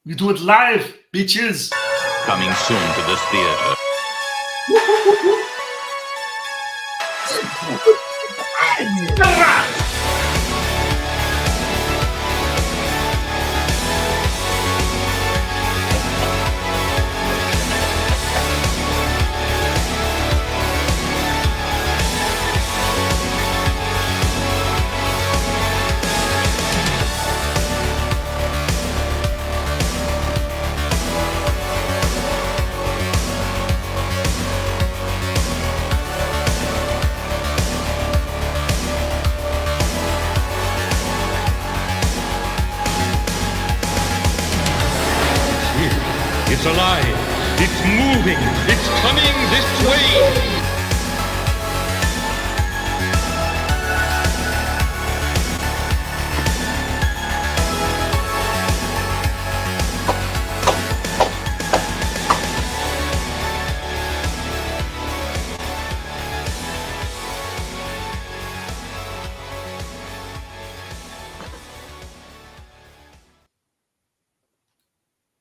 We do it live, bitches. Coming soon to this theater. It's alive. It's moving. It's coming this way.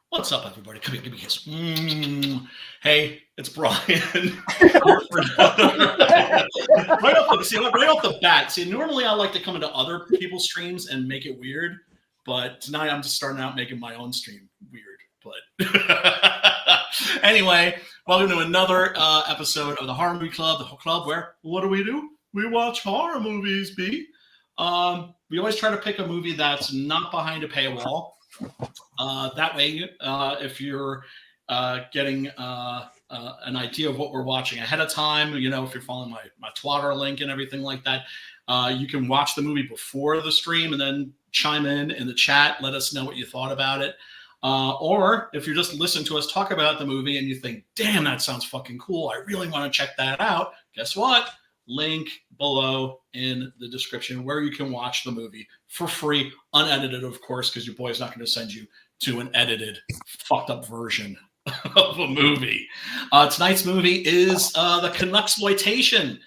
What's up, everybody? Come here, give me a kiss. Hey, it's Brian. right off the bat. See, normally I like to come into other people's streams and make it weird, but tonight I'm just starting out making my own stream weird. But anyway, welcome to another episode of the Horror Movie Club, the club where what do? We watch horror movies, B. We always try to pick a movie that's not behind a paywall. That way, if you're getting an idea of what we're watching ahead of time, you know, if you're following my Twitter link and everything like that, you can watch the movie before the stream and then chime in the chat. Let us know what you thought about it. Or if you're just listening to us talk about the movie and you think, damn, that sounds fucking cool, I really want to check that out. Guess what? Link below in the description where you can watch the movie for free, unedited, of course, because your boy's not going to send you to an edited, fucked up version of a movie. Tonight's movie is the Canucksploitation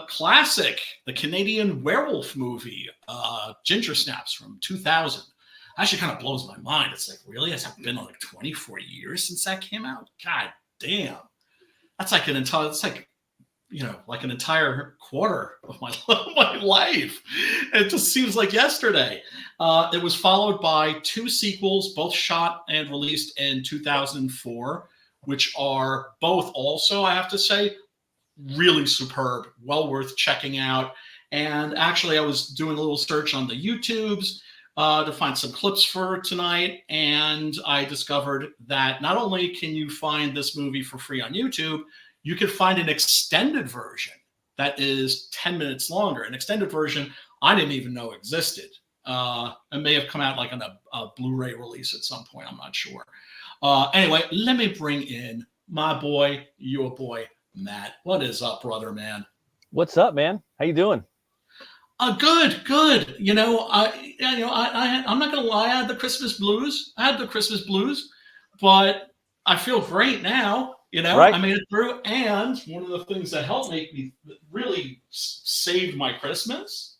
classic, the Canadian werewolf movie, Ginger Snaps from 2000. Actually kind of blows my mind. It's like, really? It's been like 24 years since that came out? God damn. That's like an entire, it's like, you know, like an entire quarter of my life. It just seems like yesterday. It was followed by two sequels, both shot and released in 2004, which are both also, I have to say, really superb, well worth checking out. And actually, I was doing a little search on the YouTubes to find some clips for tonight, and I discovered that not only can you find this movie for free on YouTube, you can find an extended version that is 10 minutes longer. An extended version I didn't even know existed. It may have come out like on a Blu-ray release at some point. I'm not sure. Anyway, let me bring in my boy, your boy, Matt. What is up, brother, man? What's up, man? How you doing? Good. You know, I'm not gonna lie. I had the Christmas blues, but I feel great now. You know, right. I made it through, and one of the things that helped me really saved my Christmas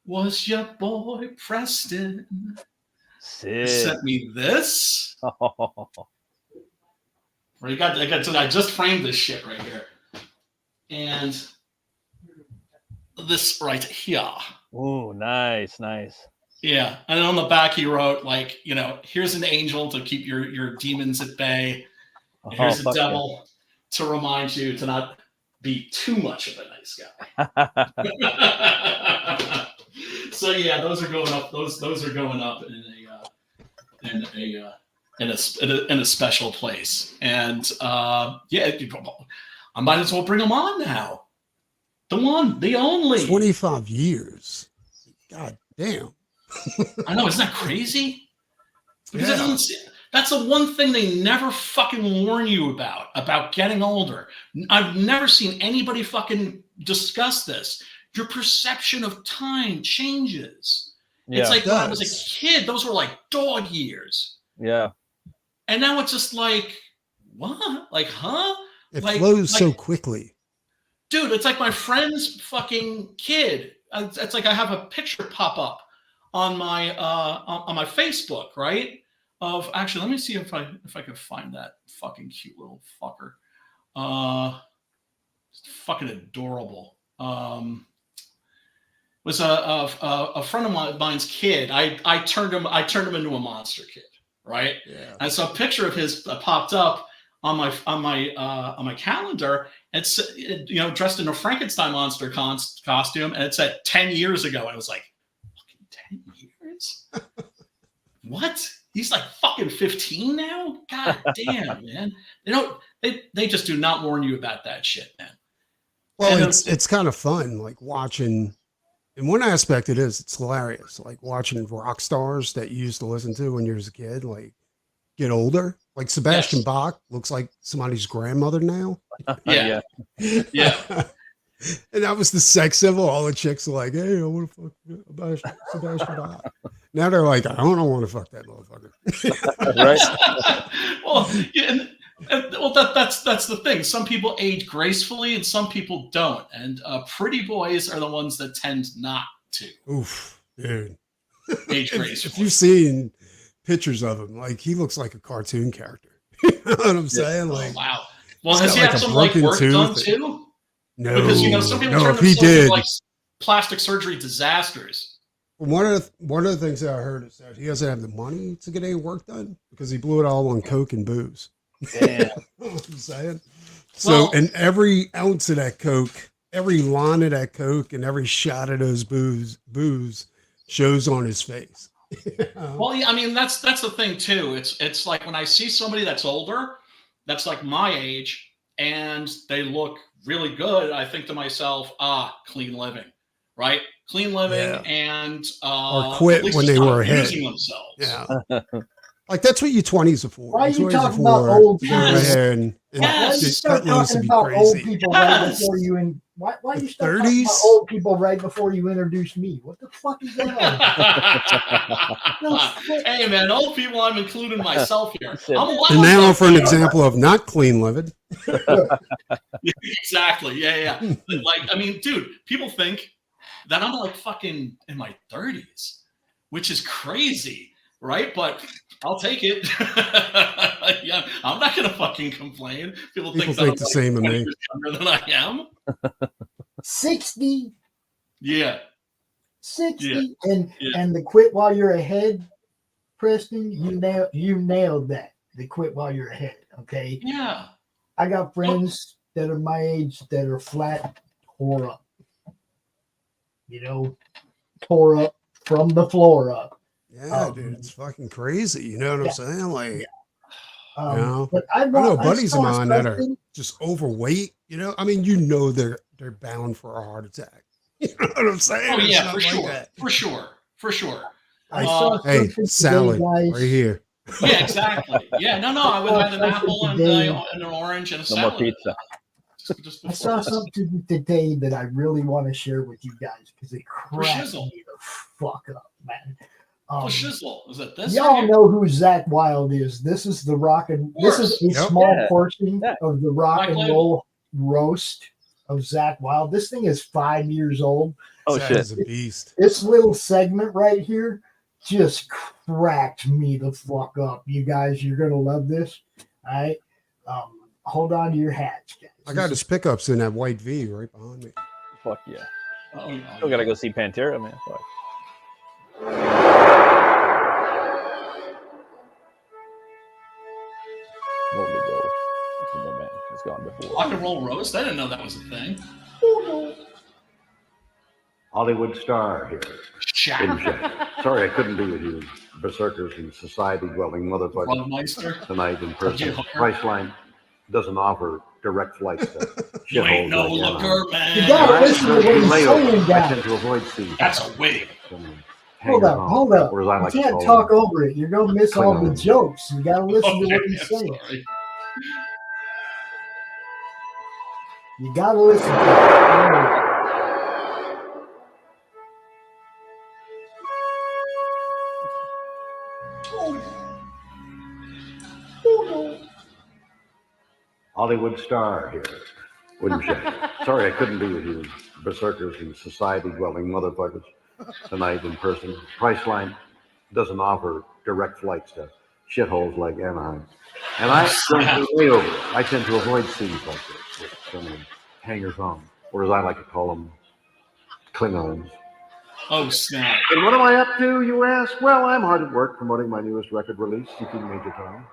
was your boy Preston. Sid sent me this. Oh. I just framed this shit right here, and this right here. Oh, nice. Yeah, and on the back he wrote, like, you know, here's an angel to keep your demons at bay. And here's a devil to remind you to not be too much of a nice guy. So yeah, those are going up. Those are going up in a special place. And yeah, I might as well bring them on now. The one, the only. 25 years. God damn. I know, isn't that crazy? Because it doesn't. That's the one thing they never fucking warn you about getting older. I've never seen anybody fucking discuss this. Your perception of time changes. Yeah, it's like when I was a kid, those were like dog years. Yeah. And now it's just like, what? Like, huh? It flows so quickly. Dude, it's like my friend's fucking kid. It's like I have a picture pop up on my Facebook, right? of actually. Let me see if I could find that fucking cute little fucker. It's fucking adorable. Was a friend of mine's kid. I turned him into a monster kid, right? Yeah. And so a picture of his popped up on my calendar. It's dressed in a Frankenstein monster costume, and it said 10 years ago. I was like, fucking 10 years? What? He's like fucking 15 now? God damn, man. They just do not warn you about that shit, man. Well, it's kind of fun, like watching. In one aspect, it's hilarious, like watching rock stars that you used to listen to when you was a kid, like get older. Like Sebastian Bach looks like somebody's grandmother now. Yeah. And that was the sex symbol. All the chicks are like, "Hey, I want to fuck Sebastian Bach." Now they're like, "I don't want to fuck that motherfucker." Right. Well, yeah, that's the thing. Some people age gracefully, and some people don't. And pretty boys are the ones that tend not to. Oof, dude. Age gracefully. If you've seen pictures of him, like he looks like a cartoon character. You know what I'm saying? Like, wow. Well, has he had some like work done too? No, because some people turn if he themselves did, into like plastic surgery disasters. One of the things that I heard is that he doesn't have the money to get any work done because he blew it all on coke and booze. Damn. You know what I'm saying? So, and every ounce of that coke, every line of that coke, and every shot of those booze shows on his face. Well, yeah, I mean that's the thing too. It's like when I see somebody that's older, that's like my age, and they look really good, I think to myself, clean living, right? Clean living, and or quit when they were ahead. Themselves. Yeah. Like that's what you 20s are for. Why are you talking about old people? And Why you start talking about old people right before you and why you start talking about old people right before you introduce me? What the fuck is that? Hey man, old people, I'm including myself here. And now for an example of not clean living. Exactly. Yeah. Like, I mean, dude, people think that I'm like fucking in my 30s, which is crazy, right? But I'll take it. Yeah, I'm not gonna fucking complain. People think the same of me. Younger than I am. 60. Yeah. 60. And the quit while you're ahead, Preston, you nailed that. The quit while you're ahead. Okay. Yeah. I got friends that are my age that are flat tore up. Tore up from the floor up. Yeah, dude, it's fucking crazy. You know what I'm saying? Like, but I know buddies of mine that are just overweight. I mean, they're bound for a heart attack. You know what I'm saying? Oh yeah, for sure. Hey, salad right here. Yeah, exactly. Yeah, no, I would have an apple and an orange and a salad. No more pizza. I saw something today that I really want to share with you guys because it cracked me the fuck up, man. Shizzle. Is it this? Y'all know who Zach Wilde is. This is the this is a small portion of the rock and roll roast of Zach Wilde. This thing is 5 years old. Oh Zach shit! is a beast. This little segment right here just cracked me the fuck up. You guys, you're gonna love this. All right. Hold on to your hats, guys. I got his pickups in that white V right behind me. Fuck yeah! Still gotta go see Pantera, man. Fuck. Lugo. No, man, it's gone before. Rock and roll roast? I didn't know that was a thing. Hollywood star here. Sorry I couldn't be with you, berserkers and society-dwelling motherfuckers tonight in person. Priceline doesn't offer direct flights to you ain't no looker, man. You gotta listen to what he's saying, guys. I tend to avoid seeing that's a wig. Hold up. You can't talk over it. You're gonna miss all the jokes. You gotta listen to what he's saying. Sorry. You gotta listen to it. Hollywood star here. Wouldn't you? Sorry I couldn't be with you, berserkers and society-dwelling motherfuckers tonight in person. Priceline doesn't offer direct flights to shitholes like Anaheim. And I tend to avoid scenes like this with so many hangers-on, or as I like to call them, Klingons. Oh, snap. And what am I up to, you ask? Well, I'm hard at work promoting my newest record release, Seeking Major Tom.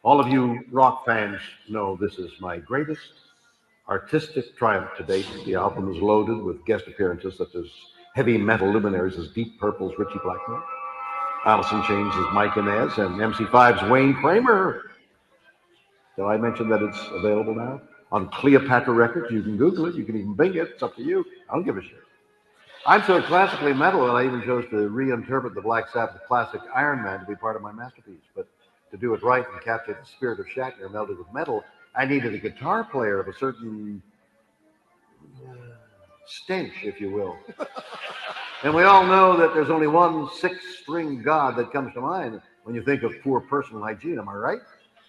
All of you rock fans know this is my greatest artistic triumph to date. The album is loaded with guest appearances such as heavy metal luminaries as Deep Purple's Richie Blackmore, Alice in Chains' Mike Inez, and MC5's Wayne Kramer. Did I mention that it's available now? On Cleopatra Records, you can Google it, you can even Bing it, it's up to you. I don't give a shit. I'm so classically metal that I even chose to reinterpret the Black Sabbath classic Iron Man to be part of my masterpiece. But to do it right and capture the spirit of Shatner melded with metal, I needed a guitar player of a certain stench, if you will. And we all know that there's only one six-string god that comes to mind when you think of poor personal hygiene, am I right?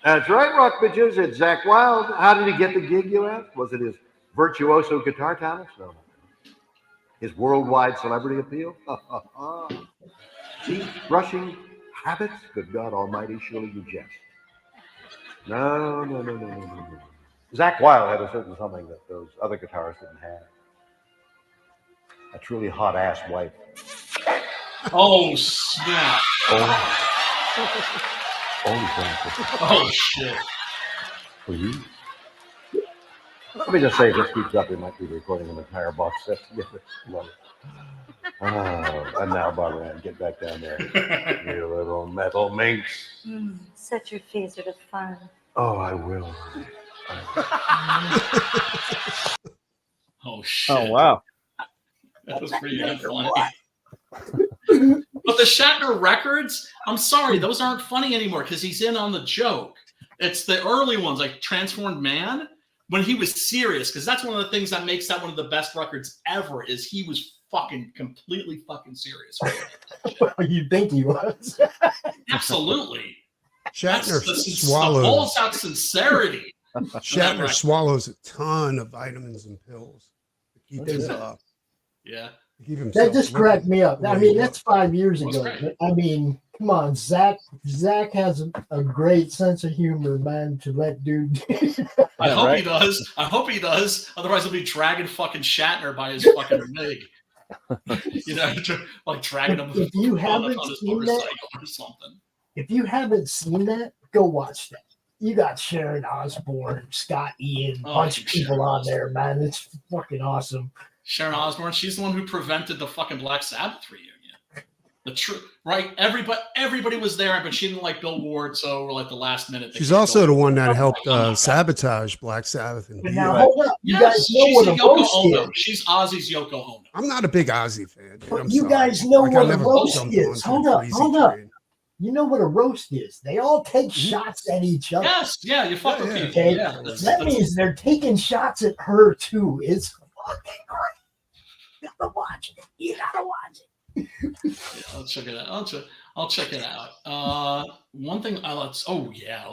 That's right, rock bitches, it's Zakk Wylde. How did he get the gig, you ask? Was it his virtuoso guitar talents? No. His worldwide celebrity appeal? Teeth brushing habits? Good God Almighty, surely you jest. No. Zakk Wylde had a certain something that those other guitarists didn't have. A truly hot ass wife. Oh, snap. Oh, shit. Please. Let me just say, if this keeps up, we might be recording an entire box set together. Love it. Oh, and now, Barbara Ann, get back down there. You little metal minx. Set your phaser to fun. Oh, I will. Oh, shit. Oh, wow. That was pretty funny. But the Shatner records, I'm sorry, those aren't funny anymore because he's in on the joke. It's the early ones, like Transformed Man, when he was serious, because that's one of the things that makes that one of the best records ever, is he was fucking completely fucking serious. You think he was? Absolutely. Shatner The swallows. balls out sincerity. Shatner swallows a ton of vitamins and pills to keep his Yeah. That just cracked me up. I mean, that's 5 years That's ago. great. I mean, come on, Zakk has a great sense of humor, man, to let dude. I hope he does. I hope he does. Otherwise, he'll be dragging fucking Shatner by his fucking leg. You know, like dragging him If you haven't on his seen motorcycle that, or something. if you haven't seen that, go watch that. You got Sharon Osbourne, Scott Ian, a bunch of people on there, man. It's fucking awesome. Sharon Osbourne, she's the one who prevented the fucking Black Sabbath reunion. Right? Everybody was there, but she didn't like Bill Ward, so like the last minute. She's also the one that helped sabotage Black Sabbath. And now hold up, you guys know what a roast is. She's Ozzy's Yoko Ono. I'm not a big Ozzy fan. But you guys know what a roast is. Hold up. You know what a roast is. They all take shots at each other. Yes, yeah, you fuck with people. Okay? Yeah, that means they're taking shots at her too. It's fucking great. You gotta watch it. You gotta watch it. Yeah, I'll check it out. I'll check it out. One thing I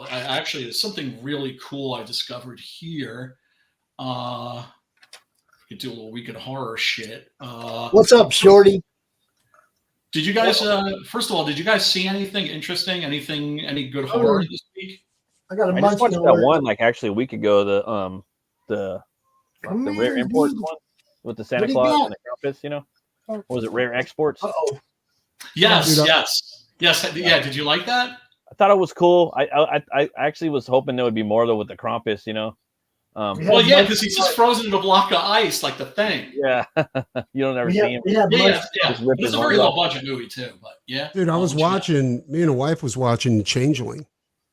actually, there's something really cool I discovered here. We could do a little week of horror shit. What's up, Shorty? Did you guys? First of all, did you guys see anything interesting? Any good horror this week? I got a I bunch just watched of that one like actually a week ago. The rare imports one with the Santa Claus and the Krampus. You know, what was it? Rare exports. Oh, yes. Yeah. Did you like that? I thought it was cool. I actually was hoping there would be more though with the Krampus. You know. Well, yeah, because he's just frozen in a block of ice, like the Thing. Yeah, you don't ever see him. Yeah. It's a very low budget movie too, but yeah. Dude, I was watching. Me and a wife was watching Changeling.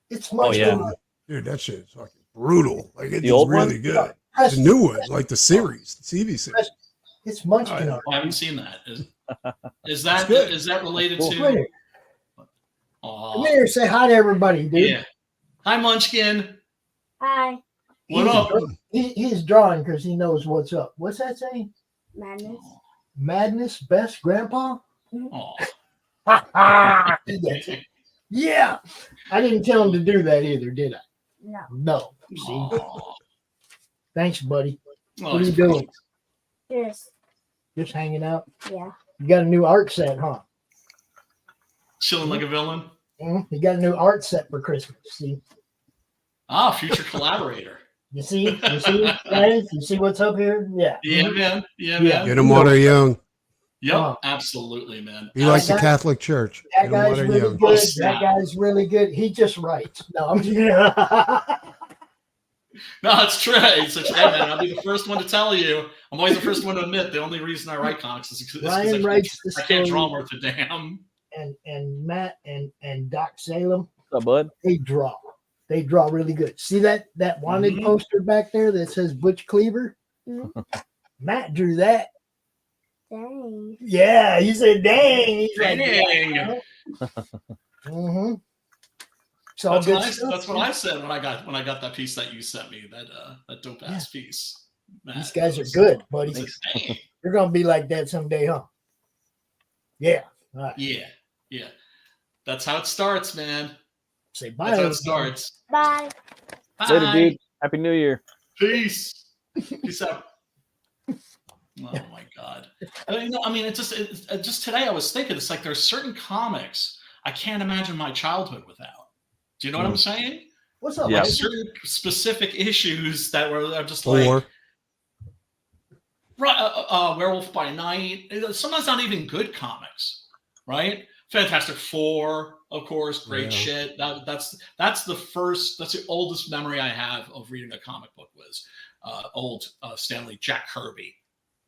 It's much good. Dude, that shit is fucking brutal. Like it's old really good. The new one, like the series, the TV series. It's Munchkin. I haven't seen that. Is that related to? Come here, say hi to everybody, dude. Yeah. Hi, Munchkin. Hi. What up? He's drawing because he knows what's up. What's that saying? Madness. Madness, best grandpa? Oh. Yeah. I didn't tell him to do that either, did I? No. No. See? Oh. Thanks, buddy. Oh, What are you doing? Just hanging out? Yeah. You got a new art set, huh? Chilling like a villain. He got a new art set for Christmas. See? Future collaborator. You see, guys? You see what's up here? Yeah. Yeah, man. Yeah, Yeah. man. Get them while they're young. Yep, absolutely, man. Be like the Catholic Church. That guy's really good. That guy's really good. He just writes. No, I'm No, it's true. It's such, hey, man, I'll be the first one to tell you. I'm always the first one to admit the only reason I write comics is because I can't draw worth a damn. And Matt and Doc Salem. What's up, bud? They draw really good. See that wanted poster back there that says Butch Cleaver? Matt drew that. Dang. Yeah, he said dang. He's like, dang. So that's what I said when I got that piece that you sent me, that dope ass piece. Matt, these guys are good, buddy. You're gonna be like that someday, huh? Yeah. All right. Yeah. That's how it starts, man. Say bye. That's how it starts. Bye. Later, dude. Happy New Year. Peace. Peace out. Oh my God. It's just today I was thinking, it's like there's certain comics I can't imagine my childhood without. Do you know what I'm saying? What's up? Like certain specific issues that were just like Werewolf by Night. Sometimes not even good comics, right? Fantastic Four, of course, great shit. That's the oldest memory I have of reading a comic book was old Stanley Jack Kirby.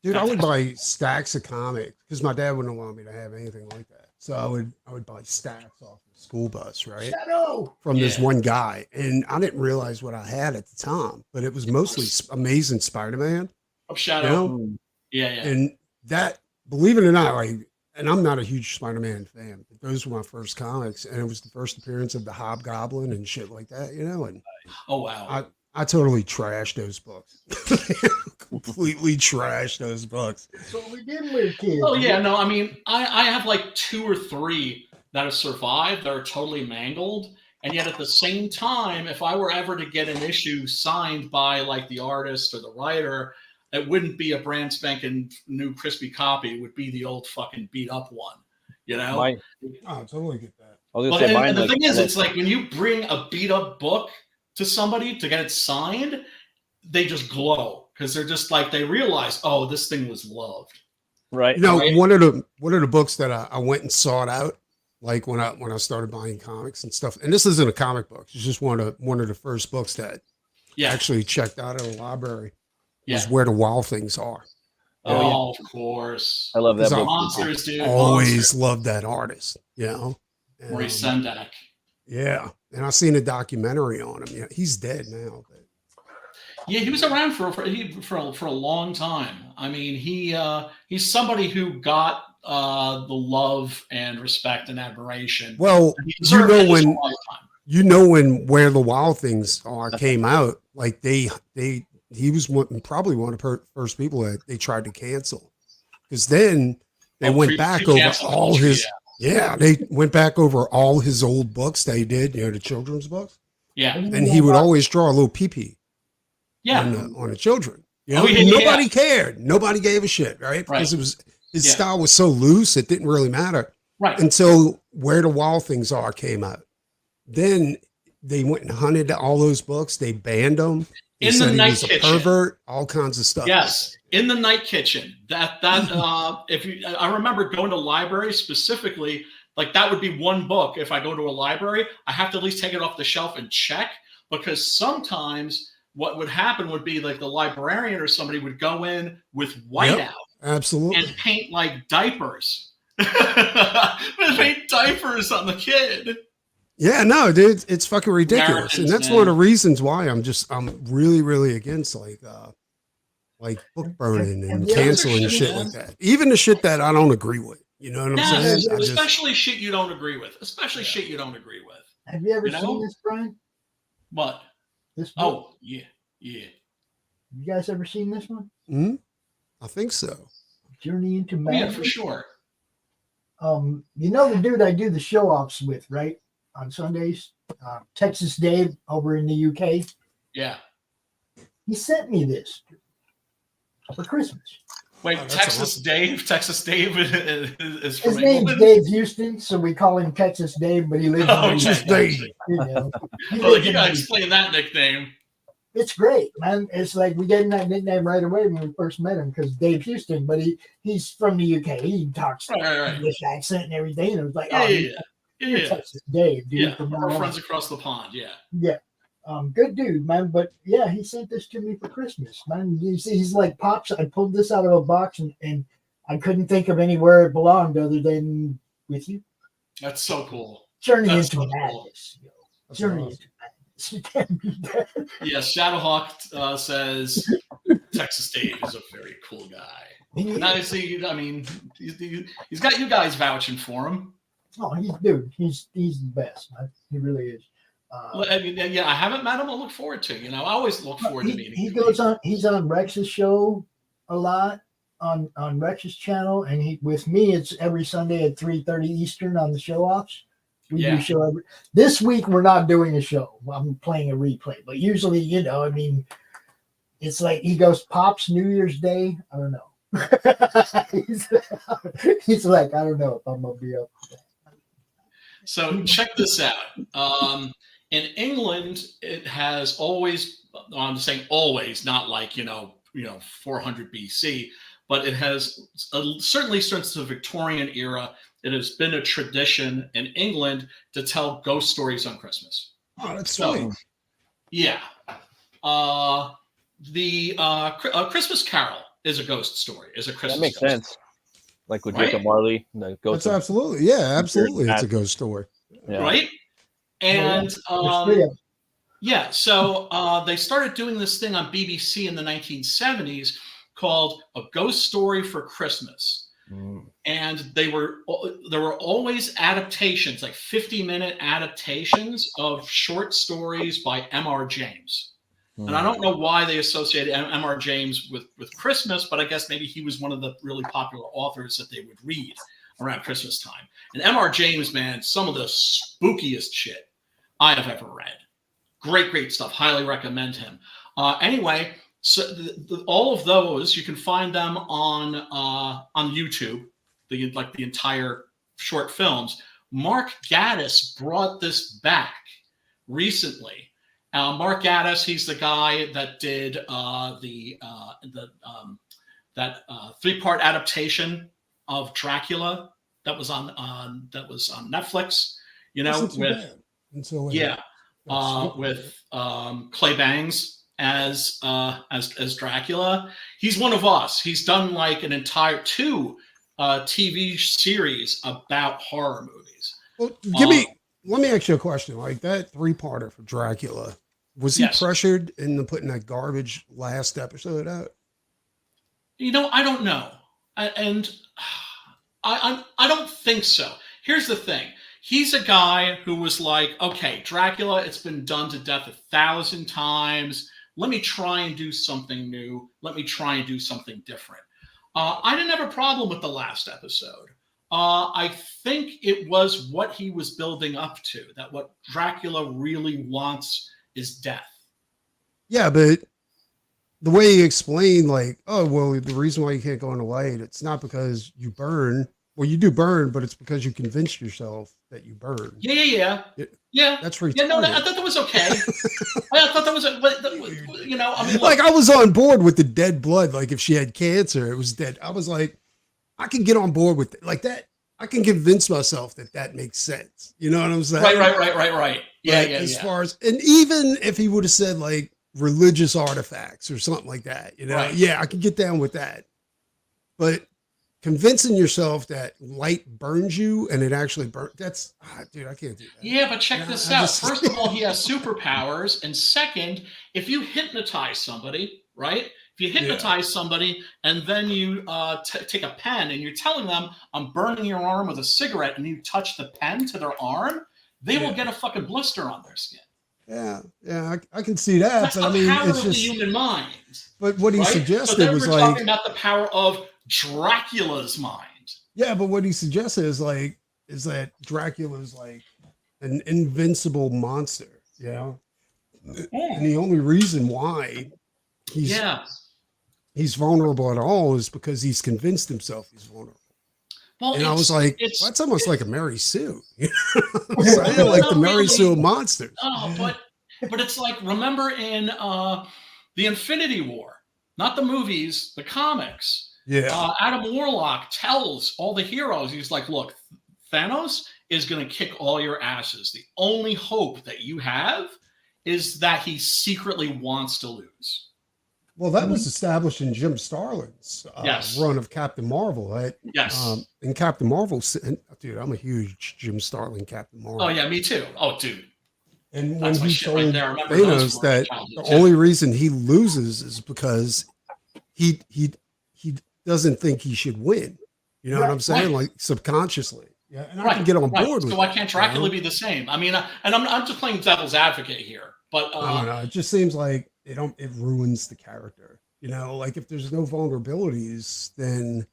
Dude, fantastic. I would buy stacks of comics because my dad wouldn't allow me to have anything like that. So I would buy stacks off the school bus, right? From this one guy. And I didn't realize what I had at the time, but it was mostly Amazing Spider-Man. Shadow. You know? Yeah. And that, believe it or not, and I'm not a huge Spider-Man fan, but those were my first comics. And it was the first appearance of the Hobgoblin and shit like that, you know? And oh, wow. I totally trashed those books. Completely trashed those books. That's what we did with kids. Oh, yeah. No, I have like 2 or 3 that have survived that are totally mangled. And yet at the same time, if I were ever to get an issue signed by like the artist or the writer, it wouldn't be a brand spanking new crispy copy. It would be the old fucking beat up one, you know? I totally get that. And the thing is, it's like when you bring a beat up book to somebody to get it signed, they just glow because they're just like, they realize, oh, this thing was loved. Right. You know, one of the books that I went and sought out, like when I started buying comics and stuff, and this isn't a comic book, it's just one of the first books that actually checked out at a library. Is Where the Wild Things Are. Oh, of course. I love that book. Monsters, dude. Always loved that artist, you know. Maurice Sendak. Yeah. And I've seen a documentary on him. Yeah, he's dead now. But. Yeah, he was around for a long time. I mean, he's somebody who got the love and respect and admiration. Well, you know when Where the Wild Things Are came out, like he was probably one of the first people that they tried to cancel, because then they went back over all his. Yeah, they went back over all his old books they did, you know, the children's books. Yeah. And he would always draw a little pee-pee on the children. You know, nobody cared. Nobody gave a shit, right? Because it was his style was so loose, it didn't really matter. Right. Until Where the Wild Things Are came out. Then they went and hunted all those books. They banned them. They in the night he was kitchen. A pervert, all kinds of stuff. Yes, in the night kitchen. I remember going to library specifically, like that would be one book. If I go to a library, I have to at least take it off the shelf and check, because sometimes what would happen would be like the librarian or somebody would go in with whiteout, absolutely, and paint like diapers. Paint diapers on the kid. Yeah, no, dude, it's fucking ridiculous. And that's one of the reasons why I'm really, really against like book burning and canceling shit like that. Even the shit that I don't agree with. You know what I'm saying? Especially shit you don't agree with. Shit you don't agree with. Have you ever seen this, Brian? What? This book? Oh, yeah. You guys ever seen this one? Mm-hmm. I think so. Journey into Magic. Yeah, for sure. You know the dude I do the show offs with, right? On Sundays, Texas Dave over in the UK. Yeah. He sent me this for Christmas. Wait, Texas Dave? Texas Dave is from His name's England? Dave Houston, so we call him Texas Dave, but he lives in Texas Dave. You know, Well, you gotta explain that nickname. It's great, man. It's like we gave him that nickname right away when we first met him because Dave Houston, but he's from the UK. He talks English accent and everything. And it was like, you're Texas Dave, dude. Yeah, our friends across the pond. Yeah. Yeah. Good dude, man. But yeah, he sent this to me for Christmas, man. You see, he's like, Pops, I pulled this out of a box and I couldn't think of anywhere it belonged other than with you. That's so cool. Journey into madness. Journey into madness. Yeah, Shadowhawk says Texas Dave is a very cool guy. Now, see, I mean, he's got you guys vouching for him. Oh, he's the best, man. He really is. I mean, yeah, I haven't met him. I look forward to. I always look forward to meeting him. He goes on. He's on Rex's show a lot on Rex's channel, and with me, it's every Sunday at 3:30 Eastern on the show offs. We do show this week. We're not doing a show. I'm playing a replay, but usually, I mean, it's like he goes Pops New Year's Day. I don't know. he's like, I don't know if I'm gonna be up for that. So check this out. In England, it has always, I'm saying always, not like, 400 BC, but it has certainly since the Victorian era, it has been a tradition in England to tell ghost stories on Christmas. Oh, that's sweet. Yeah. The Christmas Carol is a ghost story, is a Christmas That makes ghost sense. Like with Jacob Marley, the ghost. That's absolutely, absolutely. It's a ghost story. Yeah. Right? And so they started doing this thing on BBC in the 1970s called A Ghost Story for Christmas. And there were always adaptations, like 50-minute adaptations of short stories by M.R. James. And I don't know why they associated M.R. James with Christmas, but I guess maybe he was one of the really popular authors that they would read around Christmas time. And M.R. James, man, some of the spookiest shit I have ever read. Great stuff. Highly recommend him. Anyway, so all of those, you can find them on YouTube, the entire short films. Mark Gatiss brought this back recently. Mark Gatiss, he's the guy that did that 3-part adaptation of Dracula that was on Netflix. With Clay Bangs as Dracula. He's one of us. He's done like an entire 2 TV series about horror movies. Well, let me ask you a question. Like that 3-parter for Dracula, was he pressured into putting that garbage last episode out? I don't know. I don't think so. Here's the thing. He's a guy who was like, okay, Dracula, it's been done to death 1,000 times. Let me try and do something new. Let me try and do something different. I didn't have a problem with the last episode. I think it was what he was building up to, that what Dracula really wants is death. Yeah, but the way he explained, like, oh, well, the reason why you can't go in the light, it's not because you burn. Well, you do burn, but it's because you convinced yourself that you burn. Yeah. That's retarded. Yeah, no, I thought that was okay. I thought that was, like I was on board with the dead blood. Like if she had cancer, it was dead. I was like, I can get on board with it. Like that. I can convince myself that makes sense. You know what I'm saying? Right. Yeah, like, as far as, and even if he would have said like religious artifacts or something like that, yeah, I could get down with that. But convincing yourself that light burns you and it actually burns, dude, I can't do that. Yeah, but check this out. First of all, he has superpowers. And second, if you hypnotize somebody, right? If you hypnotize somebody and then you take a pen and you're telling them, I'm burning your arm with a cigarette, and you touch the pen to their arm, they will get a fucking blister on their skin. Yeah, I can see that. That's but the I mean, power it's of just, the human mind. But what he suggested was we're like talking about the power of Dracula's mind. Yeah, but what he suggested is that Dracula's like an invincible monster, and the only reason why he's he's vulnerable at all is because he's convinced himself he's vulnerable. Well, and I was like, well, that's almost like a Mary Sue. You know saying? Like the Mary Sue of monsters. Oh, but it's like, remember in the Infinity War, not the movies, the comics. Yeah. Adam Warlock tells all the heroes, he's like, look, Thanos is going to kick all your asses. The only hope that you have is that he secretly wants to lose. Well, that was established in Jim Starlin's run of Captain Marvel. Right? Yes. In Captain Marvel, dude, I'm a huge Jim Starlin Captain Marvel. Oh, yeah, me too. Oh, dude. And when he told Thanos that the only reason he loses is because he doesn't think he should win. You know what I'm saying? Like subconsciously. Yeah, and I can get on board with so why can't Dracula be the same? I mean, and I'm just playing devil's advocate here, but I don't know. It just seems like it ruins the character. You know, like if there's no vulnerabilities, then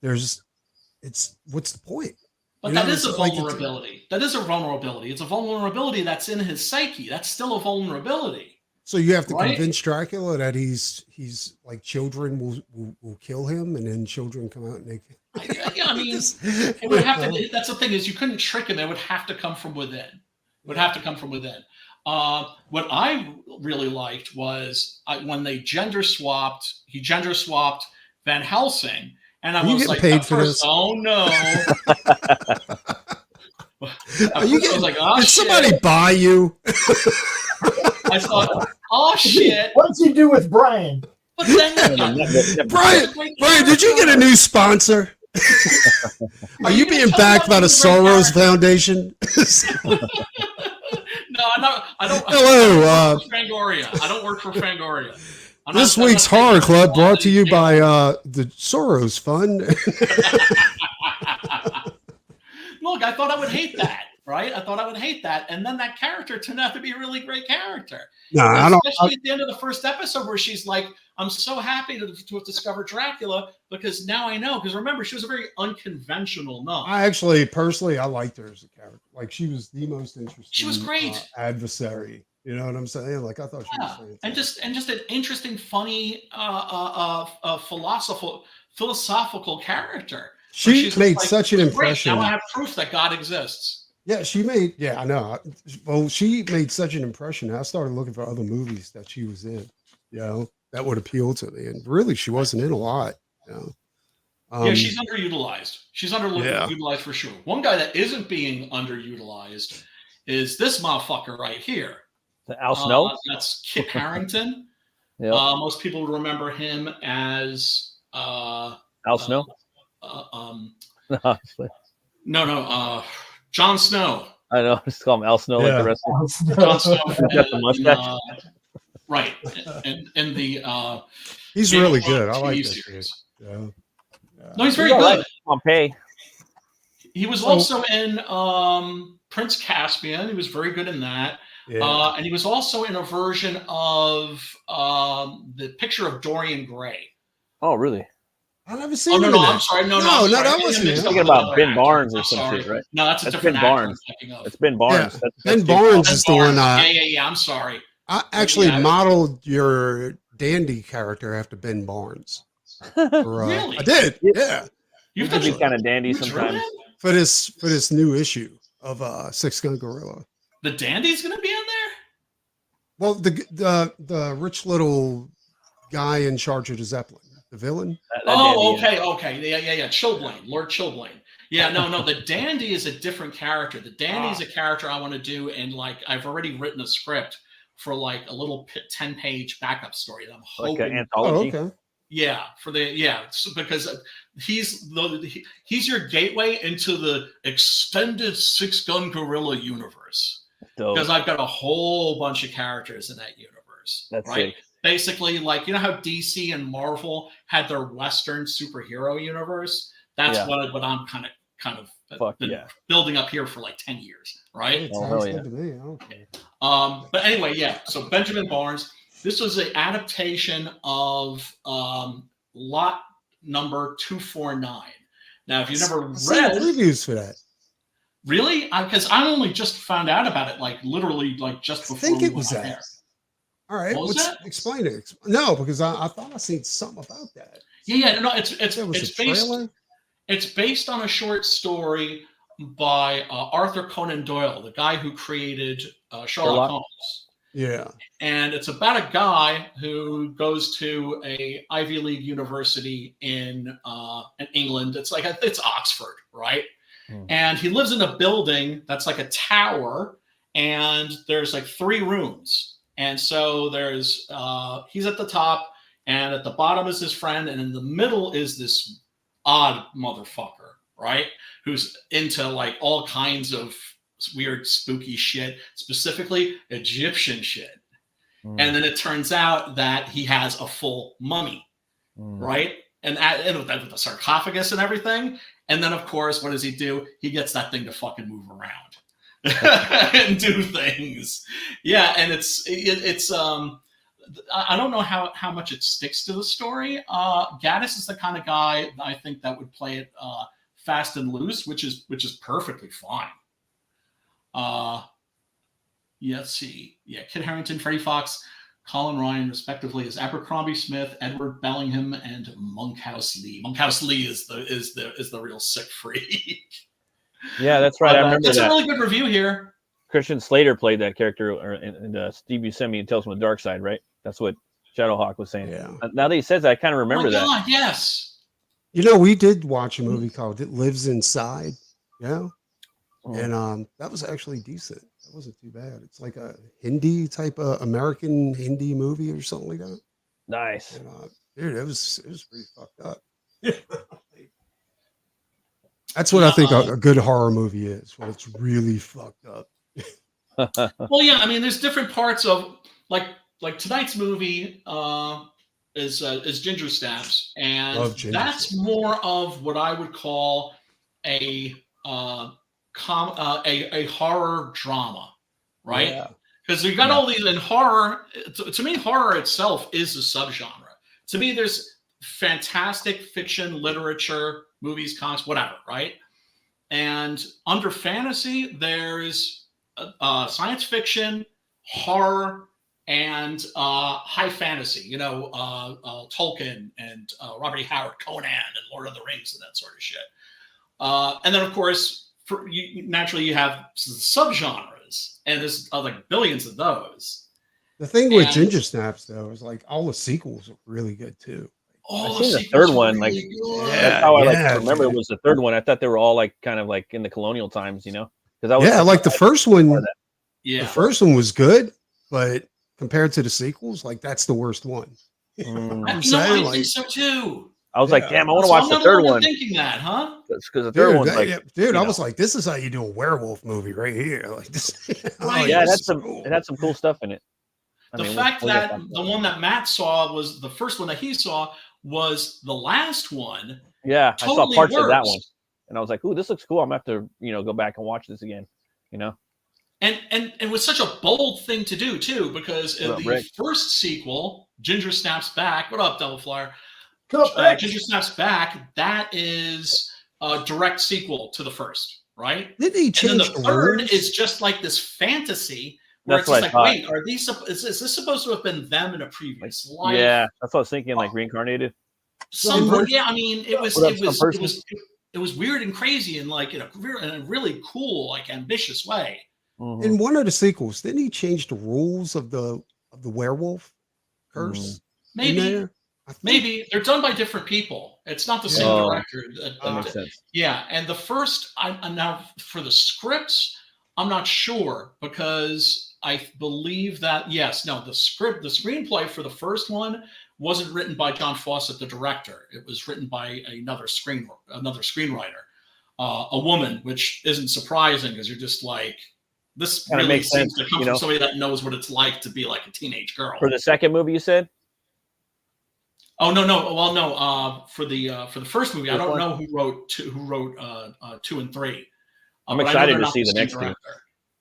what's the point? But that is a vulnerability. That is a vulnerability. It's a vulnerability that's in his psyche. That's still a vulnerability. So you have to convince Dracula that he's like children will kill him, and then children come out and they. Yeah, I mean, it would have to. That's the thing is, you couldn't trick him. It would have to come from within. It would have to come from within. What I really liked was when they gender swapped. He gender swapped Van Helsing, and I was like, paid for this? Oh no! Are you getting, like, oh, did somebody buy you? I thought, oh shit! What'd you do with Brian? But then, Brian, did you get a new sponsor? Are you being backed by the Soros Foundation? No, I don't. Hello, Fangoria. I don't work for Fangoria. This week's Horror Club brought to you by the Soros Fund. Look, I thought I would hate that, right? I thought I would hate that, and then that character turned out to be a really great character. No, I don't. Especially at the end of the first episode, where she's like, "I'm so happy to have discovered Dracula because now I know." Because remember, she was a very unconventional nun. I actually, personally, I liked her as a character. Like she was the most interesting. She was great adversary. You know what I'm saying? Like I thought she was fantastic. and just an interesting, funny, philosophical character. She made such an impression. Now I have proof that God exists. Yeah, she made. Yeah, I know. Well, she made such an impression. I started looking for other movies that she was in. You know, that would appeal to me. And really, she wasn't in a lot. You know? Yeah, she's underutilized. She's underutilized for sure. One guy that isn't being underutilized is this motherfucker right here. Al Snow? That's Kit Harington. Yeah. Most people remember him as Al Snow. No. Jon Snow. I know. Just call him Al Snow like the rest of them. Jon Snow. Got the mustache. Right. And the he's really good. I like that kid. Yeah. No, he's very good. Pompeii. He was also in Prince Caspian. He was very good in that. Yeah. And he was also in a version of the Picture of Dorian Gray. Oh, really? I've never seen him. No, I'm sorry. No, that wasn't him. Thinking about Ben Barnes or something, right? No, that's a different Ben Barnes. It's Ben Barnes. Yeah. Ben Barnes is the one. Yeah. I'm sorry. I actually modeled your Dandy character after Ben Barnes. Really? I did. Yeah. You could be kind of dandy sometimes. For this new issue of Six Gun Gorilla. The Dandy's going to be in there? Well, the rich little guy in charge of the Zeppelin. The villain? Okay. Yeah. Chilblain, Lord Chilblain. Yeah, no. The Dandy is a different character. The Dandy is a character I want to do, and like I've already written a script for like a little 10-page backup story that I'm hoping. Like an anthology. Oh, okay. Yeah, because he's your gateway into the extended Six Gun Gorilla universe. Because I've got a whole bunch of characters in that universe. That's right. Sick. Basically, like, you know how DC and Marvel had their Western superhero universe? That's what I'm kind of been building up here for like 10 years, right? But anyway, yeah. So Benjamin Barnes, this was an adaptation of lot number 249. Now, if you never read reviews for that, really, because I only just found out about it, like literally, like just before. I think it was that. All right, What was that? Explain it. No, because I thought I seen something about that. Yeah. No, it's trailer? It's based on a short story by Arthur Conan Doyle, the guy who created Sherlock Holmes. Yeah. And it's about a guy who goes to a Ivy League university in England. It's Oxford, right? And he lives in a building that's like a tower, and there's like 3 rooms. And so there's he's at the top, and at the bottom is his friend, and in the middle is this odd motherfucker, right? Who's into like all kinds of weird, spooky shit, specifically Egyptian shit. And then it turns out that he has a full mummy, right? And with the sarcophagus and everything. And then, of course, what does he do? He gets that thing to fucking move around and do things. Yeah, and it's I don't know how much it sticks to the story. Gaddis is the kind of guy I think that would play it fast and loose, which is perfectly fine. Let's see. Yeah, Kit Harington, Freddie Fox, Colin Ryan, respectively, as Abercrombie Smith, Edward Bellingham, and Monkhouse Lee. Monkhouse Lee is the real sick freak. Yeah, that's right. I remember it's that. A really good review here. Christian Slater played that character, and Steve Buscemi in Tales from the Dark Side, right? That's what Shadowhawk was saying. Yeah. Now that he says that, I kind of remember that. God, yes. You know, we did watch a movie called It Lives Inside. Yeah. And that was actually decent. That wasn't too bad. It's like a Hindi type of American Hindi movie or something like that. Nice. And, dude, it was pretty fucked up. That's what I think a good horror movie is, when it's really fucked up. Well, yeah, I mean, there's different parts of like tonight's movie is Ginger Snaps, and that's more of what I would call a horror drama, right? Because you got all these in horror. To me, horror itself is a subgenre. To me, there's fantastic fiction, literature, movies, comics, whatever, right? And under fantasy, there's science fiction, horror, and high fantasy. You know, Tolkien and Robert E. Howard, Conan, and Lord of the Rings, and that sort of shit. And then, of course, naturally you have subgenres, and there's like billions of those. The thing with Ginger Snaps, though, is like all the sequels are really good too. I've seen the third one. Like, that's how I remember it was the third one. I thought they were all like kind of like in the colonial times, you know? Because like the first one. Yeah, the first one was good, but compared to the sequels, like that's the worst one. I think so too. I was like, damn, I want to watch the third one. Thinking that, huh? Because the third one's like, I was like, this is how you do a werewolf movie right here. Like this. Right. Yeah, it had some cool stuff in it. The fact that the one that Matt saw was the first one that he saw was the last one. Yeah, totally I saw parts works. of that one, and I was like, "Ooh, this looks cool. I'm gonna have to, go back and watch this again." You know, and it was such a bold thing to do too, because in the first sequel, Ginger Snaps Back. What up, Devil Flyer? Ginger Snaps Back. That is a direct sequel to the first, right? Did he change? And then the third is just like this fantasy. Where it's like, wait, are these? Is this supposed to have been them in a previous life? Yeah, that's what I was thinking. Like reincarnated. Yeah, I mean, it was weird and crazy, and like in a really cool, like ambitious way. Mm-hmm. In one of the sequels, didn't he change the rules of the werewolf curse? Maybe they're done by different people. It's not the same director. That makes sense. Yeah, and the first, I'm now for the scripts, I'm not sure, because I believe that the screenplay for the first one wasn't written by John Fawcett, the director. It was written by another screenwriter, a woman, which isn't surprising because you're just like, this really makes seems sense, to come from somebody that knows what it's like to be like a teenage girl. For the second movie, you said? Oh no! Well, no. For the first movie, I don't know who wrote 2 and 3. I'm excited to see the next two.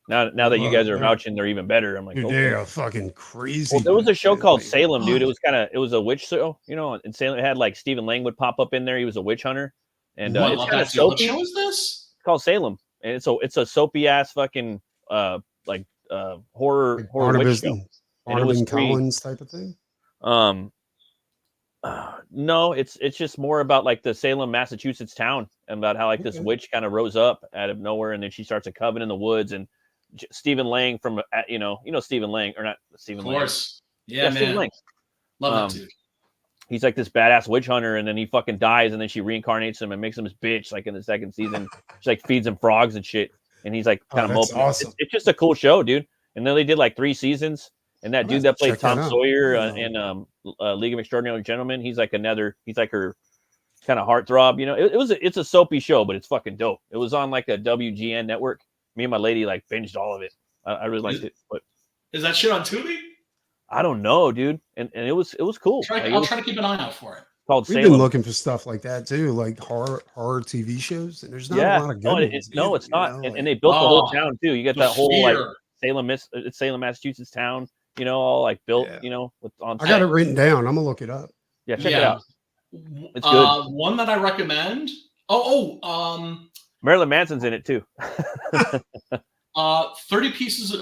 Now that you guys are vouching, they're even better. I'm like, dude, they're fucking crazy. Well, there was a show called Salem, dude. It was a witch show, and Salem, it had like Stephen Lang would pop up in there. He was a witch hunter, and it's kind of soapy. What show is this? It's called Salem, and it's a soapy ass fucking horror witch show. Harlan Collins type of thing. No, it's just more about like the Salem, Massachusetts town, and about how like this witch kind of rose up out of nowhere, and then she starts a coven in the woods. And Stephen Lang from Stephen Lang, or not Stephen Lang. Of course, yeah, man. Lang. Love that dude. He's like this badass witch hunter, and then he fucking dies, and then she reincarnates him and makes him his bitch. Like in the second season, she like feeds him frogs and shit, and he's like kind of moping. Awesome. It's just a cool show, dude. And then they did like 3 seasons. And that dude that played Tom Sawyer in League of Extraordinary Gentlemen, he's like her kind of heartthrob. You know, it's a soapy show, but it's fucking dope. It was on like a WGN network. Me and my lady like binged all of it. I really liked it. But is that shit on Tubi? I don't know, dude. And it was cool. I'll try to keep an eye out for it. Called We've been looking for stuff like that too, like horror TV shows, and there's not a lot of good ones. No, it's not. And they built the whole town too. You get that whole like Salem, Massachusetts town. You know, all like built. You know, on. I got it written down. I'm gonna look it up. Yeah, check it out. It's good. One that I recommend. Marilyn Manson's in it too. 30 pieces,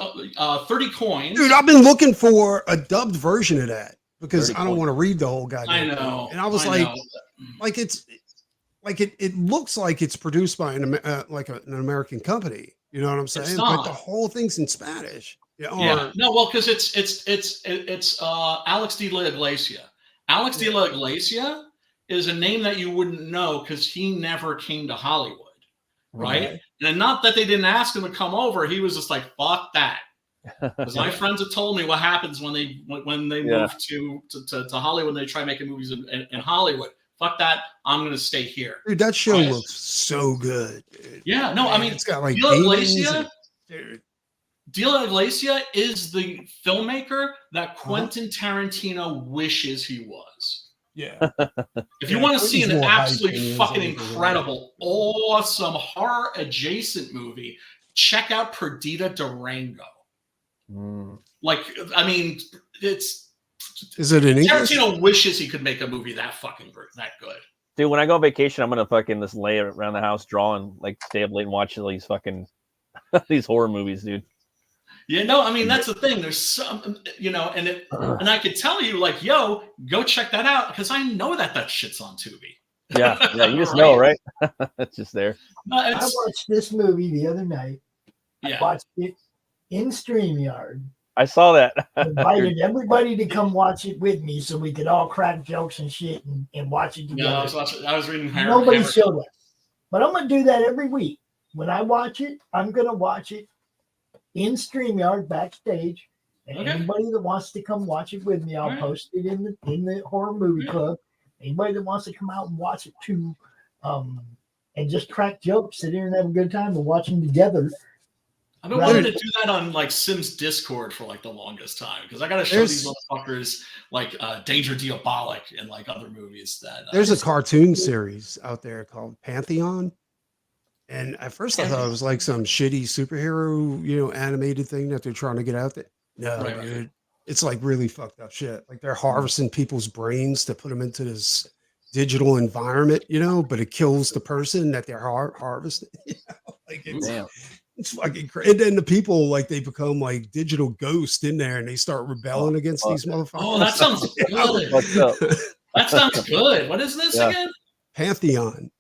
30 coins. Dude, I've been looking for a dubbed version of that because I don't want to read the whole goddamn thing. And I was like it's like it looks like it's produced by an American company. You know what I'm saying? But the whole thing's in Spanish. Yeah. No, well, because it's Alex de la Iglesia. Alex de la Iglesia is a name that you wouldn't know because he never came to Hollywood, right? And not that they didn't ask him to come over. He was just like, fuck that. Because my friends have told me what happens when they move to Hollywood and they try making movies in Hollywood. Fuck that. I'm going to stay here. Dude, that show looks so good. Dude. Yeah. No, I mean, it's got like De La Iglesia is the filmmaker that Quentin Tarantino wishes he was. Yeah. If you want to see an absolutely fucking incredible, awesome horror adjacent movie, check out Perdita Durango. Like, I mean, is it in English? Tarantino wishes he could make a movie that fucking that good. Dude, when I go on vacation, I'm gonna fucking just lay around the house drawing, like stay up late and watch these fucking these horror movies, dude. Yeah, no, I mean that's the thing. There's some, and I could tell you, like, yo, go check that out because I know that shit's on Tubi. Yeah, you just know, right? It's just there. I watched this movie the other night. I watched it in StreamYard. I saw that. Invited everybody to come watch it with me so we could all crack jokes and shit and watch it together. Yeah, I was reading Nobody showed up. But I'm going to do that every week. When I watch it, I'm going to watch it in StreamYard backstage. And anybody that wants to come watch it with me, I'll post it in the horror movie club. Anybody that wants to come out and watch it too, and just crack jokes, sit here and have a good time and watch them together. I've been wanting to do that on like Sims Discord for like the longest time because I got to show these motherfuckers like Danger Diabolic and like other movies that. There's a cartoon series out there called Pantheon, and at first I thought it was like some shitty superhero, animated thing that they're trying to get out there. No, dude, it's like really fucked up shit. Like they're harvesting people's brains to put them into this digital environment, but it kills the person that they're harvesting. Like it's fucking crazy. And then the people they become like digital ghosts in there and they start rebelling against these motherfuckers. Oh, that sounds good. That sounds good. What is this again? Pantheon.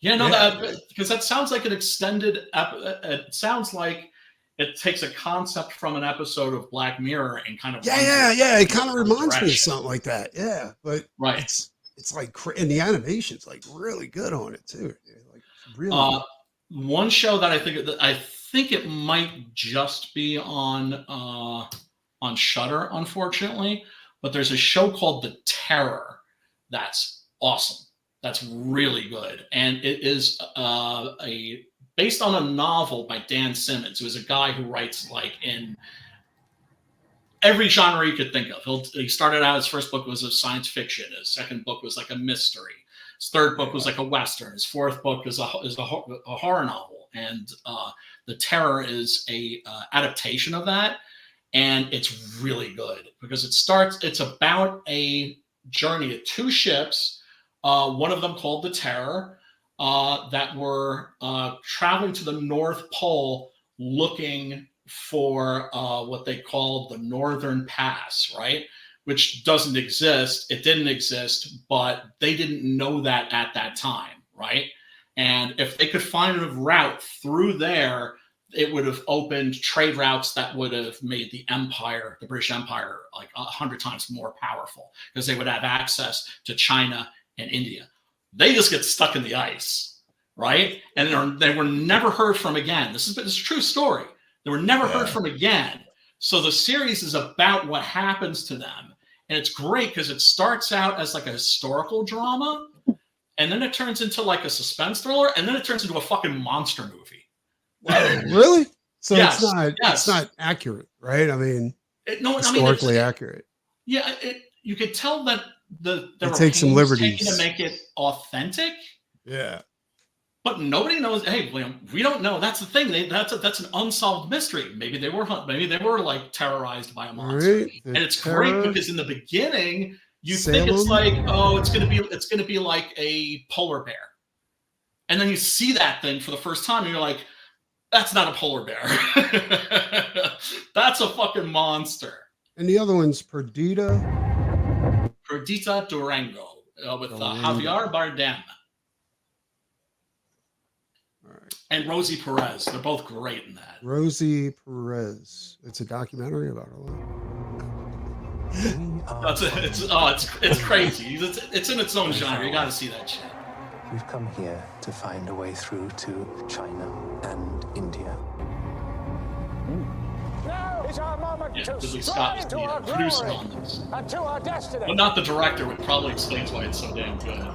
Yeah, no, because that sounds like an extended. It sounds like it takes a concept from an episode of Black Mirror and kind of it kind of reminds me of something like that. Yeah, but right, it's like, and the animation's like really good on it too. Like really. One show that I think it might just be on Shudder, unfortunately, but there's a show called The Terror that's awesome. That's really good, and it is based on a novel by Dan Simmons, who is a guy who writes like in every genre you could think of. He started out, his first book was a science fiction. His second book was like a mystery. His third book was like a Western. His fourth book is a horror novel. And The Terror is a adaptation of that. And it's really good because it's about a journey of 2 ships, one of them called The Terror, that were traveling to the North Pole looking for what they called the Northern Pass, right? Which doesn't exist. It didn't exist, but they didn't know that at that time, right? And if they could find a route through there, it would have opened trade routes that would have made the empire, the British Empire, like 100 times more powerful, because they would have access to China and India. They just get stuck in the ice, right? And they were never heard from again. This is a true story. They were never heard from again. So the series is about what happens to them. And it's great because it starts out as like a historical drama, and then it turns into like a suspense thriller, and then it turns into a fucking monster movie. Really? So Yes, it's not accurate, right? I mean, historically accurate. Yeah, you could tell that there were take some liberties to make it authentic. Yeah. But nobody knows. Hey, we don't know. That's the thing. That's an unsolved mystery. Maybe they were like terrorized by a monster. Right. And it's great because in the beginning you think it's like, oh, it's gonna be like a polar bear, and then you see that thing for the first time, and you're like, that's not a polar bear. That's a fucking monster. And the other one's Perdita Durango with Javier Bardem. And Rosie Perez. They're both great in that. Rosie Perez. It's a documentary about her life. It's crazy. It's in its own genre. You got to see that shit. We've come here to find a way through to China and India. Now is our moment to Scott to our producing glory on this. and to our destiny. But not the director, which probably explains why it's so damn good.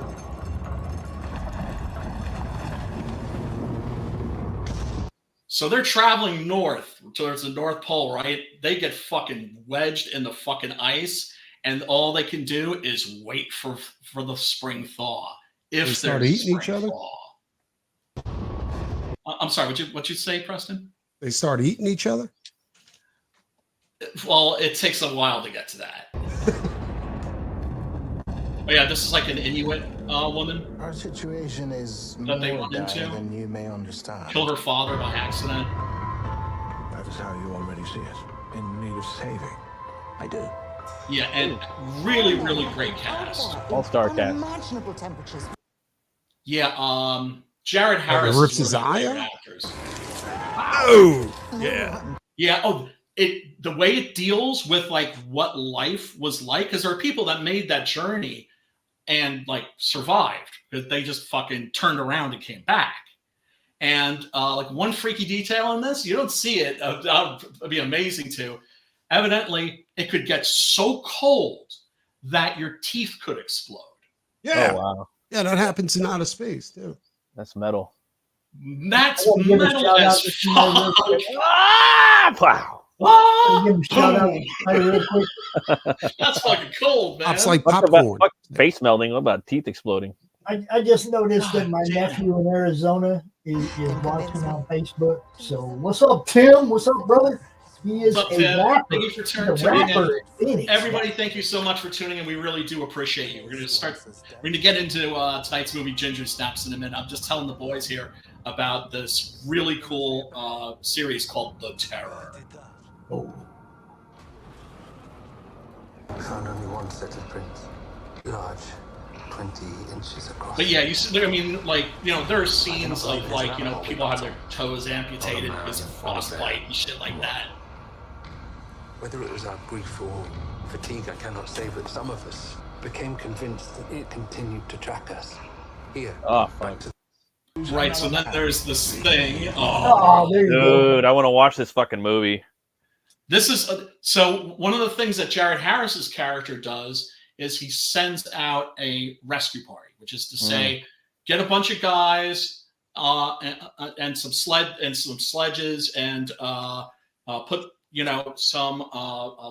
So they're traveling north towards the North Pole, right? They get fucking wedged in the fucking ice, and all they can do is wait for the spring thaw. If they start eating each other. I'm sorry. What'd you say, Preston? They start eating each other. Well, it takes a while to get to that. Oh yeah, this is like an Inuit woman. Our situation is that they more run dire into. than you may understand. Kill her father by accident. That is how you already see it. In need of saving. I do. Yeah, and really, really great cast. All-star cast. Unimaginable temperatures. Yeah, Jared Harris rips his eye out. Oh, yeah. Yeah. Oh, the way it deals with like what life was like, because there are people that made that journey and like survived, but they just fucking turned around and came back. And like one freaky detail in this, you don't see it. It'd be amazing too. Evidently, it could get so cold that your teeth could explode. Yeah. Oh, wow. Yeah, that happens in outer space too. That's metal. That's metal as fuck. Wow. That's fucking cold, man. It's like popcorn. Face melting. What about teeth exploding? I just noticed that my nephew in Arizona is watching on Facebook. So what's up, Tim? What's up, brother? He is a rapper. Thank you for tuning in. Everybody, thank you so much for tuning in. We really do appreciate you. We're going to get into tonight's movie, Ginger Snaps, in a minute. I'm just telling the boys here about this really cool series called The Terror. Oh. I found only one set of prints. Large. 20 inches across. But yeah, you see, I mean, like, you know, there are scenes of like, you know, people have their toes amputated because of frostbite and shit like that. Whether it was our grief or fatigue, I cannot say, but some of us became convinced that it continued to track us. Here. Oh, fuck. Right, so then there's this thing. Dude, I want to watch this fucking movie. This is so one of the things that Jared Harris's character does is he sends out a rescue party, which is to say, get a bunch of guys and some sledges and put, you know, some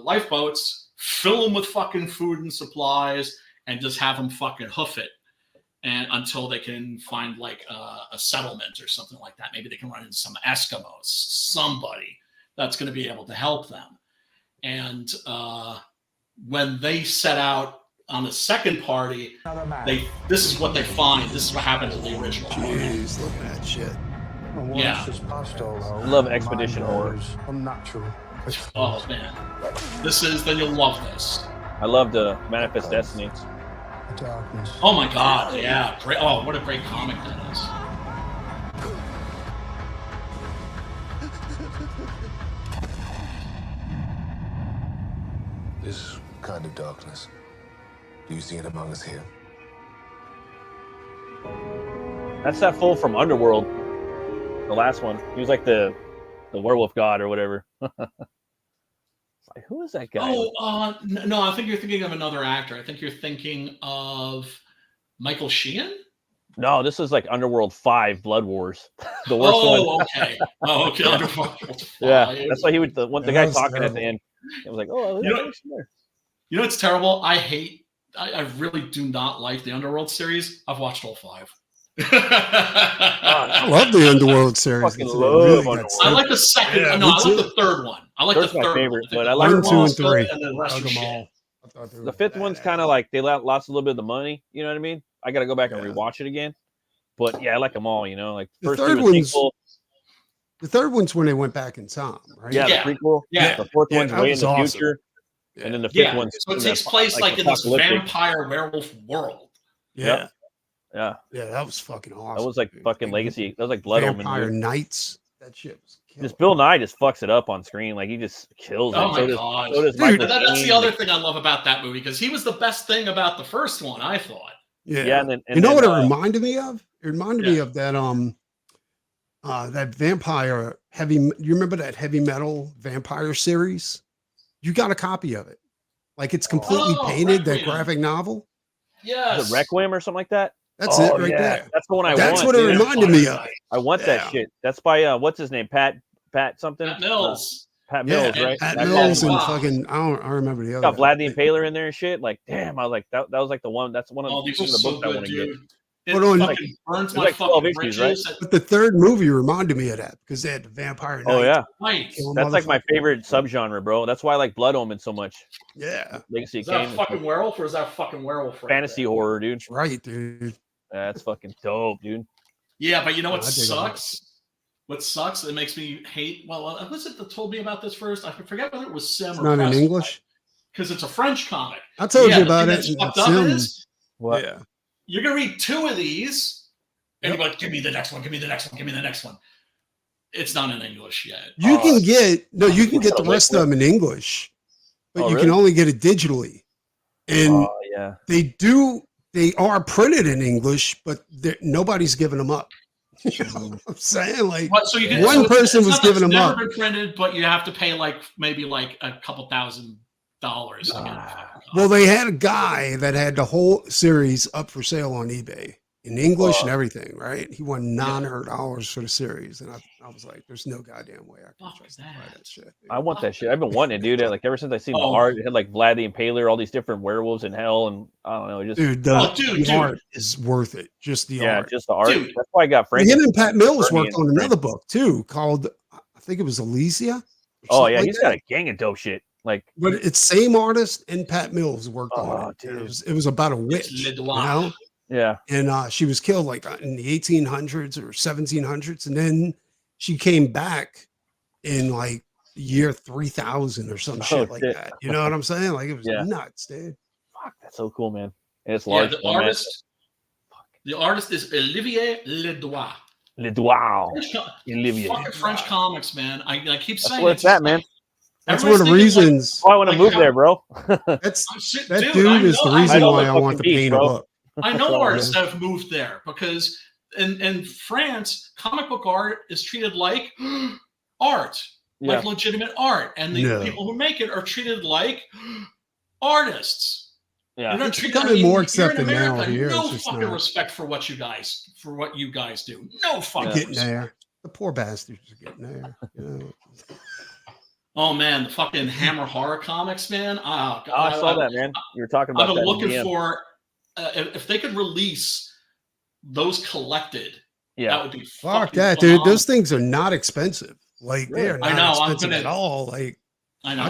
lifeboats, fill them with fucking food and supplies, and just have them fucking hoof it, and until they can find like a settlement or something like that. Maybe they can run into some Eskimos, somebody that's going to be able to help them. And when they set out on the second party, this is what they find. This is what happened to the original. Jeez, look at that shit. Yeah. I love expedition horror. Unnatural. Oh man, then you'll love this. I love the Manifest Destiny. Oh my god, yeah. Great. Oh, what a great comic that is. This kind of darkness, do you see it among us here? That's that fool from Underworld. The last one. He was like the werewolf god or whatever. Like, who is that guy? Oh, no, I think you're thinking of another actor. I think you're thinking of Michael Sheehan? No, this is like Underworld 5 Blood Wars. The worst one. Okay. Oh, okay. Underworld 5. Yeah, that's why he would, the guy talking terrible. At the end. It was like, oh, you know, it's terrible. I really do not like the Underworld series. I've watched all 5. I love the Underworld series. I like the second. Yeah, no, I like the third one. I like the third my favorite, one. but I like 1, 2, and 3. And then rest of all. The fifth one's kind of like they lost a little bit of the money. You know what I mean? I got to go back and rewatch it again. But yeah, I like them all. You know, like the third one's when they went back in time, right? Yeah, the prequel. Yeah, the fourth one's way in the future, and then the fifth one. So it takes place like in this vampire werewolf world. Yeah. Yeah, that was fucking awesome. That was like fucking Legacy. That was like Blood Omen. Vampire Knights. That shit was killer. This Bill Nye just fucks it up on screen. Like he just kills it. Oh my god! So does Dude, that's the other thing I love about that movie because he was the best thing about the first one. I thought. Yeah, and then, you know what it reminded me of? It reminded me of that that vampire heavy. You remember that heavy metal vampire series? You got a copy of it? Like it's completely painted. That graphic novel. Yes. The Requiem or something like that. That's it right there. That's the one I want. That's what it reminded me of. I want that shit. That's by what's his name? Pat something? Pat Mills. Pat Mills, right? Pat Mills and fucking I remember the other. Got Vlad the Impaler in there and shit. Like, damn, I was like that was like the one. That's one of the books I want to get. It fucking burns my fucking issues, right? But the third movie reminded me of that because they had the vampire. Oh yeah, right. That's like my favorite subgenre, bro. That's why I like Blood Omen so much. Yeah, Legacy. Is that a fucking werewolf or is that a fucking werewolf? Fantasy horror, dude. Right, dude. That's fucking dope, dude. Yeah, but you know what sucks? What sucks? It makes me hate. Well, who was it that told me about this first? I forget whether it was Sim or not in English because it's a French comic. I told you about it. What? Yeah. You're gonna read 2 of these, and you're like, "Give me the next one. Give me the next one. Give me the next one." It's not in English yet. You can get the rest of them in English, but you can only get it digitally. And they are printed in English, but nobody's giving them up. You know what I'm saying? Like so you can, one person was giving them up. Never been printed, but you have to pay maybe a couple $1,000. Well, they had a guy that had the whole series up for sale on eBay in English and everything, right? He won $900 for the series, and I was like, "There's no goddamn way I can justify that shit." Dude. I want that shit. I've been wanting to do that. Like ever since I seen the art, it had like Vlad the Impaler, all these different werewolves in hell, and I don't know, just the art is worth it. Just the art, just the art. Dude. That's why I got Frank. Him and Pat Mills worked on another book too, called I think it was Elysia. Oh yeah, he's got a gang of dope shit. Like, but it's same artist and Pat Mills worked on it. It was about a witch, you know? Yeah, and she was killed like in the 1800s or 1700s, and then she came back in like the year 3000 or some shit like that. You know what I'm saying? Like it was nuts, dude. Fuck, that's so cool, man. And it's large. The artist is Olivier Ledoux. Olivier. Fucking French comics, man. I keep saying that's where it's at, man. That's one of the reasons. I want to move there, bro. That dude is the reason why I want to paint a book. I know artists that have moved there because in France, comic book art is treated like art, like legitimate art, and the people who make it are treated like artists. Yeah, it's becoming more accepted now here. No fucking respect for what you guys do. No fucking getting there. The poor bastards are getting there. You know? Oh man, the fucking Hammer horror comics, man. Oh, God, I saw that, man. You were talking about. I've been looking for if they could release those collected. Yeah, that would be fuck that, dude. Those things are not expensive. Like they're not expensive at all. Like I know.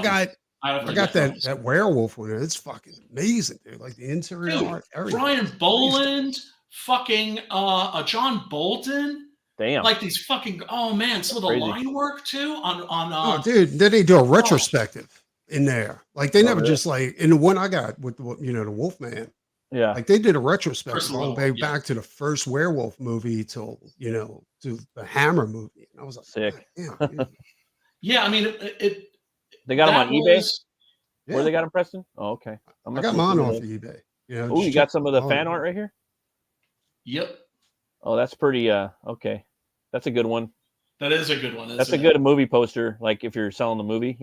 I got that werewolf one. It's fucking amazing, dude. Like the interior art, everything. Brian Boland, fucking John Bolton. Damn. Like these fucking, oh man, some of the Crazy. line work too on Oh, dude, then they do a retrospective in there. Like they never really? just like in the one I got with the, the Wolfman. Yeah. Like they did a retrospective all the way yeah. back to the first werewolf movie till to the Hammer movie. And I was like, sick. Damn, yeah, I mean they got them on eBay. yeah. Where they got them, Preston? Oh, okay. I got mine off of eBay. Oh, you got some of the fan art right here? Yep. Oh, that's pretty okay. That's a good one. That is a good one. That's a good movie poster, like if you're selling the movie,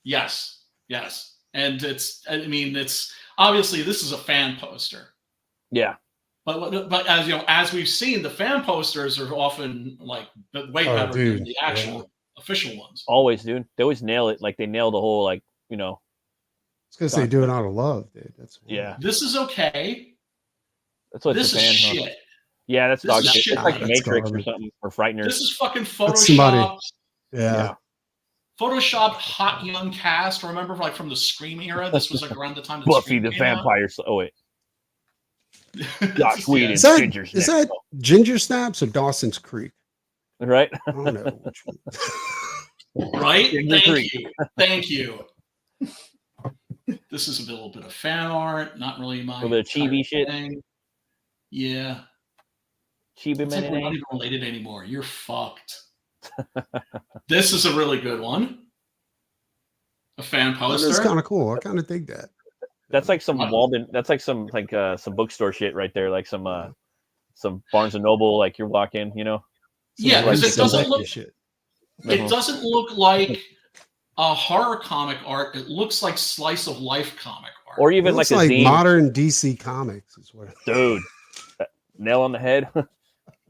Yes. And it's obviously this is a fan poster. Yeah. But as as we've seen, the fan posters are often like way better than the actual official ones. Always, dude. They always nail it. Like they nail the whole It's because they do it out of love, dude. That's This is okay. That's what this is fan, shit. Huh? Yeah, that's dog shit. shit. It's like That's Matrix garbage. or something or Frighteners. This is fucking That's somebody. Photoshop. Yeah. Photoshopped hot young cast. Remember, like from the Scream era. This was like around the time that Buffy Scream the came out. Vampire. Oh wait, Josh Whedon. Is that, Ginger's is next. that Ginger Snaps or Dawson's Creek? Right? I don't know which one. Right? Ginger Creek. Thank you. This is a little bit of fan art. Not really my A little bit of chibi shit. thing. Yeah. Chibi It's like we're not man. even related anymore. You're fucked. This is a really good one. A fan poster. That's kind of cool. I kind of dig that. That's like some Walden. That's like some bookstore shit right there. Like some Barnes and Noble. Like you're walking, Yeah, because it doesn't look. Shit. It doesn't look like a horror comic art. It looks like slice of life comic art. Or even like Looks a like zine. modern DC Comics is what. Dude, nail on the head.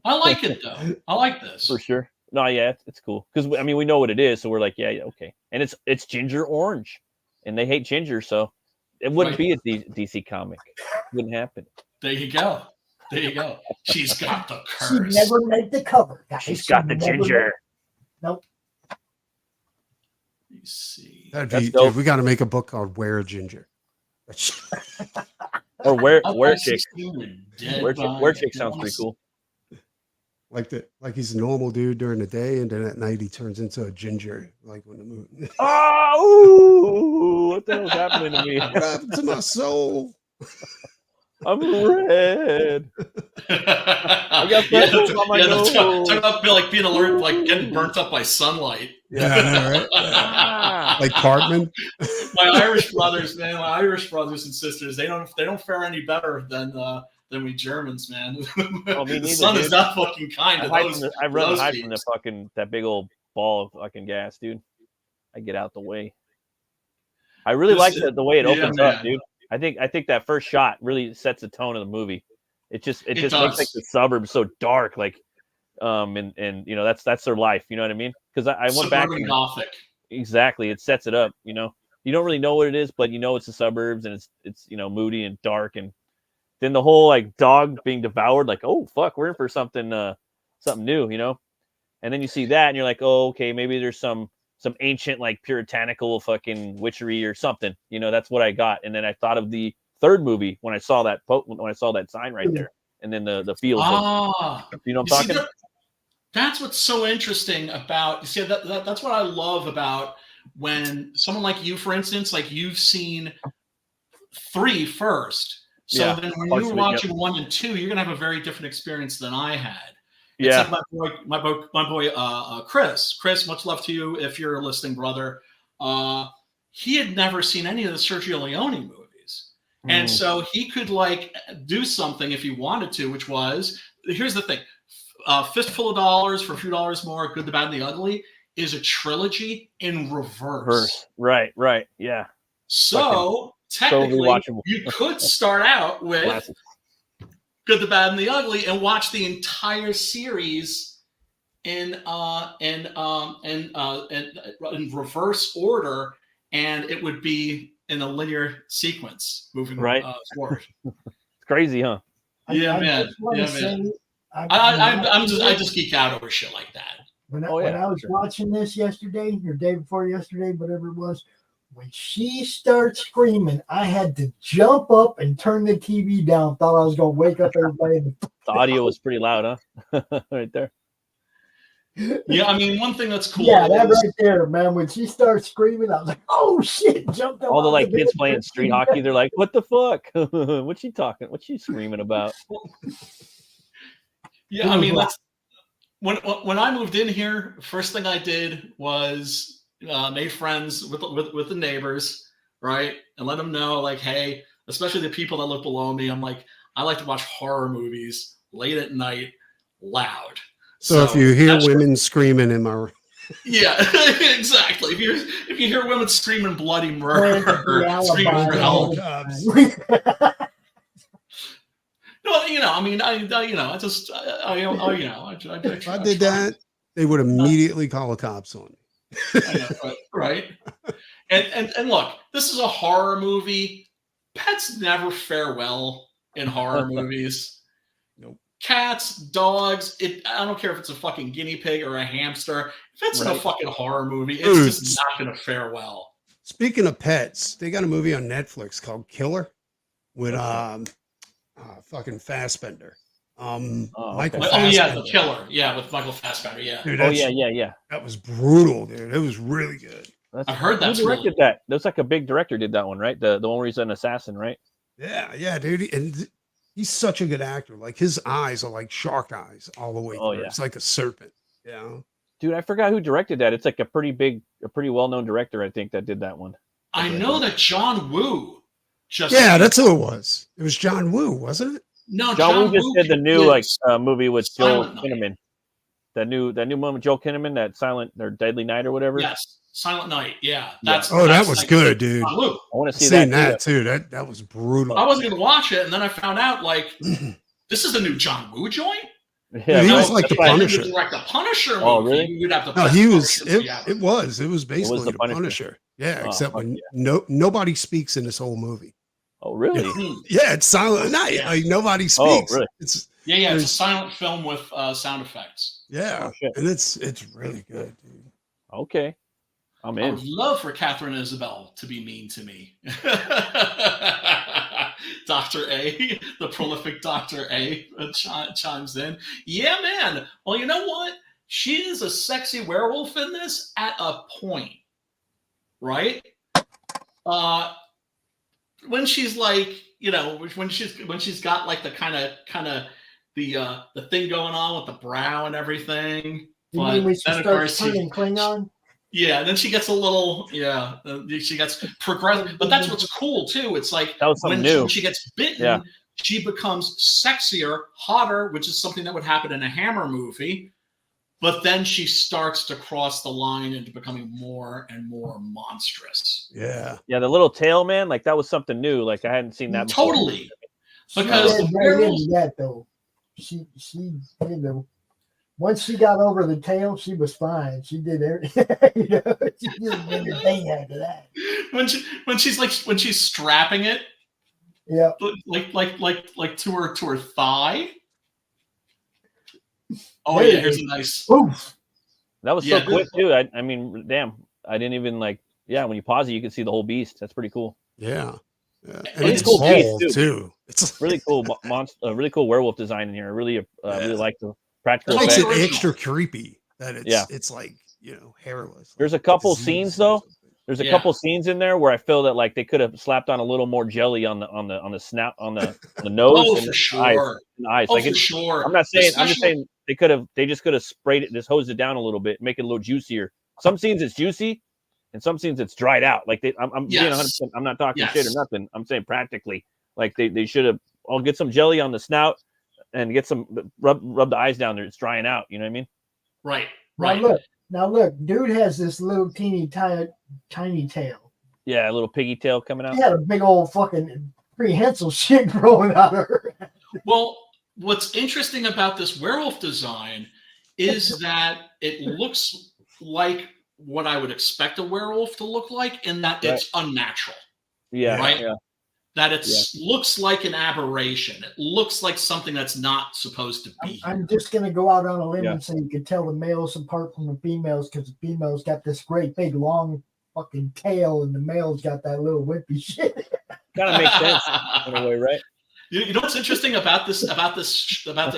I like it though. I like this. For sure. No, yeah, it's cool because we know what it is, so we're like, yeah, okay. And it's ginger orange, and they hate ginger, so it wouldn't be a DC comic. It wouldn't happen. There you go. There you go. She's got the She curse. never made the cover, guys. She's got the ginger. Nope. Let me see. Dude, we got to make a book called Where Ginger. Or where I've chick. seen Dead Where by chick sounds pretty cool. Like he's a normal dude during the day, and then at night he turns into a ginger, like when the moon. Oh, what the hell's happening to me? What happened to my soul? I'm red. I got freckles on my nose. Talk about like being alert, like getting burnt up by sunlight. Yeah, I know, right? Ah. Like Cartman. My Irish brothers, man, my Irish brothers and sisters, they don't fare any better than we Germans, man. Oh, me The neither, sun dude. is not fucking kind to those. I'd rather those hide from the peeps. fucking that big old ball of fucking gas, dude. I get out the way. I really like the way it opens up, dude. I think that first shot really sets the tone of the movie. It just makes like the suburbs so dark, like and that's their life. You know what I mean? Because I went back and Gothic. Exactly, it sets it up. You don't really know what it is, but it's the suburbs and it's moody and dark, and then the whole like dog being devoured, like, oh fuck, we're in for something new, and then you see that and you're like, oh, okay, maybe there's some ancient like puritanical fucking witchery or something. That's what I got. And then I thought of the third movie when I saw that sign right there, and then the fields. You know what I'm talking? That's what's so interesting about. You see, that's what I love about when someone like you, for instance, like you've seen 3 first. So then when you were watching 1 and 2, you're gonna have a very different experience than I had. Yeah. Like my boy, Chris. Chris, much love to you if you're listening, brother. He had never seen any of the Sergio Leone movies, and so he could like do something if he wanted to, which was, here's the thing: Fistful of Dollars for a few dollars more, Good, the Bad, and the Ugly is a trilogy in reverse. Right, yeah. So technically, you could start out with Classic. Good, the Bad, and the Ugly, and watch the entire series in reverse order, and it would be in a linear sequence moving forward. It's crazy, huh? Man. I just geek out over shit like that. When I was watching this yesterday, or day before yesterday, whatever it was, when she starts screaming, I had to jump up and turn the TV down. Thought I was going to wake up everybody. The audio was pretty loud, huh? Right there. Yeah, I mean, one thing that's cool. Yeah, that right there, man. When she starts screaming, I was like, "Oh shit!" Jumped up. All the like kids playing street hockey, they're like, "What the fuck? What's she talking? What's she screaming about?" Yeah, I mean, that's when I moved in here. First thing I did was made friends with the neighbors, right, and let them know, like, hey, especially the people that live below me. I'm like, I like to watch horror movies late at night, loud. So if you hear women screaming in my room. Yeah, exactly. If you hear women screaming bloody murder, screaming for help. No, you know, I mean, I just, if I did that, they would immediately call the cops on me. I know, right? And look, this is a horror movie. Pets never fare well in horror movies. Nope. Cats, dogs, I don't care if it's a fucking guinea pig or a hamster. If it's in a fucking horror movie, it's just not going to fare well. Speaking of pets, they got a movie on Netflix called Killer with fucking Fassbender. Michael Fassbender. The Killer. Yeah, with Michael Fassbender. Yeah. Dude, yeah. That was brutal, dude. It was really good. I've heard that. Who directed that? That's like a big director did that one, right? The one where he's an assassin, right? Yeah, dude. And he's such a good actor. Like his eyes are like shark eyes all the way through. Yeah. It's like a serpent. Yeah. Dude, I forgot who directed that. It's like a pretty well-known director, I think, that did that one. I know that John Woo. That's who it was. It was John Woo, wasn't it? No, John Woo just did the new movie with Joel Kinnaman. That new one with Joel Kinnaman, that Silent or Deadly Night or whatever. Yes, Silent Night. Yeah, that was good, dude. I want to see that too. That was brutal. I wasn't gonna watch it, and then I found out like this is a new John Woo joint. Yeah, he was like the Punisher. Direct the Punisher movie. Oh, really? You'd have to. No, he was. It was basically the Punisher. Yeah, except when nobody speaks in this whole movie. Oh, really? Yeah, it's Silent Night. Yeah. Like nobody speaks. Oh, really? It's a silent film with sound effects. Yeah, and it's really good, dude. Okay, I'm in. I would love for Catherine Isabel to be mean to me. Dr. A, the prolific Dr. A chimes in. Yeah, man. Well, you know what? She is a sexy werewolf in this at a point, right? When she's like, when she's got like the kind of the thing going on with the brow and everything. You mean when she starts turning Klingon? Yeah, and then she gets a little, she gets progressive. But that's what's cool too. It's like when she gets bitten, she becomes sexier, hotter, which is something that would happen in a Hammer movie. But then she starts to cross the line into becoming more and more monstrous. Yeah. Yeah, the little tail, man, like that was something new. Like I hadn't seen that before. Totally. Because the werewolves... that though. She once she got over the tail, she was fine. She did everything. She just did her thing after that. When she's strapping it, like to her thigh. Oh yeah, here's a nice. Oof. That was so quick too. I mean, damn, I didn't even like. Yeah, when you pause it, you can see the whole beast. That's pretty cool. Yeah. And it's cool beast too. It's really cool really cool werewolf design in here. I really like the practical. It makes it extra creepy that it's like hairless. There's a couple scenes though. There's a couple scenes in there where I feel that like they could have slapped on a little more jelly on the snout, on the nose and the eyes. Oh, for sure. I'm not saying. I'm just saying they just could have sprayed it, just hosed it down a little bit, make it a little juicier. Some scenes it's juicy, and some scenes it's dried out. Like I'm being 100%. I'm not talking shit or nothing. I'm saying practically, like they should have. I'll get some jelly on the snout and get some rub the eyes down there. It's drying out. You know what I mean? Right. Now look, dude has this little tiny tail. Yeah, a little piggy tail coming out. He had a big old fucking prehensile shit growing out of her. Well, what's interesting about this werewolf design is that it looks like what I would expect a werewolf to look like, in that it's unnatural. Yeah. Right. Yeah. That it looks like an aberration. It looks like something that's not supposed to be. I'm just going to go out on a limb and say you can tell the males apart from the females, because the females got this great big long fucking tail and the males got that little wimpy shit. Kind of makes sense in a way, right? You know what's interesting about this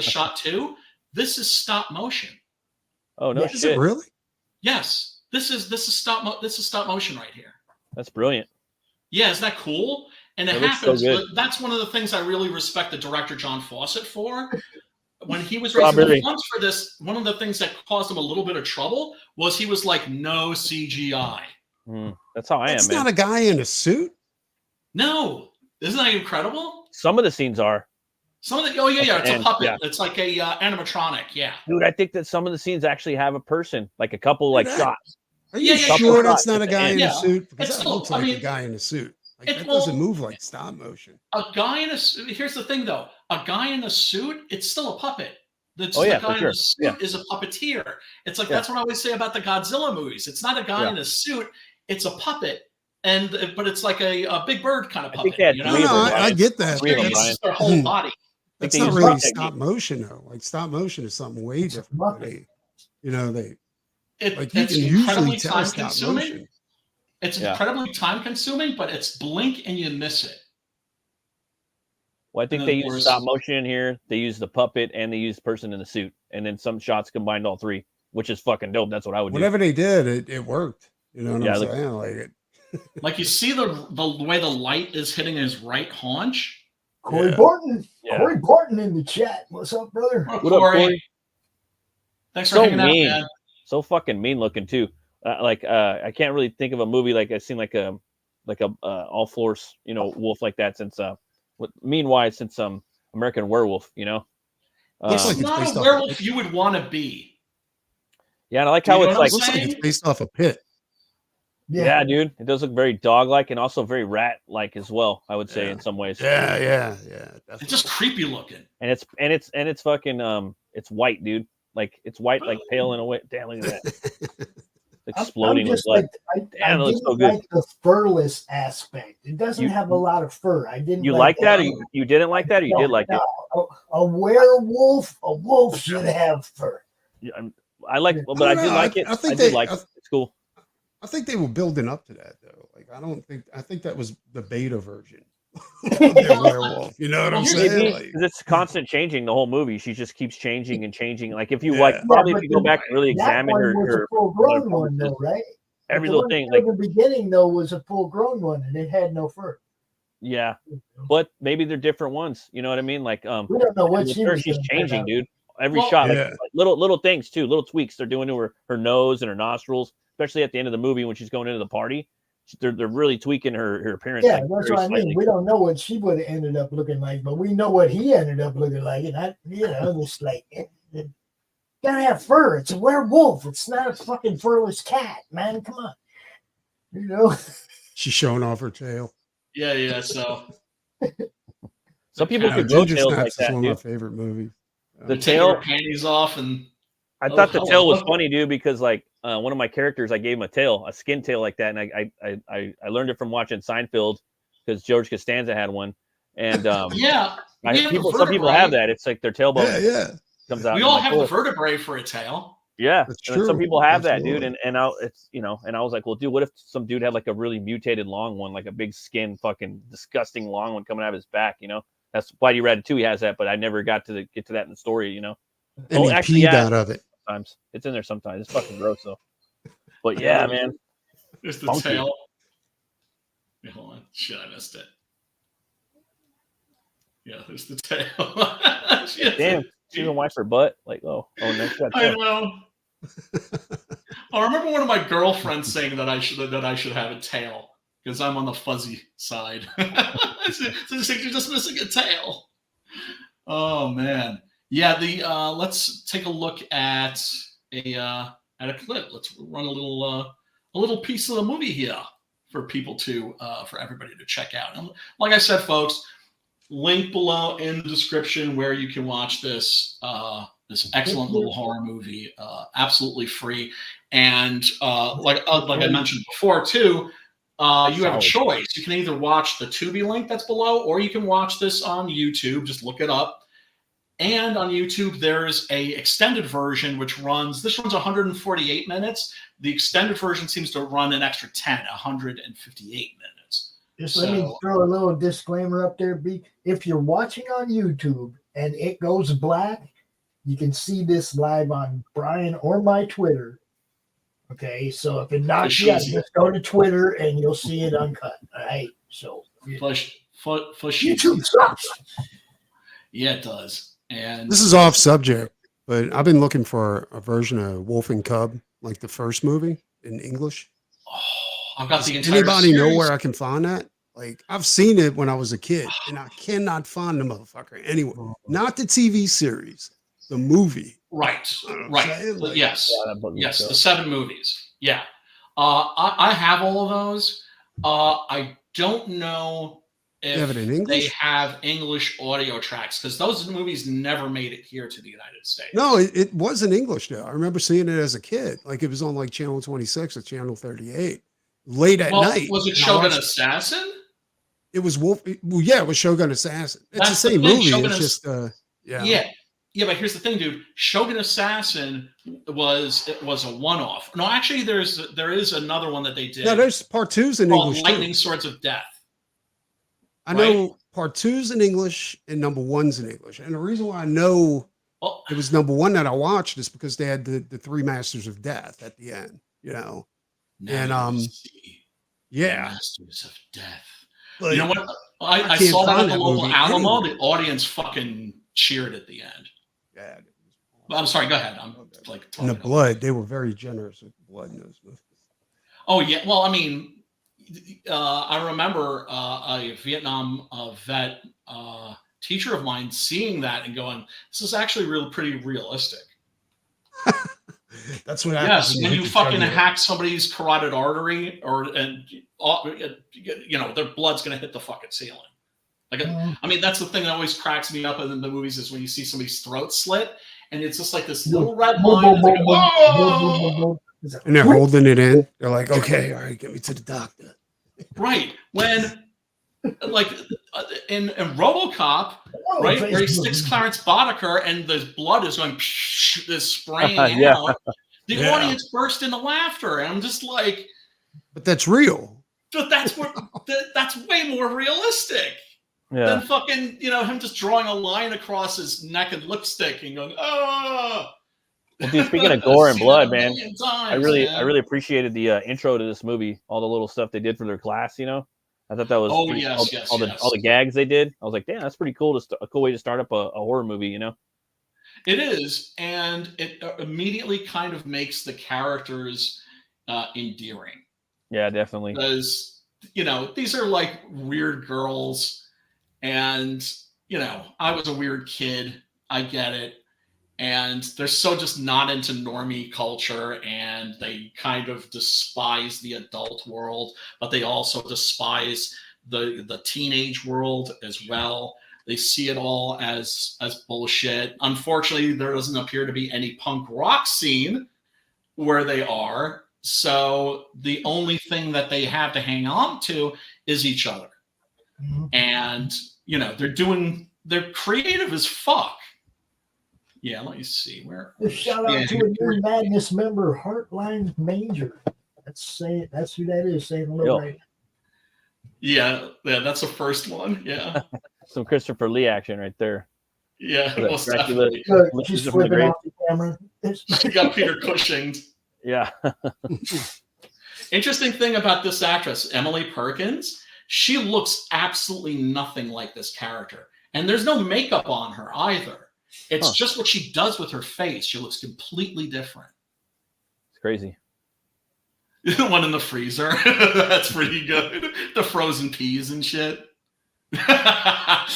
shot too? This is stop motion. Oh no, Is it really? Yes. This is stop motion right here. That's brilliant. Yeah, isn't that cool? And it happens. That's one of the things I really respect the director John Fawcett for. When he was raising the funds for this, one of the things that caused him a little bit of trouble was he was like, no CGI. That's how I am. It's not a guy in a suit. No, isn't that incredible? Some of the scenes are. Some of the it's a puppet. Yeah. It's like a animatronic. Yeah, dude, I think that some of the scenes actually have a person, a couple like shots. Are you sure that's not a guy in a suit? Because that looks like a guy in a suit. Like, that doesn't move like stop motion. A guy in a suit. Here's the thing, though. A guy in a suit, it's still a puppet. The guy in a suit is a puppeteer. It's like that's what I always say about the Godzilla movies. It's not a guy in a suit. It's a puppet. But it's like a Big Bird kind of puppet. I get that. It's their whole body. That's not really stop motion, though. Like, stop motion is something way different. It's incredibly time consuming. It's incredibly time consuming, but it's blink and you miss it. Well, I think they use stop motion in here. They use the puppet and they use the person in the suit, and then some shots combined all three, which is fucking dope. That's what I would do. Whatever they did, it worked. You know what I'm saying? Like like you see the way the light is hitting his right haunch. Corey Borton. Corey Borton in the chat. What's up, brother? What up, Corey? Thanks for hanging out, man. So fucking mean looking too. I can't really think of a movie like I've seen like a all floors wolf like that since since American Werewolf. It's not a werewolf you would want to be. Yeah, and I like how it's like looks like it's based off a pit. Yeah, dude, it does look very dog-like and also very rat-like as well. I would say in some ways. Yeah. It's just creepy looking. And it's fucking it's white, dude. Like it's white, like pale in a way. Damn, look at that. Exploding with blood. Damn, it looks so good. Like the furless aspect. It doesn't have a lot of fur. I didn't. You like that? Or you didn't like that, or you did like it? A werewolf, a wolf should have fur. Yeah, I like, but I did like it. I did like it. It's cool. I think they were building up to that though. Like I think that was the beta version of their werewolf. You know what I'm saying? Like, it's constant changing the whole movie. She just keeps changing and changing. Like if you if you go back and really examine her full grown one though, right? Every little thing. Like the beginning though was a full grown one and it had no fur. Yeah, but maybe they're different ones. You know what I mean? Like we don't know what she's changing, dude. Every shot, like little things too, little tweaks they're doing to her nose and her nostrils. Especially at the end of the movie when she's going into the party, they're really tweaking her appearance. Yeah, that's what I mean. We don't know what she would have ended up looking like, but we know what he ended up looking like. And it's like, gotta have fur. It's a werewolf. It's not a fucking furless cat, man. Come on. She's showing off her tail. Yeah. So some people could grow tails like that. One of my favorite movies. The tail, panties off, and I thought the tail was funny, dude, because like one of my characters, I gave him a skin tail like that, and I learned it from watching Seinfeld because George Costanza had one, and some people have that. It's like their tailbone comes out. We all have the vertebrae for a tail. Yeah, some people have that, dude, and and I was like, well, dude, what if some dude had like a really mutated long one, like a big skin, fucking disgusting long one coming out of his back? That's why you read it too. He has that, but I never got to get to that in the story. And he peed out of it. Sometimes it's in there. Sometimes it's fucking gross though. But yeah, man. There's the tail. Wait, hold on. Shit, I missed it. Yeah, there's the tail. Damn, she even wiped her butt. Like, oh, next shot. I know. I remember one of my girlfriends saying that I should have a tail because I'm on the fuzzy side. So you're just missing a tail. Oh man. Yeah, let's take a look at a clip. Let's run a little piece of the movie here for people for everybody to check out. And like I said, folks, link below in the description where you can watch this excellent little horror movie, absolutely free. And like I mentioned before too, you have a choice. You can either watch the Tubi link that's below, or you can watch this on YouTube. Just look it up. And on YouTube, there's a extended version which runs 148 minutes. The extended version seems to run an extra 158 minutes. Just let me throw a little disclaimer up there, B. If you're watching on YouTube and it goes black, You can see this live on Brian or my Twitter. Okay, so if it knocks you out, just go to Twitter and you'll see it uncut. All right, so YouTube sucks. Yeah, it does. And this is off subject, but I've been looking for a version of Wolf and Cub, like the first movie in English. Oh, I've got the entire Anybody series. know where I can find that? Like, I've seen it when I was a kid, and I cannot find the motherfucker anywhere. Not the TV series, the movie. Right. Like, yes. The 7 movies. Yeah. I have all of those. I don't know if they have English audio tracks, because those movies never made it here to the United States. No, it was in English though. I remember seeing it as a kid. Like it was on like Channel 26 or Channel 38 late at night. Was it Shogun Assassin? It was Wolf. Well, yeah, it was Shogun Assassin. It's the same movie. It's just Yeah, but here's the thing, dude. Shogun Assassin was a one-off. No, actually, there is another one that they did. No, there's part 2's in English. Lightning Swords of Death. I know part 2's in English and number 1's in English. And the reason why I know it was number 1 that I watched is because they had the 3 Masters of Death at the end, you know. Masters of Death. Like, you know what? I saw that at the local Alamo. The audience fucking cheered at the end. Yeah. I'm sorry. Go ahead. I'm like. And the blood. They were very generous with blood in those movies. Oh yeah. Well, I mean, I remember a Vietnam vet teacher of mine seeing that and going, "This is actually pretty realistic." That's what happens. Yes, when you fucking hack somebody's carotid artery, you know, their blood's gonna hit the fucking ceiling. Like, I mean, that's the thing that always cracks me up in the movies is when you see somebody's throat slit, and it's just like this little red line. And they're holding it in. They're like, "Okay, all right, get me to the doctor." Right. When, like, in RoboCop, right, where he sticks Clarence Boddicker and the blood is going, is spraying out. The audience burst into laughter, and I'm just like, but that's real. But that's way more realistic than fucking, you know, him just drawing a line across his neck and lipstick and going, "Oh." Well, dude, speaking of gore and blood, man, I really appreciated the intro to this movie. All the little stuff they did for their class, you know. I thought that was all the gags they did. I was like, damn, that's pretty cool. A cool way to start up a horror movie, you know. It is, and it immediately kind of makes the characters endearing. Yeah, definitely. Because, you know, these are like weird girls, and, you know, I was a weird kid. I get it. And they're so just not into normie culture, and they kind of despise the adult world, but they also despise the teenage world as well. They see it all as bullshit. Unfortunately, there doesn't appear to be any punk rock scene where they are. So the only thing that they have to hang on to is each other. Mm-hmm. And, you know, they're creative as fuck. Yeah, let me see where. Shout out to a new Madness member, Heartline Manger. That's who that is. Saying hello, right? Yeah, that's the first one. Yeah, some Christopher Lee action right there. Yeah, she's flipping off the camera. She got Peter Cushing. Yeah. Interesting thing about this actress, Emily Perkins, she looks absolutely nothing like this character, and there's no makeup on her either. It's just what she does with her face. She looks completely different. It's crazy. The one in the freezer. That's pretty good. The frozen peas and shit. The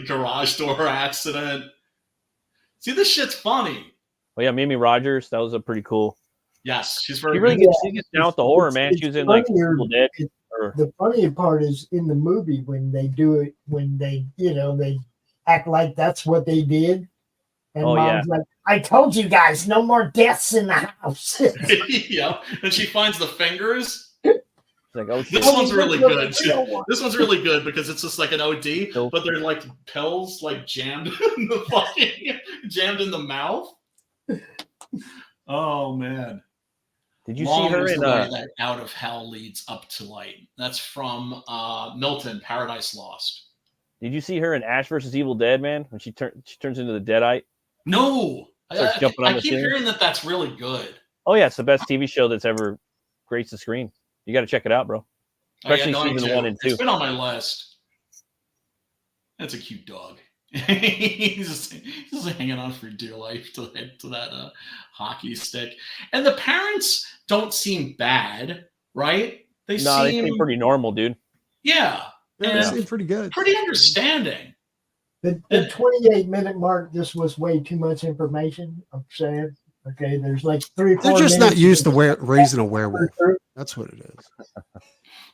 garage door accident. See, this shit's funny. Well, yeah, Mimi Rogers. That was a pretty cool. Yes, she's very. She really gets down with the horror, man. She was in like Evil Dead. The funny part is in the movie when they do it, when they act like that's what they did. And Mom's like, "I told you guys, no more deaths in the house." Yeah. And she finds the fingers. Like, oh, this one's really good. This one's really good because it's just like an OD, but they're like pills like jammed in the mouth. Oh man. Did you see her in that Out of Hell Leads Up to Light? That's from Milton, Paradise Lost. Did you see her in Ash versus Evil Dead, man? When she turns into the Deadite? No, Starts jumping on I the keep ceiling. hearing that that's really good. Oh yeah, it's the best TV show that's ever graced the screen. You got to check it out, bro. Especially season 1 and 2. It's been on my list. That's a cute dog. he's just hanging on for dear life to that hockey stick. And the parents don't seem bad, right? They seem pretty normal, dude. Yeah. They seem pretty good. Pretty understanding. The 28-minute mark, this was way too much information. I'm saying. Okay, there's like 3 or 4 They're just minutes not used to raising a werewolf. That's what it is.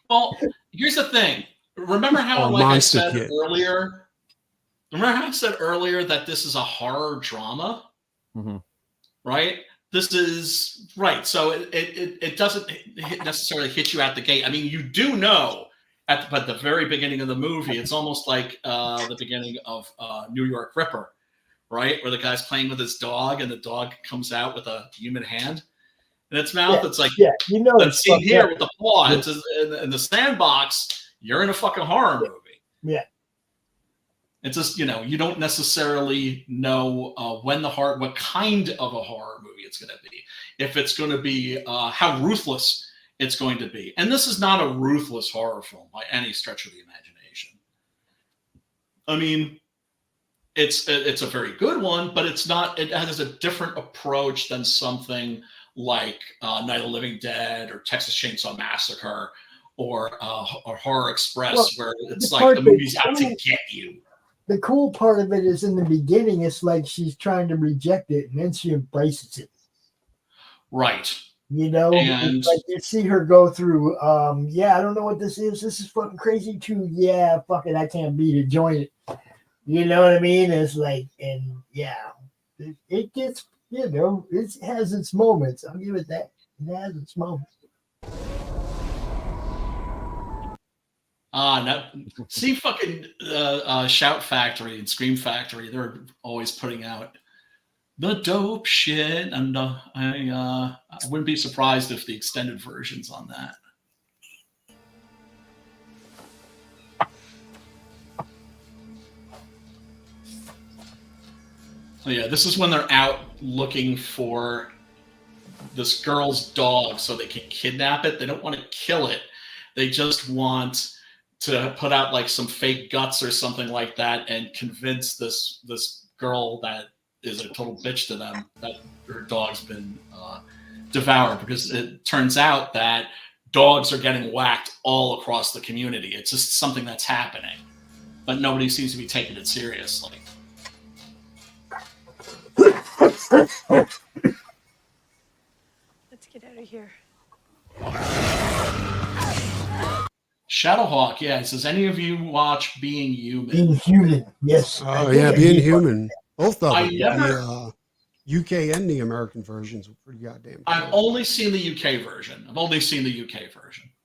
Well, here's the thing. Remember how, like I said earlier, that this is a horror drama? Mm-hmm. Right? This is right. So it doesn't necessarily hit you at the gate. I mean, you do know at the very beginning of the movie, it's almost like the beginning of New York Ripper, right? Where the guy's playing with his dog and the dog comes out with a human hand in its mouth. It's like, you know, that scene here with the paw. It's in the sandbox. You're in a fucking horror movie. Yeah. It's just, you know, you don't necessarily know what kind of a horror movie it's going to be. If it's going to be how ruthless it's going to be. And this is not a ruthless horror film by any stretch of the imagination. I mean, it's a very good one, but it's not. It has a different approach than something like Night of the Living Dead or Texas Chainsaw Massacre or Horror Express, where it's like the movie's out to get you. The cool part of it is in the beginning, it's like she's trying to reject it, and then she embraces it. Right. You know, and like you see her go through, I don't know what this is. This is fucking crazy too. Yeah, fuck it, I can't beat it. Join it. You know what I mean? It's like, and it gets, you know, it has its moments. I'll give it that. It has its moments. No, see fucking Shout Factory and Scream Factory. They're always putting out the dope shit, and I wouldn't be surprised if the extended version's on that. So yeah, this is when they're out looking for this girl's dog so they can kidnap it. They don't want to kill it. They just want to put out like some fake guts or something like that and convince this girl that is a total bitch to them that her dog's been devoured, because it turns out that dogs are getting whacked all across the community. It's just something that's happening, but nobody seems to be taking it seriously. Let's get out of here. Shadowhawk, yeah. It says, any of you watch Being Human? Being Human, yes. Oh yeah, Being Human. Both of them. The UK and the American versions were pretty goddamn good. I've only seen the UK version.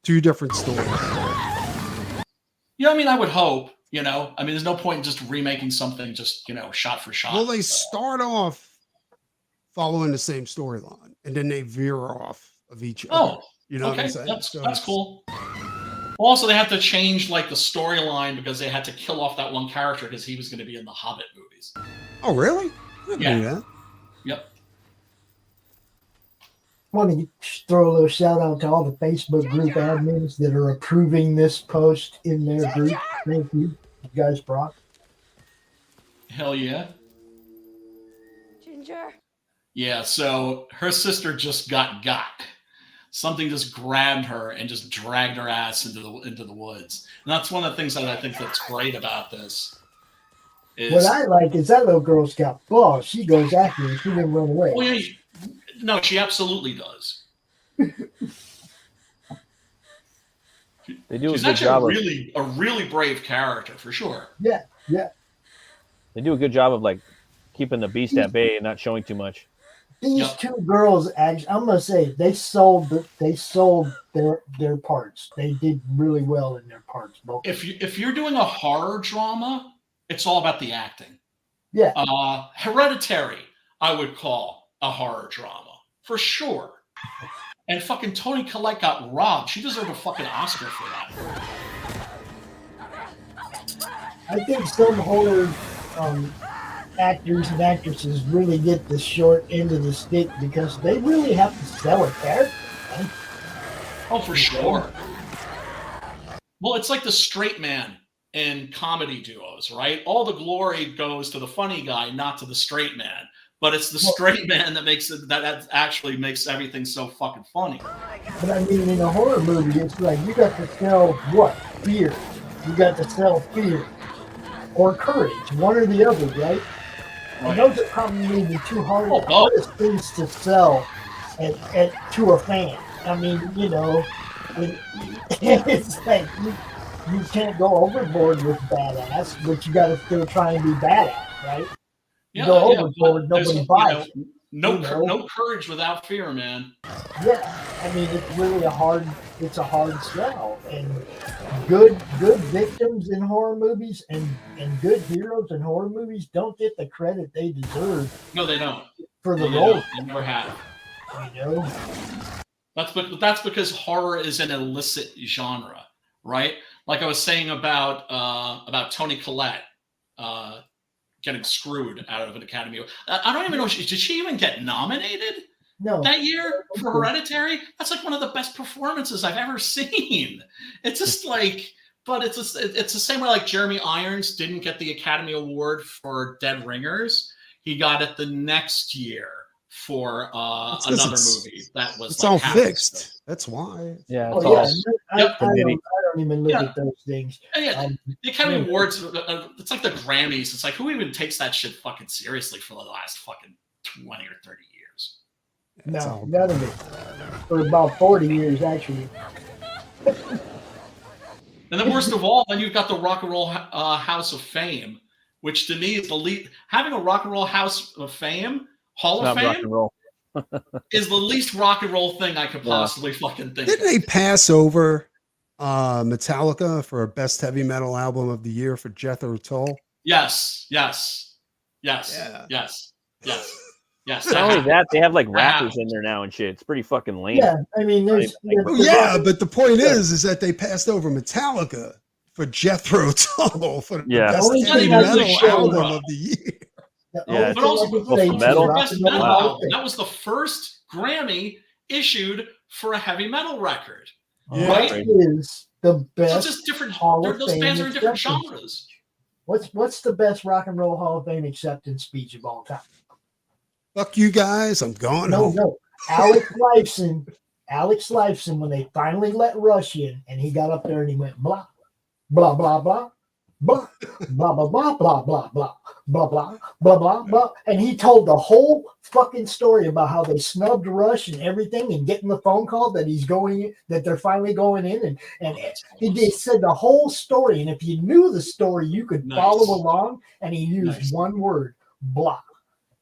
Two different stories. Yeah, I mean, I would hope, you know. I mean, there's no point in just remaking something just, you know, shot for shot. Well, they start off following the same storyline, and then they veer off of each other. You know what I'm saying? That's cool. Also, they had to change like the storyline because they had to kill off that one character because he was going to be in the Hobbit movies. Oh, really? I didn't know that. Yep. I want to throw a little shout out to all the Facebook group admins that are approving this post in their group. Thank you. You guys brought. Hell yeah. Ginger. Yeah, so her sister just got. Something just grabbed her and just dragged her ass into the woods. And that's one of the things that I think that's great about this. What I like is that little girl's got balls. She goes after her. She didn't run away. Oh, yeah, no, she absolutely does. They do She's a good job a really brave character for sure. Yeah. They do a good job of like keeping the beast at bay and not showing too much. These two girls, actually, I'm gonna say they sold their parts. They did really well in their parts. Both. If you're doing a horror drama, it's all about the acting. Yeah. Hereditary, I would call a horror drama for sure. And fucking Toni Collette got robbed. She deserved a fucking Oscar for that. I think some horror actors and actresses really get the short end of the stick because they really have to sell a character. Right? Oh, for sure. Well, it's like the straight man in comedy duos, right? All the glory goes to the funny guy, not to the straight man. But it's the straight man that makes it that actually makes everything so fucking funny. But I mean, in a horror movie, it's like you got to sell what? Fear. You got to sell fear or courage, one or the other, right? And those are probably the two hardest things to sell to a fan. I mean, you know, it's like you can't go overboard with badass, but you got to still try and be badass, right? Yeah, go overboard, nobody buys. No courage without fear, man. Yeah, I mean, it's really a hard sell, and good victims in horror movies and good heroes in horror movies don't get the credit they deserve. No, they don't. For the role, they never have. You know, that's because horror is an illicit genre, right? Like I was saying about Toni Collette. Getting screwed out of an Academy. I don't even know. Did she even get nominated that year for Hereditary? That's like one of the best performances I've ever seen. It's just like, but it's the same way like Jeremy Irons didn't get the Academy Award for Dead Ringers. He got it the next year for another movie that was. It's like all fixed. That's why. Yeah. I don't even look at those things. The Academy Awards, it's like the Grammys. It's like, who even takes that shit fucking seriously for the last fucking 20 or 30 years? No, none of it. For about 40 years, actually. And then worst of all, then you've got the Rock and Roll House of Fame, which to me is the least. Having a Rock and Roll House of Fame, Hall of Fame, rock and roll. is the least rock and roll thing I could possibly fucking think. Didn't they pass over Metallica for best heavy metal album of the year for Jethro Tull? Yes. Not only that, they have like rappers in there now and shit. It's pretty fucking lame. Yeah, I mean, there's but the point is that they passed over Metallica for Jethro Tull for the best heavy metal album of the year. But also metal. Best metal album. That was the first Grammy issued for a heavy metal record. Yeah. Right? It is the best. So it's just different. Those bands are in different genres. What's the best rock and roll Hall of Fame acceptance speech of all time? Fuck you guys, I'm going home. No. Alex Lifeson, when they finally let Rush in, and he got up there and he went blah, blah, blah, blah, blah, blah, blah, blah, blah, blah, blah, blah, blah, blah, blah, blah. And he told the whole fucking story about how they snubbed Rush and everything and getting the phone call that they're finally going in. And he said the whole story. And if you knew the story, you could follow along. And he used one word, blah.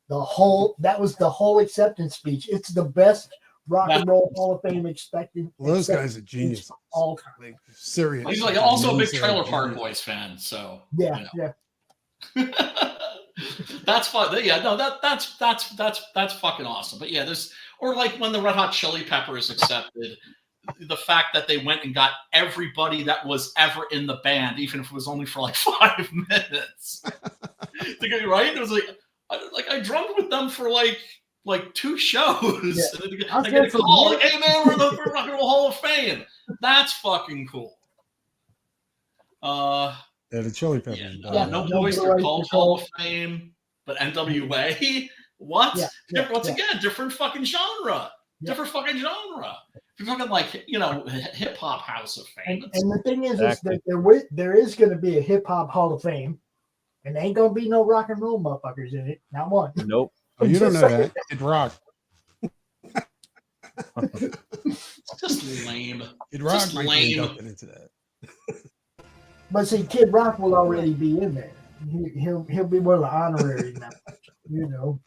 That was the whole acceptance speech. It's the best rock and roll Hall of Fame expected. Well, those guys are geniuses. All time. Like, serious. He's like also a big Trailer Park Boys fan, so yeah. That's fun. Yeah, no, that's fucking awesome. But yeah, or like when the Red Hot Chili Peppers accepted the fact that they went and got everybody that was ever in the band, even if it was only for like 5 minutes. Right? It was like I drummed with them for like 2 shows. Yeah. I get a call like, "Hey man, we're in the Rock and Roll Hall of Fame." That's fucking cool. The Chili Peppers. No Boys are called Hall of Fame, but NWA. What? Once again, different fucking genre. Different fucking genre. You're talking like hip hop House of Fame. And the thing is that there is going to be a hip hop Hall of Fame, and there ain't going to be no rock and roll motherfuckers in it. Not one. Nope. Oh, you don't know that. Kid Rock. It's just lame. Kid Rock might be jumping into that. But see, Kid Rock will already be in there. He'll be one of the honorary now. Oh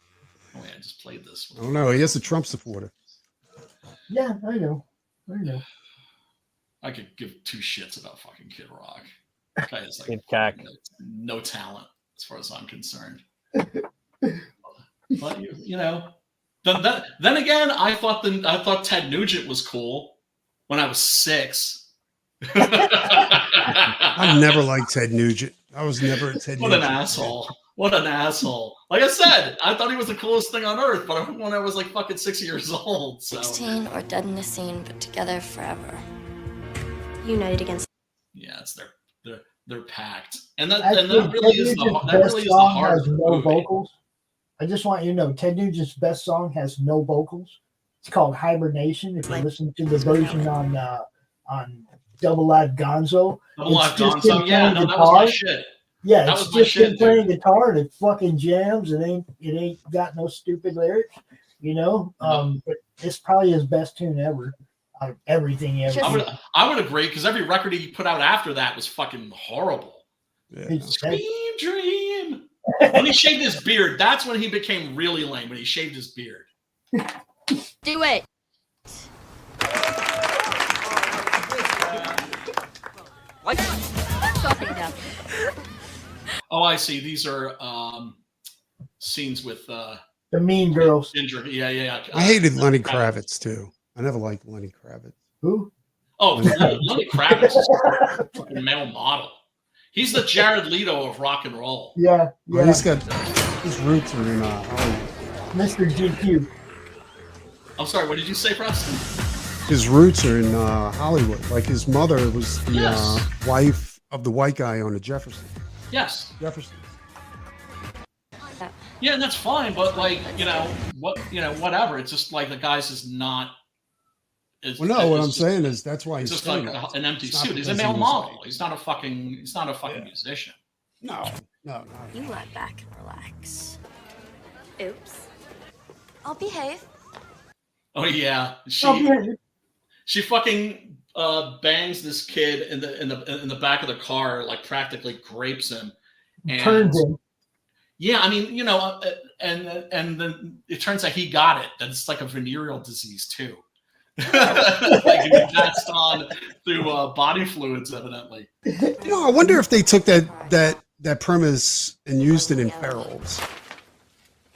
yeah, I just played this one. Oh no, he is a Trump supporter. Yeah, I know. I could give 2 shits about fucking Kid Rock. That guy is like no talent as far as I'm concerned. But then again, I thought Ted Nugent was cool when I was 6. I never liked Ted Nugent. I was never a Ted Nugent. What an asshole. What an asshole. Like I said, I thought he was the coolest thing on earth, but when I was like fucking 6 years old. So. 16 or dead in the scene, but together forever. United against. Yeah, it's they're packed. And that really is the heart has of the no movie. vocals. I just want you to know Ted Nugent's best song has no vocals. It's called Hibernation. If you listen to the version on Double Live Gonzo. Double Live Gonzo, yeah, no, that was my shit. Yeah, that it's was my just shit, him playing guitar and it fucking jams. It ain't got no stupid lyrics, you know. But it's probably his best tune ever. Out of everything ever. I would agree because every record he put out after that was fucking horrible. Yeah. Scream Dream. When he shaved his beard, that's when he became really lame. When he shaved his beard. Do it. Like. Oh, I see. These are scenes with the Mean Girls. Ginger. Yeah. I hated Lenny Kravitz too. I never liked Lenny Kravitz. Who? Oh, Lenny Kravitz is a fucking male model. He's the Jared Leto of rock and roll. Yeah. Well, he's got his roots are in Hollywood. Mr. GQ. I'm sorry. What did you say, Preston? His roots are in Hollywood. Like his mother was the wife of the white guy on the Jefferson. Yes. Jefferson. Yeah, and that's fine, but like whatever. It's just like the guy's is not. What I'm saying is that's why he's just like an empty suit. He's a male model. He's not a fucking musician. No. You lie back and relax. Oops. I'll behave. Oh yeah, she fucking bangs this kid in the back of the car, like practically grapes him, and turns him. Yeah, I mean, and then it turns out he got it. That it's like a venereal disease too. Like it passed on through body fluids, evidently. I wonder if they took that premise and used it in Ferals.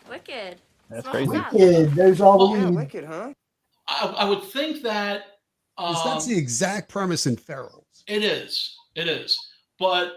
Wicked. That's crazy. Wicked. There's all the Wicked, huh? I would think that that's the exact premise in Ferals. It is. But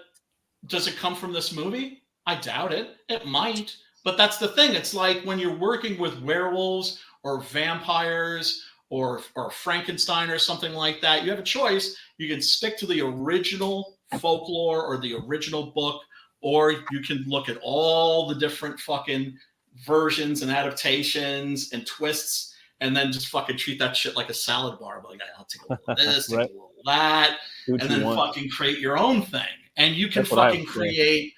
does it come from this movie? I doubt it. It might. But that's the thing. It's like when you're working with werewolves or vampires or Frankenstein or something like that, you have a choice. You can stick to the original folklore or the original book, or you can look at all the different fucking versions and adaptations and twists and then just fucking treat that shit like a salad bar. Like, I'll take a little of this, take a little of that, and then fucking create your own thing. And you can fucking create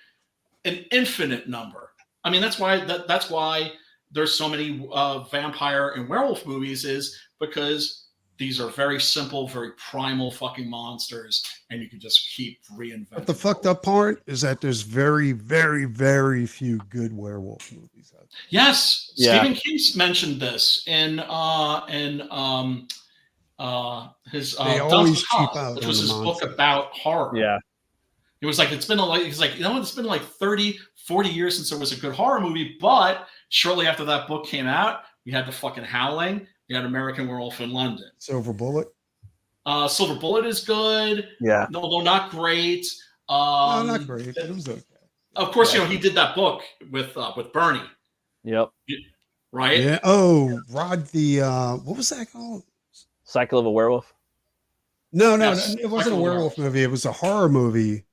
an infinite number. I mean, that's why there's so many vampire and werewolf movies, is because these are very simple, very primal fucking monsters, and you can just keep reinventing. But the fucked up part is that there's very, very, very few good werewolf movies out there. Yes, Stephen King mentioned this in his they always cheap out, which was his book about horror. Yeah. It was like, it's been like 30, 40 years since there was a good horror movie, but shortly after that book came out, we had The fucking Howling, we had American Werewolf in London. Silver Bullet? Silver Bullet is good. Yeah. Although not great. No, not great, but it was okay. Of course, he did that book with Bernie. Yep. Right? Yeah. Oh, Rod the what was that called? Cycle of a Werewolf? No, it wasn't a werewolf movie. It was a horror movie.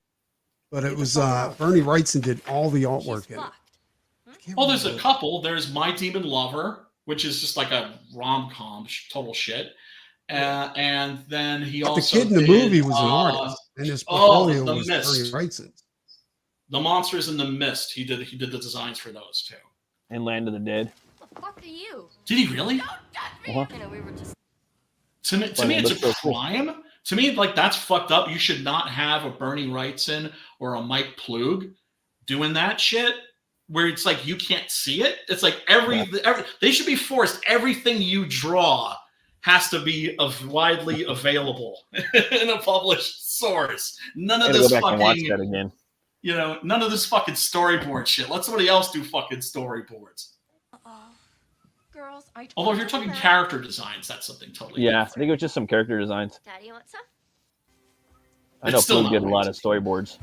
But it was Bernie Wrightson did all the artwork in it. Well, there's a couple. There's My Demon Lover, which is just like a rom-com, total shit. And then he also the kid in the movie was an artist, and his portfolio was Bernie Wrightson. The Monsters in the Mist. He did the designs for those too. And Land of the Dead. What the fuck are you? Did he really? Don't touch me. Uh-huh. We were just. To me, it's a crime. To me, like, that's fucked up. You should not have a Bernie Wrightson or a Mike Plug doing that shit where it's like you can't see it. It's like every they should be forced. Everything you draw has to be widely available in a published source. None of this fucking watch that again. None of this fucking storyboard shit. Let somebody else do fucking storyboards. Girls, Although if you're talking character designs, that's something totally different. I different. think it was just some character designs. Daddy, you want some? I know Fling did a lot of storyboards.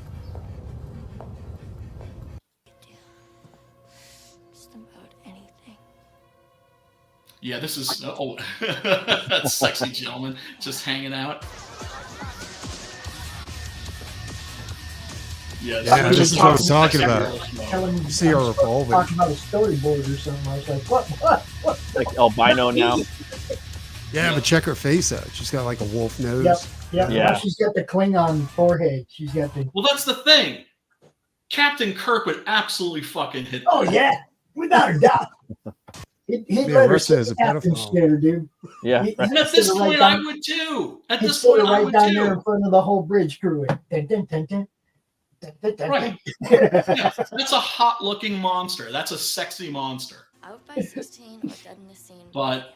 Yeah, this is that sexy gentleman just hanging out. Yeah, this is what I'm talking about. You see her evolving. Talking about a storyboard or something. I was like, what? Like albino now. Yeah, but check her face out. She's got like a wolf nose. Yep. Yeah. Now she's got the Klingon forehead. She's got the. Well, that's the thing. Captain Kirk would absolutely fucking hit. Oh yeah, without a doubt. He'd let her sit captain share, dude. Yeah. And at this point, I would too. At this point, I would down too. there in front of the whole bridge crew. Right. Yeah, that's a hot-looking monster. That's a sexy monster. Out by 16 or dead in the scene. But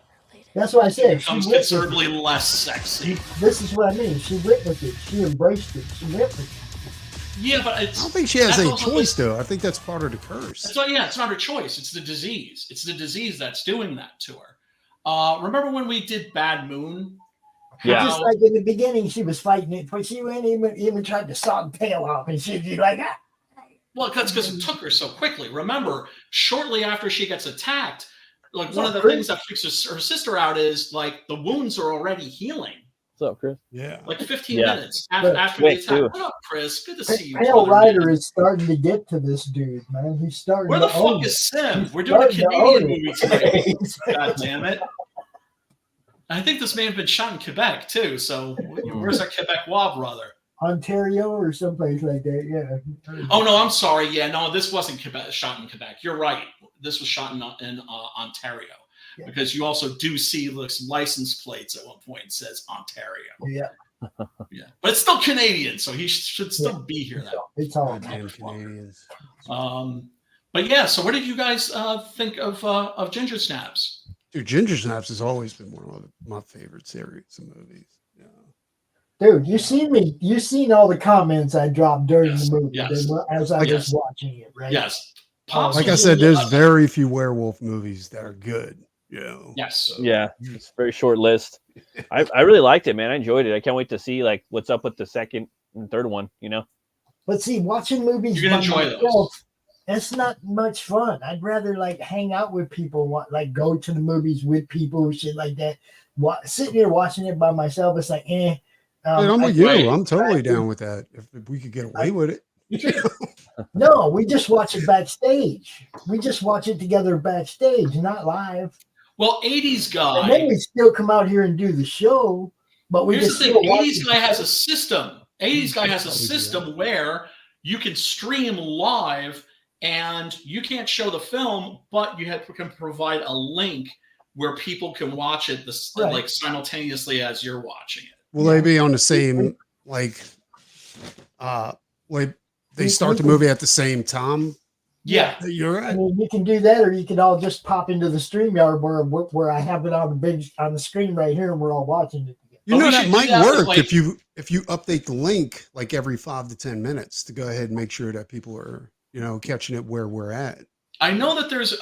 that's what I said. It becomes considerably less sexy. This is what I mean. She went with it. She embraced it. She went with it. Yeah, but I don't think she has any choice, though. I think that's part of the curse. It's not her choice. It's the disease. It's the disease that's doing that to her. Remember when we did Bad Moon? Yeah. Just like in the beginning, she was fighting it, but she went even tried to saw the tail off, and she'd be like, ah. Well, that's because it took her so quickly. Remember, shortly after she gets attacked, like one of the things that freaks her sister out is like the wounds are already healing. What's up, Chris? Yeah. Like 15 minutes after the attack. What up, Chris? Good to see you. Pale Rider is starting to get to this dude, man. He's starting. Where the fuck is Sim? We're doing a Canadian movie tonight. God damn it. I think this may have been shot in Quebec too. So where's our Quebecois brother? Ontario or someplace like that. Yeah. Oh no, I'm sorry. Yeah, no, this wasn't shot in Quebec. You're right. This was shot in Ontario, because you also do see looks license plates at one point. It says Ontario. Yeah. Yeah, but it's still Canadian, so he should still be here. It's all Canadians. But yeah. So what did you guys think of Ginger Snaps? Dude, Ginger Snaps has always been one of my favorite series of movies. Yeah. Dude, you seen all the comments I dropped during the movie as I was watching it, right? Yes. Like I said, there's very few werewolf movies that are good. Yes. Yeah. It's a very short list. I really liked it, man. I enjoyed it. I can't wait to see like what's up with the second and third one, But see, watching movies you're gonna enjoy those. It's not much fun. I'd rather like hang out with people, like go to the movies with people, shit like that. Sitting here watching it by myself, it's like, eh. I'm with you. I'm totally down with that. If we could get away with it. No, we just watch it backstage. We just watch it together backstage, not live. Well, 80s guy. And then we still come out here and do the show, but we Here's just the thing. 80s guy has a system. 80s guy has a system where you can stream live. And you can't show the film, but you can provide a link where people can watch it like simultaneously as you're watching it. Will they be on the same like they start the movie at the same time? Yeah, you're right. I mean, you can do that, or you can all just pop into the StreamYard where I have it on the screen right here, and we're all watching it. You know, that might work if you update the link like every 5 to 10 minutes to go ahead and make sure that people are catching it where we're at. I know that there's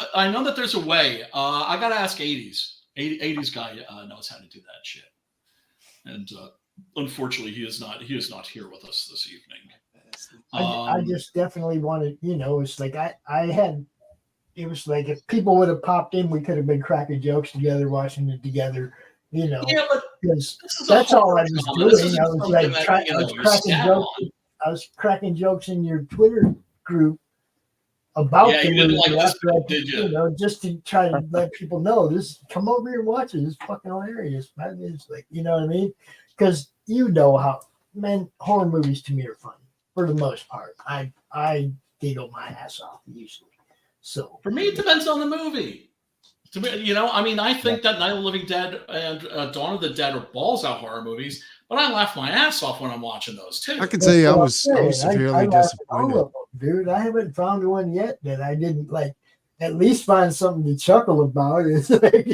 a way. I gotta ask 80s guy knows how to do that shit. And unfortunately, he is not here with us this evening. I just definitely wanted, it's like it was like if people would have popped in, we could have been cracking jokes together, watching it together. Yeah, but that's all I was doing. I was like I was cracking jokes in your Twitter group about the movie, just to try to let people know this. Come over here and watch it. It's fucking hilarious, man. It's like, you know what I mean? Because how, man, horror movies to me are fun for the most part. I giggle my ass off usually. So for me, it depends on the movie. To me, I think that Night of the Living Dead and Dawn of the Dead are balls out horror movies, but I laugh my ass off when I'm watching those too. I can say I was severely disappointed. Dude, I haven't found one yet that I didn't like. At least find something to chuckle about. It's like,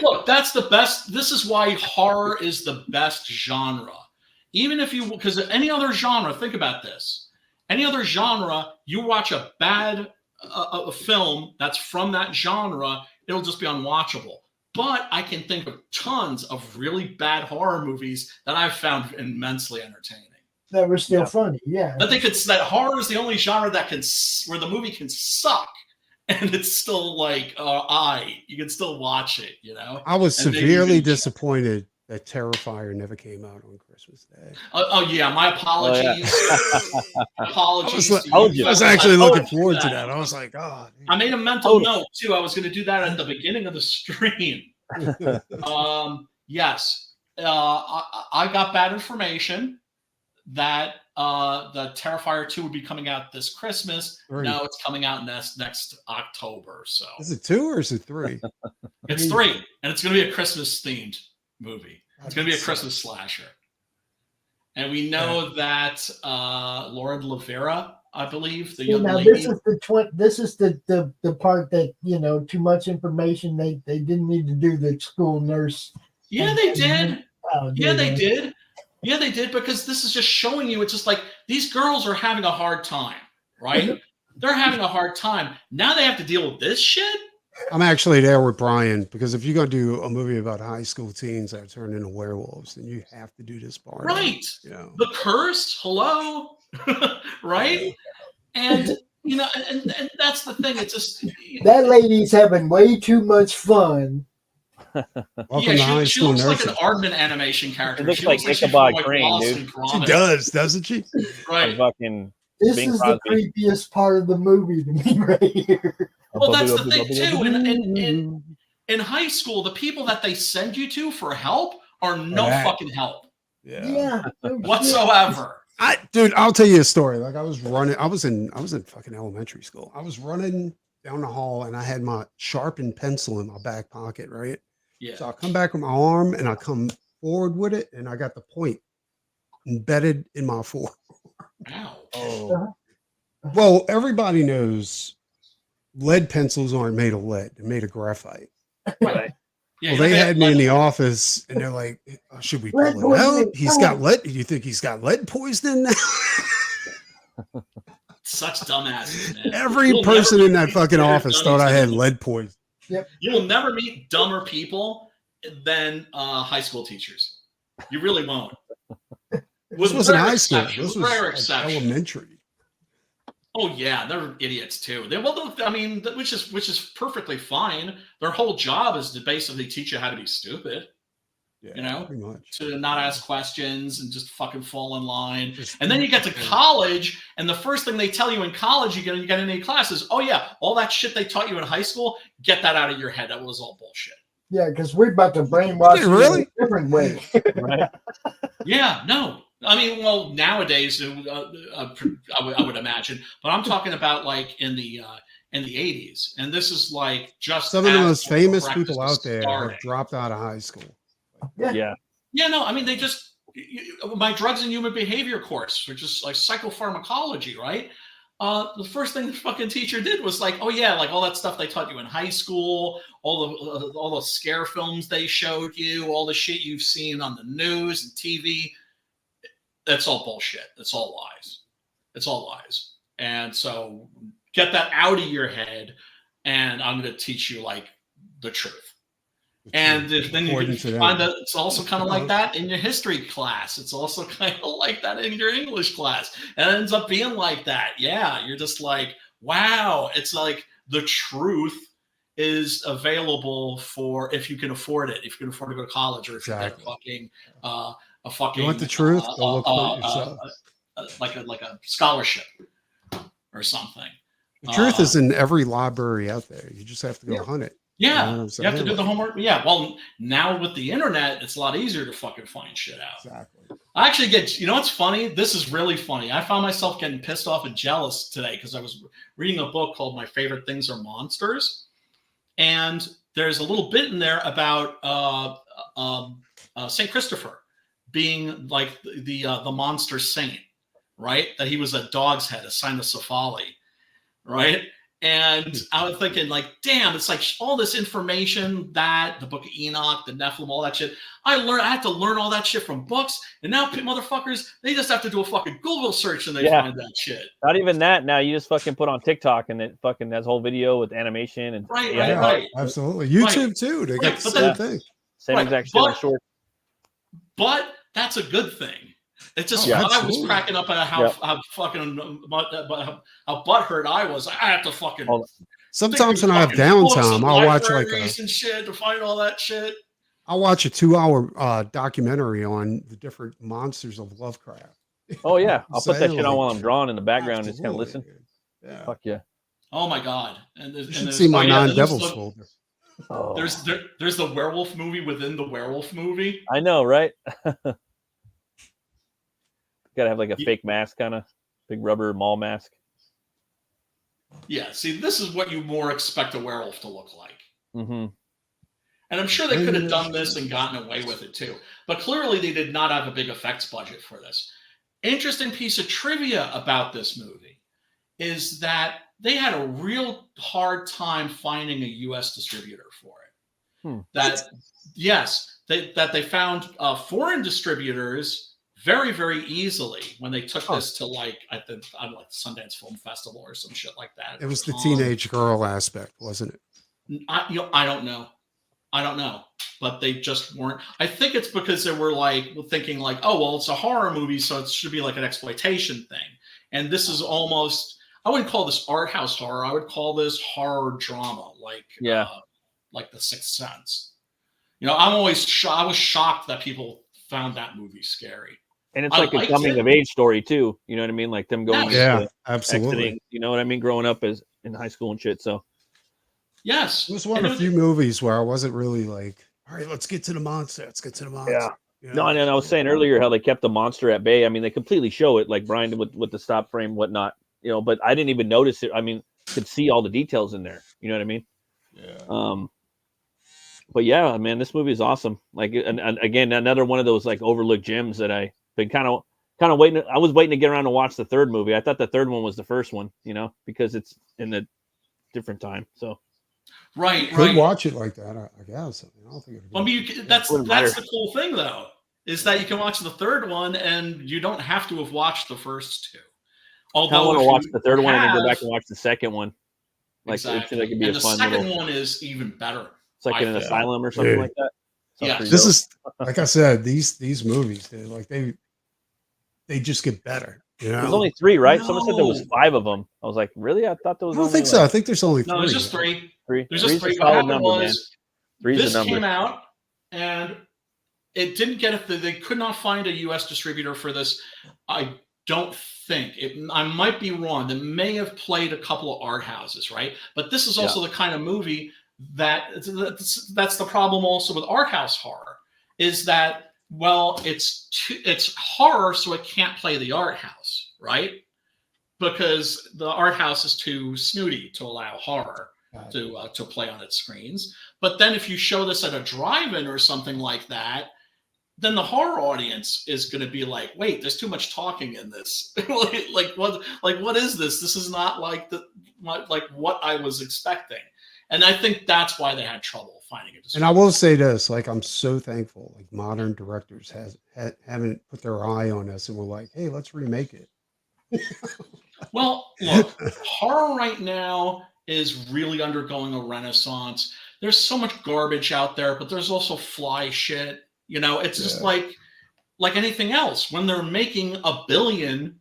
Look, that's the best. This is why horror is the best genre. Even if because any other genre, think about this. Any other genre, you watch a bad a film that's from that genre, it'll just be unwatchable. But I can think of tons of really bad horror movies that I've found immensely entertaining. That were still funny, yeah. That horror is the only genre where the movie can suck and it's still like you can still watch it, you know. I was And severely disappointed that Terrifier never came out on Christmas Day. Oh yeah, my apologies. Apologies. I was actually looking forward to that. I was like, oh. I made a mental note too. I was going to do that at the beginning of the stream. Yes, I got bad information that the Terrifier 2 would be coming out this Christmas. 3. No, it's coming out next October. So is it 2 or is it 3? It's 3, and it's going to be a Christmas themed movie. It's going to be a Christmas slasher. And we know that Lauren Lavera, I believe, the young lady. This is the part that, you know, too much information. They didn't need to do the school nurse. Yeah, they did. Yeah, they did. Yeah, they did, because this is just showing you. It's just like these girls are having a hard time, right? They're having a hard time. Now they have to deal with this shit. I'm actually there with Brian, because if you're going to do a movie about high school teens that turn into werewolves, then you have to do this part. Right. You know. The curse. Hello. Right. And, you know, and that's the thing. It's just. That lady's having way too much fun. Yeah, she looks like an Aardman animation character. It looks like Ichabod Crane, dude. She does, doesn't she? Right. Fucking this is the creepiest part of the movie to me right here. Well, that's the thing too. In high school, the people that they send you to for help are no fucking help. Yeah. Whatsoever. Dude, I'll tell you a story. Like I was in fucking elementary school. I was running down the hall and I had my sharpened pencil in my back pocket, right? Yeah. So I come back with my arm and I come forward with it and I got the point embedded in my forearm. Ow. Oh. Well, everybody knows lead pencils aren't made of lead. They're made of graphite. Right. Yeah, well, they had me in the office and they're like, should we pull it out? He's got lead. Do you think he's got lead poisoning now? Such dumbasses, man. Every person in that fucking office thought I had lead poison. Yep. You will never meet dumber people than high school teachers. You really won't. This wasn't high school. This was like elementary. Oh yeah, they're idiots too. Which is perfectly fine. Their whole job is to basically teach you how to be stupid. Yeah, you know, pretty much. To not ask questions and just fucking fall in line. And then you get to college, and the first thing they tell you in college, you get into any classes, oh yeah, all that shit they taught you in high school, get that out of your head. That was all bullshit. Yeah, because we're about to brainwash you in a different way. Right. Yeah, no. I mean, well, nowadays, I would imagine, but I'm talking about like in the 80s, and this is like just some of the most famous people out there have dropped out of high school. Yeah. No, I mean, they just, my drugs and human behavior course, which is like psychopharmacology, right? The first thing the fucking teacher did was like, oh yeah, like all that stuff they taught you in high school, all the scare films they showed you, all the shit you've seen on the news and TV. That's all bullshit. It's all lies. It's all lies. And so get that out of your head, and I'm going to teach you like the truth. And then you can find that it's also kind of like that in your history class. It's also kind of like that in your English class. And it ends up being like that. Yeah, you're just like, wow. It's like the truth is available for if you can afford it. If you can afford to go to college, or if exactly. you're a fucking. You want the truth? Go look for it yourself. Like a scholarship or something. The truth is in every library out there. You just have to go hunt it. Yeah, you have to do the homework. Yeah, well, now with the internet, it's a lot easier to fucking find shit out. Exactly. I actually you know what's funny? This is really funny. I found myself getting pissed off and jealous today because I was reading a book called My Favorite Things Are Monsters. And there's a little bit in there about St. Christopher being like the monster saint, right? That he was a dog's head, a sign of Cephali, right? And I was thinking, like, damn, it's like all this information that the Book of Enoch, the Nephilim, all that shit. I had to learn all that shit from books, and now motherfuckers, they just have to do a fucking Google search and they find that shit. Not even that. Now you just fucking put on TikTok and it fucking has whole video with animation and right. Absolutely, YouTube too. They got the same thing. Same exact shit. Short. But that's a good thing. It's just I was cracking up at how fucking how butthurt I was. I have to fucking Sometimes when I have downtime, I'll watch like and shit to find all that shit. I'll watch a 2-hour documentary on the different monsters of Lovecraft. Oh yeah, I'll put that shit on while I'm drawing in the background and just kind of listen. Yeah. Fuck yeah. Oh my god! And you should see my non-devils folder. Oh. There's the werewolf movie within the werewolf movie. I know, right? Gotta have like a fake mask, kind of big rubber mall mask. Yeah, see, this is what you more expect a werewolf to look like. Mm-hmm. And I'm sure they could have done this and gotten away with it too. But clearly they did not have a big effects budget for this. Interesting piece of trivia about this movie is that they had a real hard time finding a U.S. distributor for it. They found foreign distributors very, very easily when they took this to like Sundance Film Festival or some shit like that. It was the teenage girl aspect, wasn't it? I don't know. But they just weren't. I think it's because they were like thinking like, oh well, it's a horror movie, so it should be like an exploitation thing. And this is almost, I wouldn't call this art house horror. I would call this horror drama, like The Sixth Sense. You know, I was shocked that people found that movie scary. And it's like a coming of age story too. You know what I mean? Like them going, absolutely. Exiting, you know what I mean? Growing up as in high school and shit. So yes, it was one of the few movies where I wasn't really like, all right, let's get to the monster. Let's get to the monster. Yeah. You know? No, and I was saying earlier how they kept the monster at bay. I mean, they completely show it, like Brian did with the stop frame, whatnot. You know, but I didn't even notice it. I mean, could see all the details in there. You know what I mean? Yeah. But yeah, man, this movie is awesome. Like, and again, another one of those like overlooked gems that I been kind of waiting. I was waiting to get around to watch the third movie. I thought the third one was the first one, you know, because it's in a different time. So, right. Could watch it like that, I guess. I don't think that's the cool thing, though, is that you can watch the third one and you don't have to have watched the first two. Although I want to watch the third one and then go back and watch the second one. Like, exactly. It could be and a the fun second little, one is even better. It's like in an asylum or something like that. Yeah, this is like I said. These movies, dude, like they just get better. You know? There's only 3, right? No. Someone said there was 5 of them. I was like, really? I thought there was. I don't think so. I think there's only 3. No, there's just 3. There's just 3. What happened was this came out and it didn't get it. They could not find a U.S. distributor for this. I don't think I might be wrong. They may have played a couple of art houses, right? But this is also the kind of movie that's the problem also with art house horror is that, well, it's horror, so it can't play the art house, right? Because the art house is too snooty to allow horror to play on its screens. But then if you show this at a drive-in or something like that, then the horror audience is going to be like, wait, there's too much talking in this. what is this? This is not like what I was expecting. And I think that's why they had trouble finding it. And I will say this, like, I'm so thankful, like modern directors haven't put their eye on us and were like, hey, let's remake it. Well, look, horror right now is really undergoing a renaissance. There's so much garbage out there, but there's also fly shit. You know, it's just like anything else. When they're making 1 billion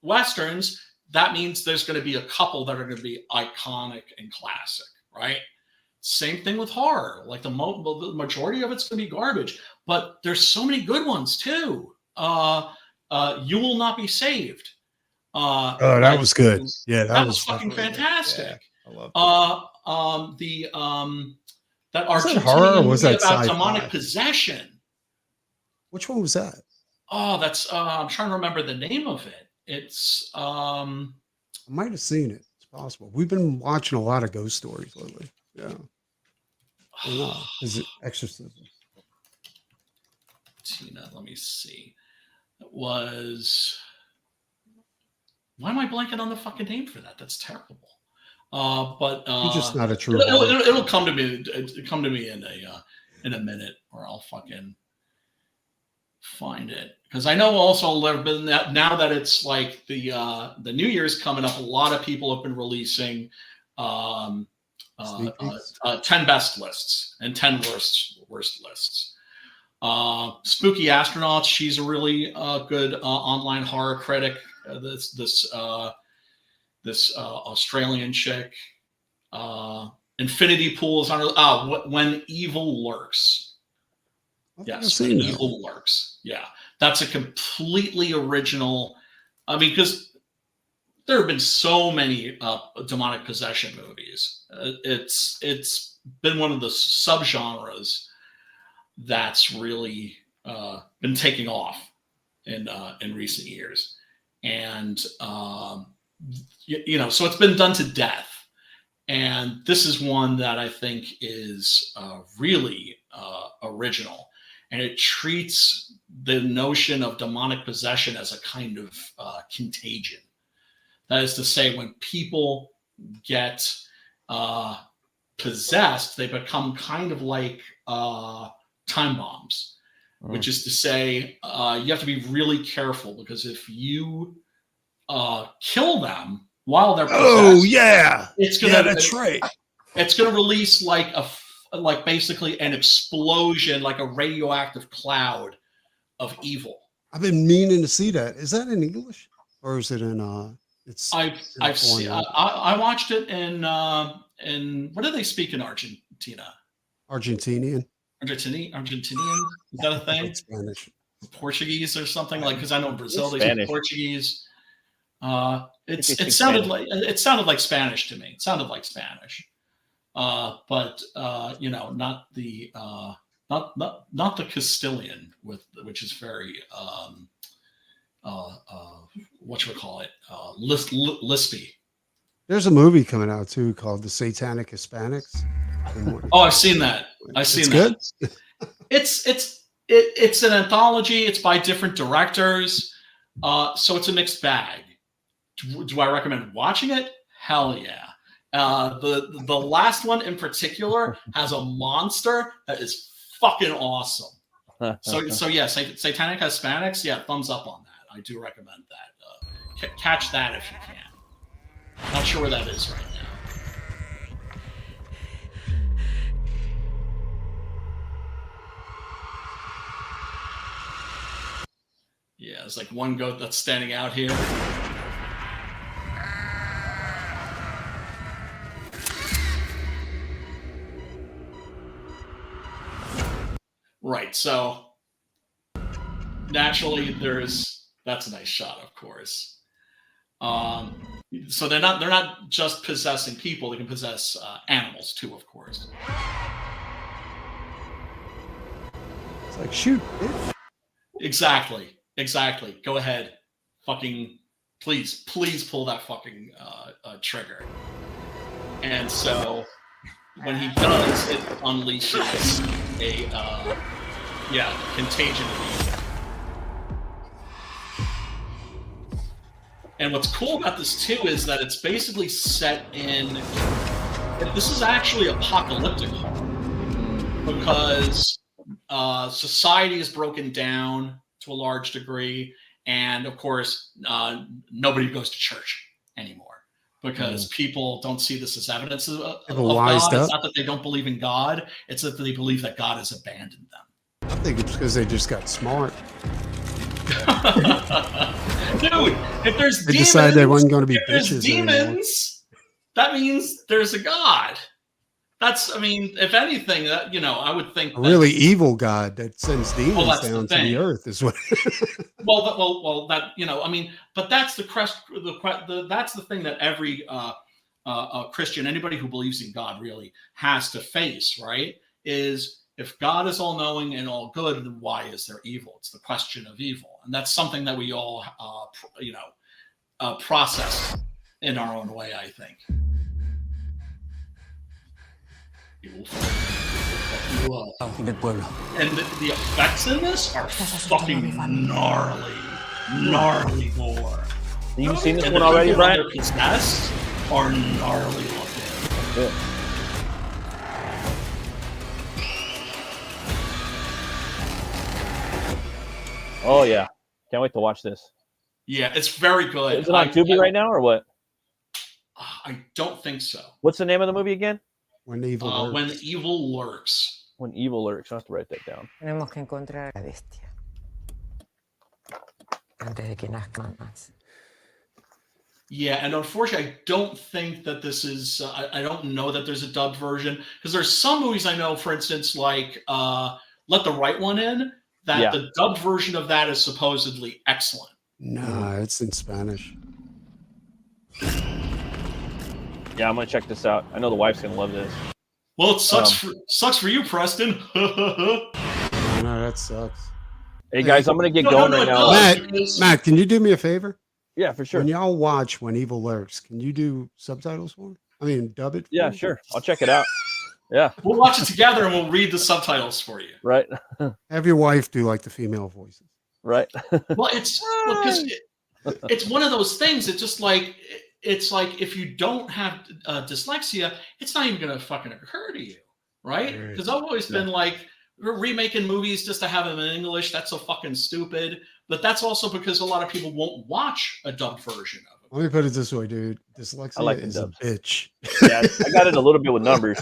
Westerns, that means there's going to be a couple that are going to be iconic and classic, right? Same thing with horror. Like the majority of it's going to be garbage, but there's so many good ones too. You Will Not Be Saved. That was good. Yeah, that was fucking fantastic. Yeah, I love that was Argentinian that horror, or was movie that about sci-fi? demonic possession. Which one was that? Oh, that's I'm trying to remember the name of it. It's I might have seen it. It's possible. We've been watching a lot of ghost stories lately. Yeah. Is it exorcism? Tina, let me see. It was. Why am I blanking on the fucking name for that? That's terrible. But you're just not a true. It'll come to me. It'll come to me in a minute, or I'll fucking find it. Because I know also now that it's like the New Year's coming up, a lot of people have been releasing 10 best lists and 10 worst lists. Spooky Astronauts. She's a really good online horror critic. This Australian chick. Infinity Pool is on. When Evil Lurks. Yes, When Evil Lurks. Yeah, that's a completely original. I mean, because there have been so many demonic possession movies. It's been one of the subgenres that's really been taking off in recent years, and so it's been done to death. And this is one that I think is really original, and it treats the notion of demonic possession as a kind of contagion. That is to say, when people get possessed, they become kind of like time bombs, which is to say, you have to be really careful, because if you kill them while they're possessed, that's right. It's going to release like basically an explosion, like a radioactive cloud of evil. I've been meaning to see that. Is that in English or is it in? I've seen. I watched it in what do they speak in Argentina? Argentinian. Argentinian. Is that a thing? Spanish. Portuguese or something, like, because I know in Brazil they speak Portuguese. It sounded like Spanish to me. It sounded like Spanish, but not the Castilian, which is very whatchamacallit, lispy. There's a movie coming out too called The Satanic Hispanics. Oh, I've seen that. It's good. It's an anthology. It's by different directors, so it's a mixed bag. Do I recommend watching it? Hell yeah. The last one in particular has a monster that is fucking awesome. So yeah, Satanic Hispanics, yeah, thumbs up on that. I do recommend that. Catch that if you can. Not sure where that is right now. Yeah, there's like one goat that's standing out here. Right, so naturally that's a nice shot, of course. So they're not just possessing people; they can possess animals too, of course. It's like, shoot. Exactly. Go ahead, fucking please pull that fucking trigger. And so when he does, it unleashes a contagion of evil. And what's cool about this too is that it's basically set in. This is actually apocalyptic horror, because society is broken down to a large degree, and of course, nobody goes to church anymore because people don't see this as evidence of God. It's not that they don't believe in God; it's that they believe that God has abandoned them. I think it's because they just got smart. Dude, if there's they demons, decided they weren't going to be bitches demons, anymore. That means there's a God. I mean, if anything, I would think a really evil God that sends demons down to the earth is what. well, I mean, but that's that's the thing that every Christian, anybody who believes in God, really has to face, right? Is if God is all-knowing and all good, then why is there evil? It's the question of evil, and that's something that we all, process in our own way, I think. And the effects in this are fucking gnarly gore. You've seen this one already, Brian? The possessed are gnarly looking. Yeah. Oh yeah, can't wait to watch this. Yeah, it's very good. Is it on Tubi right now or what? I don't think so. What's the name of the movie again? When Evil Lurks. When Evil Lurks. When Evil Lurks. I have to write that down. Tenemos que encontrar a la bestia antes de que nazcan más. Yeah, and unfortunately, I don't think that this is. I don't know that there's a dubbed version because there's some movies I know, for instance, like Let the Right One In, that the dubbed version of that is supposedly excellent. Nah, it's in Spanish. Yeah, I'm gonna check this out. I know the wife's gonna love this. Well, it sucks for you, Preston. No, that sucks. Hey guys, I'm gonna get going right now. Matt, can you do me a favor? Yeah, for sure. When y'all watch When Evil Lurks, can you do subtitles for me? I mean, dub it. Yeah, sure. I'll check it out. Yeah, we'll watch it together and we'll read the subtitles for you. Right. Have your wife do like the female voices. Right. Well, it's one of those things. It's just like if you don't have dyslexia, it's not even gonna fucking occur to you, right? Because I've always been like, we're remaking movies just to have them in English. That's so fucking stupid. But that's also because a lot of people won't watch a dubbed version of it. Let me put it this way, dude. Dyslexia is a bitch. Yeah, I got it a little bit with numbers.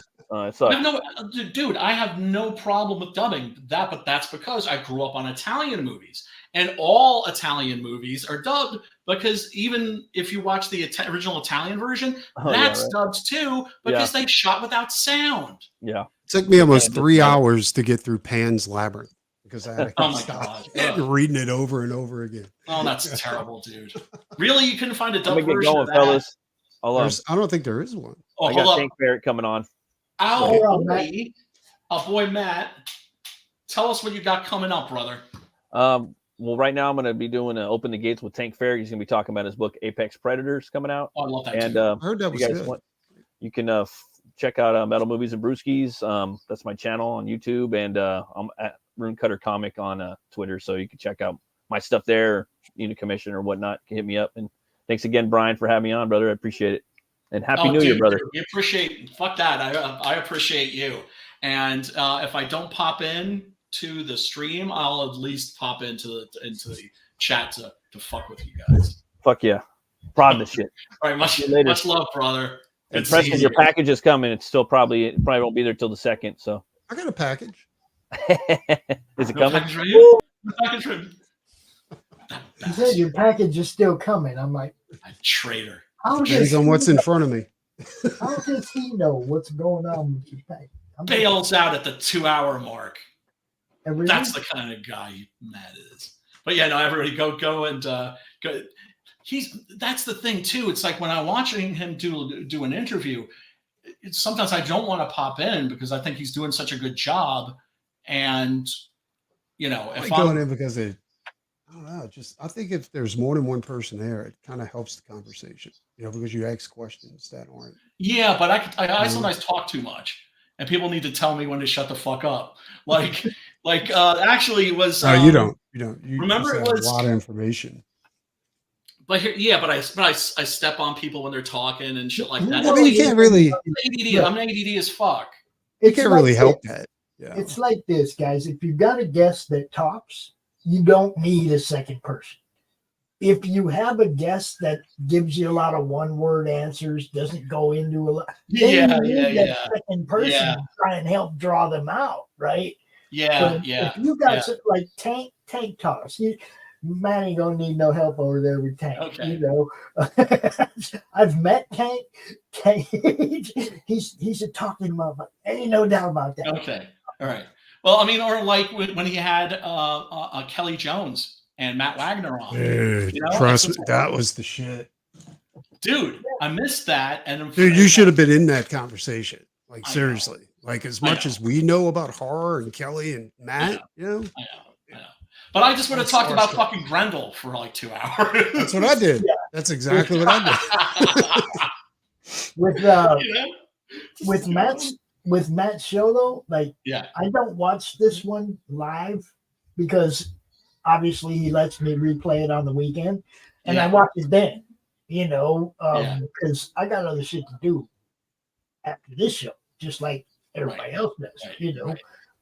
Dude, I have no problem with dubbing that, but that's because I grew up on Italian movies, and all Italian movies are dubbed because even if you watch the original Italian version, that's dubbed too because they shot without sound. Yeah, it took me almost 3 hours to get through Pan's Labyrinth because I had to stop reading it over and over again. Oh, that's terrible, dude. Really, you couldn't find a dubbed Let me get version going, of that? fellas. I don't think there is one. Oh, I got Tank Ferret coming on. Boy, Matt, tell us what you got coming up, brother. Well, right now I'm going to be doing Open the Gates with Tank Ferret. He's going to be talking about his book Apex Predators coming out. Oh, I love that. And too. I heard that was good. You can check out Metal Movies and Brewskis. That's my channel on YouTube, and I'm at Rune Cutter Comic on Twitter, so you can check out my stuff there. Need a commission or whatnot, can hit me up. And thanks again, Brian, for having me on, brother. I appreciate it. And Happy New Year, brother. We appreciate. Fuck that. I appreciate you. And if I don't pop in to the stream, I'll at least pop into the chat to fuck with you guys. Fuck yeah. Proud of the shit. All right, much love, brother. And Preston, your package is coming. It's still probably won't be there till the 2nd. So I got a package. Is it coming? Package for you? Package for You said your package is still coming. I'm like, a traitor. Depends on what's in front of me. How does he know what's going on with your package? Bails out at the 2-hour mark. Everything? That's the kind of guy Matt is. But yeah, no, everybody go and go. That's the thing too. It's like when I'm watching him do an interview, sometimes I don't want to pop in because I think he's doing such a good job. And if I'm going in because I don't know. I think if there's more than one person there, it kind of helps the conversation. Because you ask questions that aren't. Yeah, but I sometimes talk too much, and people need to tell me when to shut the fuck up. Actually, it was. No, you don't. You remember, it was a lot of information. But I step on people when they're talking and shit like that. I mean, you can't really. I'm ADD as fuck. You can't really help that. Yeah. It's like this, guys. If you've got a guest that talks, you don't need a second person. If you have a guest that gives you a lot of one-word answers, doesn't go into a lot, that second person to try and help draw them out, right? Yeah, so if you got like Tank talks, Matt ain't gonna need no help over there with Tank. Okay. I've met Tank. He's a talking motherfucker. Ain't no doubt about that. Okay. All right. Well, I mean, or like when he had Kelly Jones and Matt Wagner on. Dude, trust me, that was the shit. Dude, I missed that. And dude, you should have been in that conversation. Like, seriously. Like, as much as we know about horror and Kelly and Matt, I know. But I just would have talked about fucking Grendel for like 2 hours. That's what I did. Yeah. That's exactly what I did. With Matt's show though, I don't watch this one live because obviously he lets me replay it on the weekend, and I watch it then, because I got other shit to do after this show, just like everybody else does,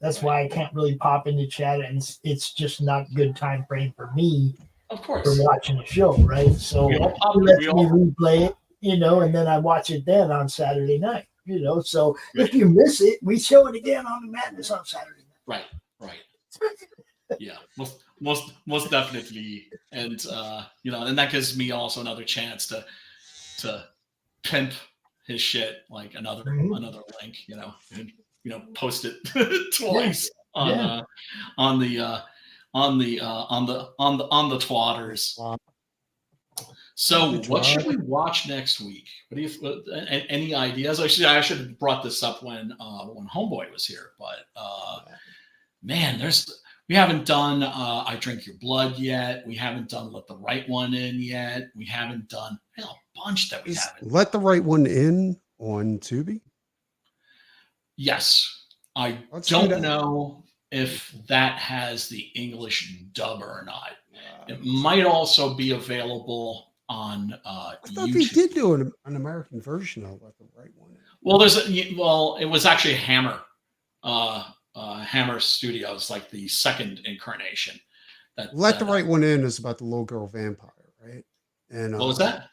That's why I can't really pop into chat, and it's just not a good time frame for me. Of course, for watching the show, right? So he lets me replay it, and then I watch it then on Saturday night. So if you miss it, we show it again on the Madness on Saturday night. Right. Yeah, most definitely, and and that gives me also another chance to to pimp his shit, like another link, and post it twice on the twatters. So what should we watch next week? What do you any ideas? I should have brought this up when Homeboy was here, but man, we haven't done I Drink Your Blood yet. We haven't done Let the Right One In yet. We haven't done a bunch that we haven't. Let the Right One In on Tubi? Yes. I don't know if that has the English dub or not. It might also be available on I thought YouTube. They did do an American version of Let the Right One In. Well, it was actually Hammer. Hammer Studios, like the second incarnation. Let the Right One In is about the little girl vampire, right? And what was that?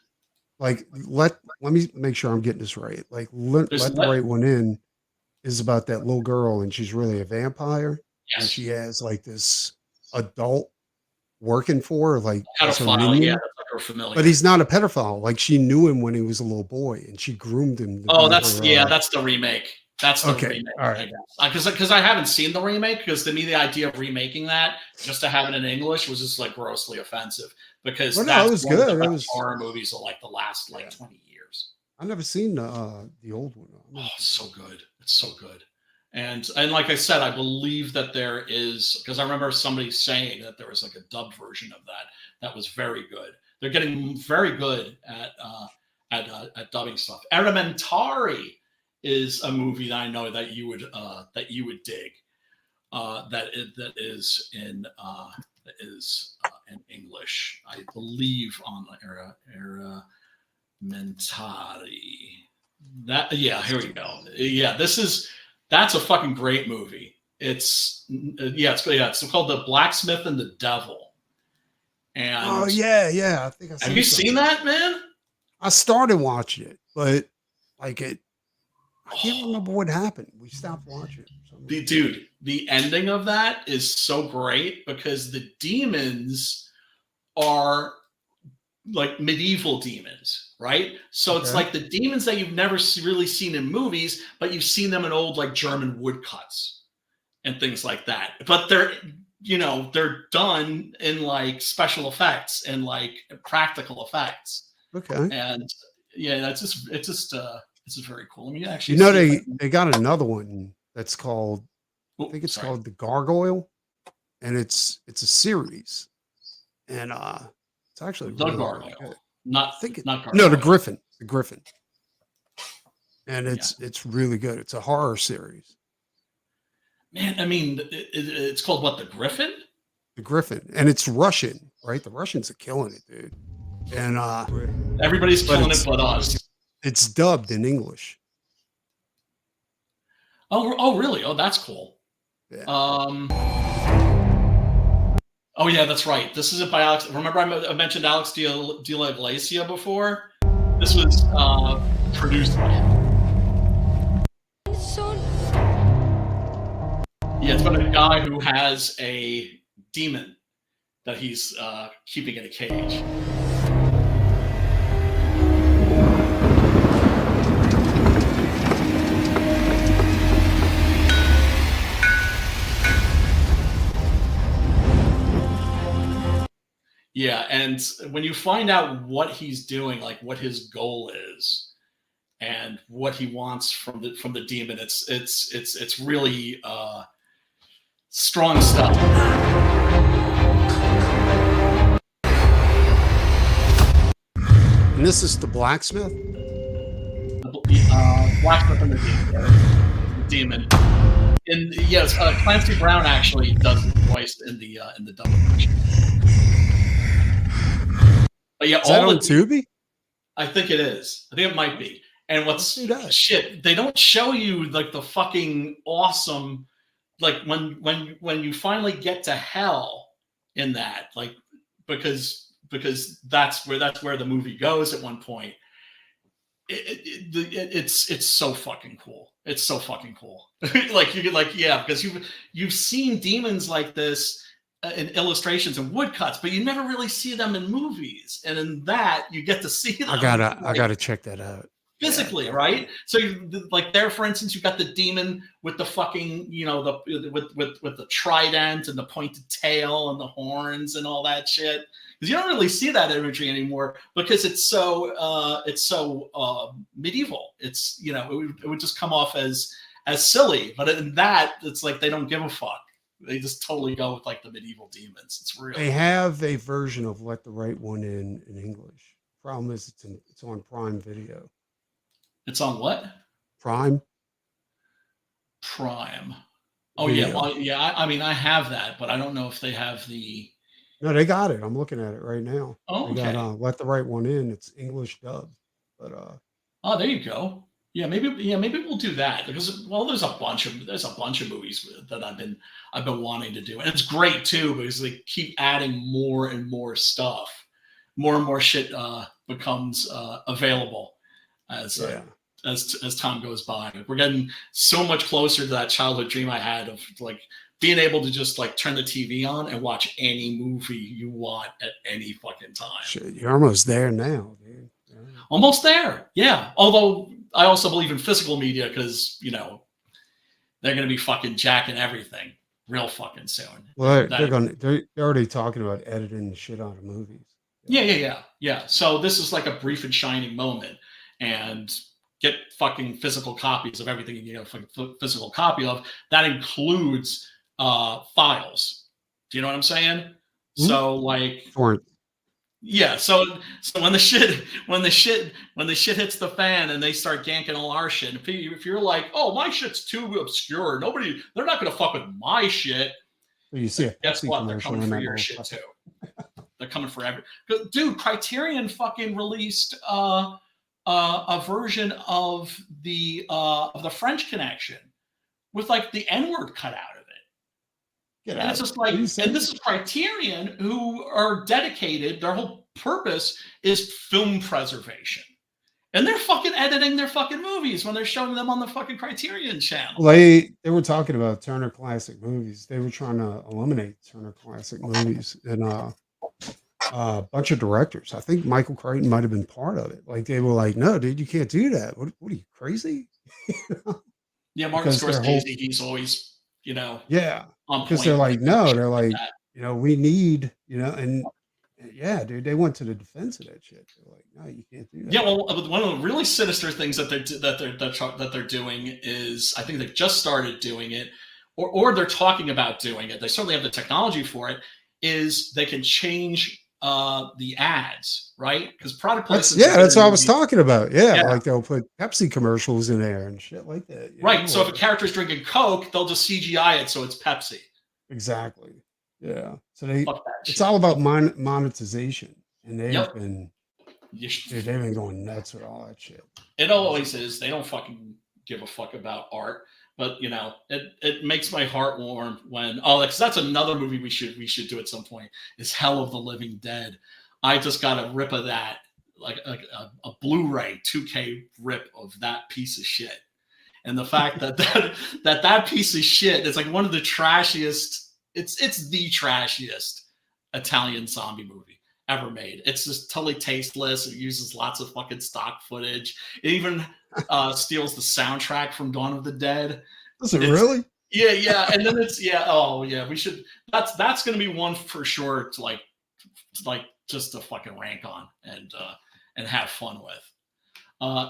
Like let me make sure I'm getting this right. Like let the Right One In is about that little girl, and she's really a vampire. Yes. And she has like this adult working for her, like pedophile, yeah, that's like her familiar. But he's not a pedophile. Like she knew him when he was a little boy, and she groomed him. That's the remake. That's the remake. All right. Because I haven't seen the remake, because to me the idea of remaking that just to have it in English was just like grossly offensive. Because it was good. It was horror movies of like the last 20 years. I've never seen the old one. Oh, it's so good. It's so good. And like I said, I believe that there is, because I remember somebody saying that there was like a dubbed version of that was very good. They're getting very good at dubbing stuff. Elementary is a movie that I know that you would dig. That is in English, I believe, on the Elementary. Here we go. Yeah, that's a fucking great movie. It's called The Blacksmith and the Devil. And I think have you seen that, man? I started watching it, but I can't remember what happened. We stopped watching it. Dude, the ending of that is so great because the demons are like medieval demons, right? So it's like the demons that you've never really seen in movies, but you've seen them in old like German woodcuts and things like that. But they're done in like special effects and like practical effects. Okay. And yeah, it's just very cool. I mean, actually, they got another one that's called, I think it's called The Gargoyle, and it's a series, and it's actually The really Gargoyle, good. not Gargoyle. No, the Griffin, and it's really good. It's a horror series. Man, I mean, it's called what? The Griffin? The Griffin, and it's Russian, right? The Russians are killing it, dude. And everybody's killing it but us. It's dubbed in English. Oh, really? Oh, that's cool. Yeah. Oh, yeah, that's right. This is it by Alex. Remember I mentioned Alex de la Iglesia before? This was produced by him. Yeah, it's about a guy who has a demon that he's keeping in a cage. Yeah, and when you find out what he's doing, like what his goal is, and what he wants from the demon, it's really strong stuff. And this is The Blacksmith? Blacksmith and the Demon. And yes, Clancy Brown actually does the voice in the double version. But yeah, is that on Tubi? I think it is. I think it might be. And what's shit? They don't show you like the fucking awesome, like when you finally get to hell in that, like because that's where the movie goes at one point. It's so fucking cool. It's so fucking cool. Like you get like, yeah, because you've seen demons like this in illustrations and woodcuts, but you never really see them in movies. And in that, you get to see them. I gotta check that out. Physically, yeah. Right? So, like there, for instance, you got the demon with the fucking, you know, with the trident and the pointed tail and the horns and all that shit. Because you don't really see that imagery anymore because it's so medieval. It's, you know, it would just come off as silly. But in that, it's like they don't give a fuck. They just totally go with like the medieval demons. It's real. They have a version of Let the Right One in English. Problem is, it's on Prime Video. It's on what? Prime. Oh yeah, well, yeah. I mean, I have that, but I don't know if they have the. No, they got it. I'm looking at it right now. Oh, okay. They got Let the Right One In. It's English dub, but Oh, there you go. Yeah, maybe we'll do that because there's a bunch of movies that I've been wanting to do, and it's great too because they keep adding more and more stuff. More and more shit becomes available as time goes by. We're getting so much closer to that childhood dream I had of like being able to just like turn the TV on and watch any movie you want at any fucking time. Shit, you're almost there now, dude. Yeah. Almost there, yeah. Although I also believe in physical media because, you know, they're going to be fucking jacking everything real fucking soon. Well, they're already talking about editing the shit out of movies. Yeah. So this is like a brief and shining moment, and get fucking physical copies of everything you get a physical copy of. That includes files. Do you know what I'm saying? Mm-hmm. So like, yeah. So when the shit hits the fan and they start ganking all our shit, if you're like, oh, my shit's too obscure, they're not gonna fuck with my shit. Well, you see, guess what? They're coming for your shit too. They're coming for every. Dude, Criterion fucking released a version of the French Connection with like the N-word cut out of it. And it's just like, and this is Criterion, who are dedicated. Their whole purpose is film preservation, and they're fucking editing their fucking movies when they're showing them on the fucking Criterion channel. They were talking about Turner Classic Movies. They were trying to eliminate Turner Classic Movies, and a bunch of directors. I think Michael Crichton might have been part of it. Like they were like, "No, dude, you can't do that. What are you, crazy?" Yeah, Martin Scorsese. He's always, you know, because they're like, no, they're like, you know, we need, you know, and yeah, dude, they went to the defense of that shit. They're like, no, you can't do that. Yeah, well, one of the really sinister things that they're doing is, I think they've just started doing it, or they're talking about doing it. They certainly have the technology for it. Is they can change the ads, right? Because product placement. That's what I was talking about. Yeah, like they'll put Pepsi commercials in there and shit like that. Right. So if a character's drinking Coke, they'll just CGI it so it's Pepsi. Exactly. Yeah. So it's all about monetization, and they've been going nuts with all that shit. It always is. They don't fucking give a fuck about art. But you know, it makes my heart warm when because that's another movie we should do at some point is Hell of the Living Dead. I just got a rip of that, like a Blu-ray 2K rip of that piece of shit, and the fact that piece of shit is like one of the trashiest. It's the trashiest Italian zombie movie ever made. It's just totally tasteless. It uses lots of fucking stock footage. It even steals the soundtrack from Dawn of the Dead. Is it really? Yeah. And then we should. That's going to be one for sure to like just to fucking rank on and have fun with.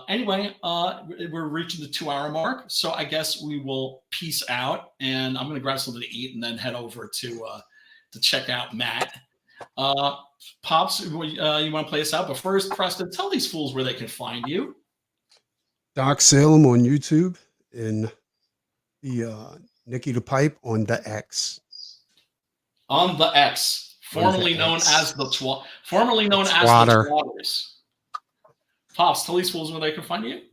Anyway, we're reaching the 2-hour mark, so I guess we will peace out, and I'm going to grab something to eat and then head over to check out Matt. Pops, you want to play us out? But first, Preston, tell these fools where they can find you. Doc Salem on YouTube and the Nikki the Pipe on the X. On the X, formerly known as the Twatters. Pops, tell these fools where they can find you.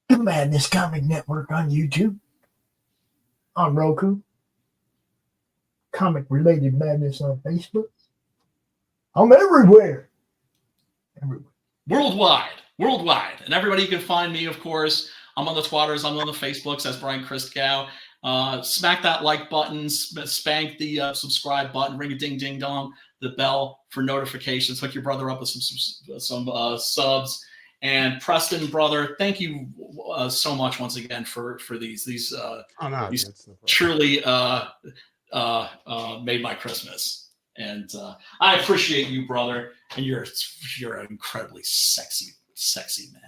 The Madness Comic Network on YouTube, on Roku, Comic Related Madness on Facebook. I'm everywhere. Worldwide. And everybody can find me, of course. I'm on the Twatters. I'm on the Facebooks as Brian Christgau. Smack that like button, spank the subscribe button, ring a ding ding dong, the bell for notifications. Hook your brother up with some subs. And Preston, brother, thank you so much once again for these. These truly made my Christmas. And I appreciate you, brother. And you're an incredibly sexy man.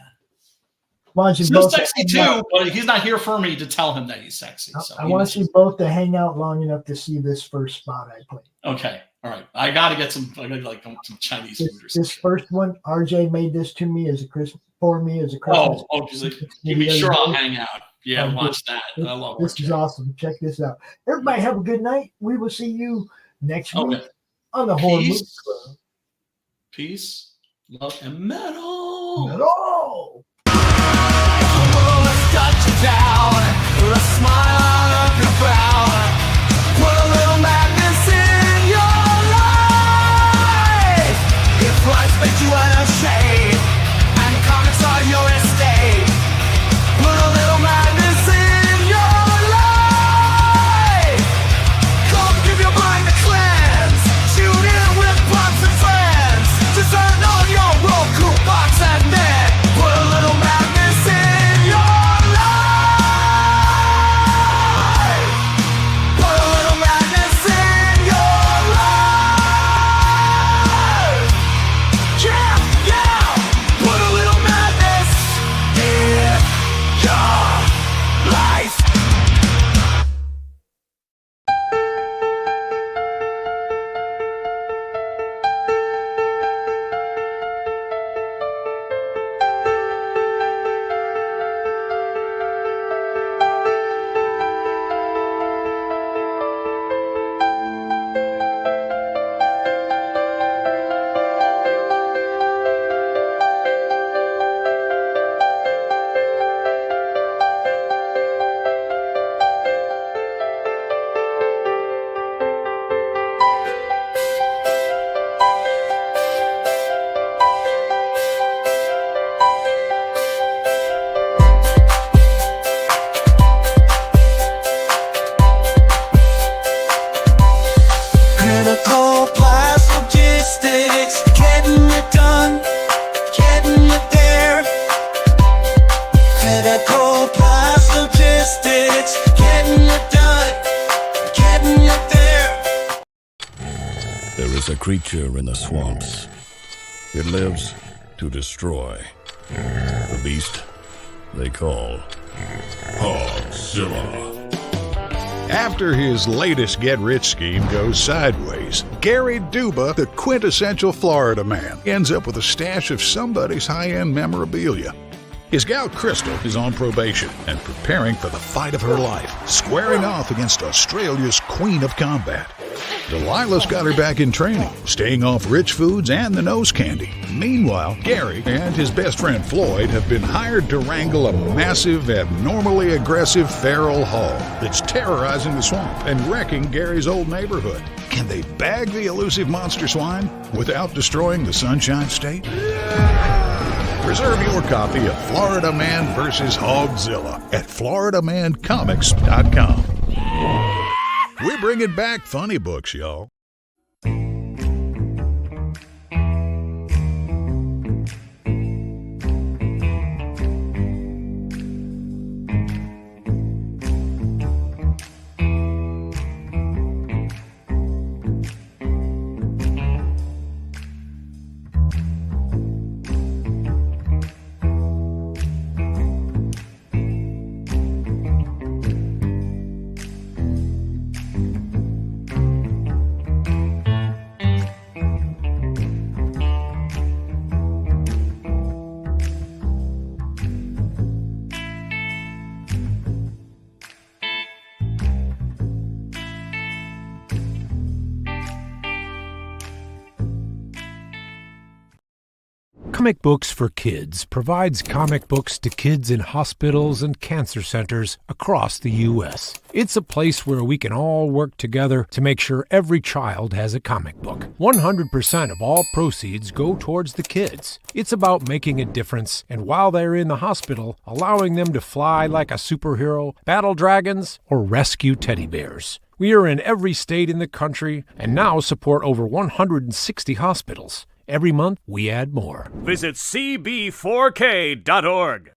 He's sexy too, but he's not here for me to tell him that he's sexy. So I want you both to hang out long enough to see this first spot I played. Okay, all right. I got to get some Chinese food or something. This first one, RJ made this to me as a Christmas Christmas. Be sure I'll hang out. Yeah, watch that. I love this. Is awesome. Check this out. Everybody have a good night. We will see you next week on the Horror Movie Club. Peace, love, and metal. Metal. Got you down, a smile on your brow. Put a little madness in your life. If life makes you out of shape and comics are your escape, put a little madness in your life. Come give your mind a cleanse. Tune in with pops and friends. Just turn on your ROKU box and then put a little madness in your life. Creature in the swamps. It lives to destroy. The beast they call Hogzilla. After his latest get-rich scheme goes sideways, Gary Duba, the quintessential Florida man, ends up with a stash of somebody's high-end memorabilia. His gal Crystal is on probation and preparing for the fight of her life, squaring off against Australia's Queen of Combat. Delilah's got her back in training, staying off rich foods and the nose candy. Meanwhile, Gary and his best friend Floyd have been hired to wrangle a massive, abnormally aggressive feral hog that's terrorizing the swamp and wrecking Gary's old neighborhood. Can they bag the elusive monster swine without destroying the Sunshine State? Reserve your copy of Florida Man vs. Hogzilla at FloridaManComics.com. We're bringing back funny books, y'all. Comic Books for Kids provides comic books to kids in hospitals and cancer centers across the U.S. It's a place where we can all work together to make sure every child has a comic book. 100% of all proceeds go towards the kids. It's about making a difference, and while they're in the hospital, allowing them to fly like a superhero, battle dragons, or rescue teddy bears. We are in every state in the country and now support over 160 hospitals. Every month, we add more. Visit cb4k.org.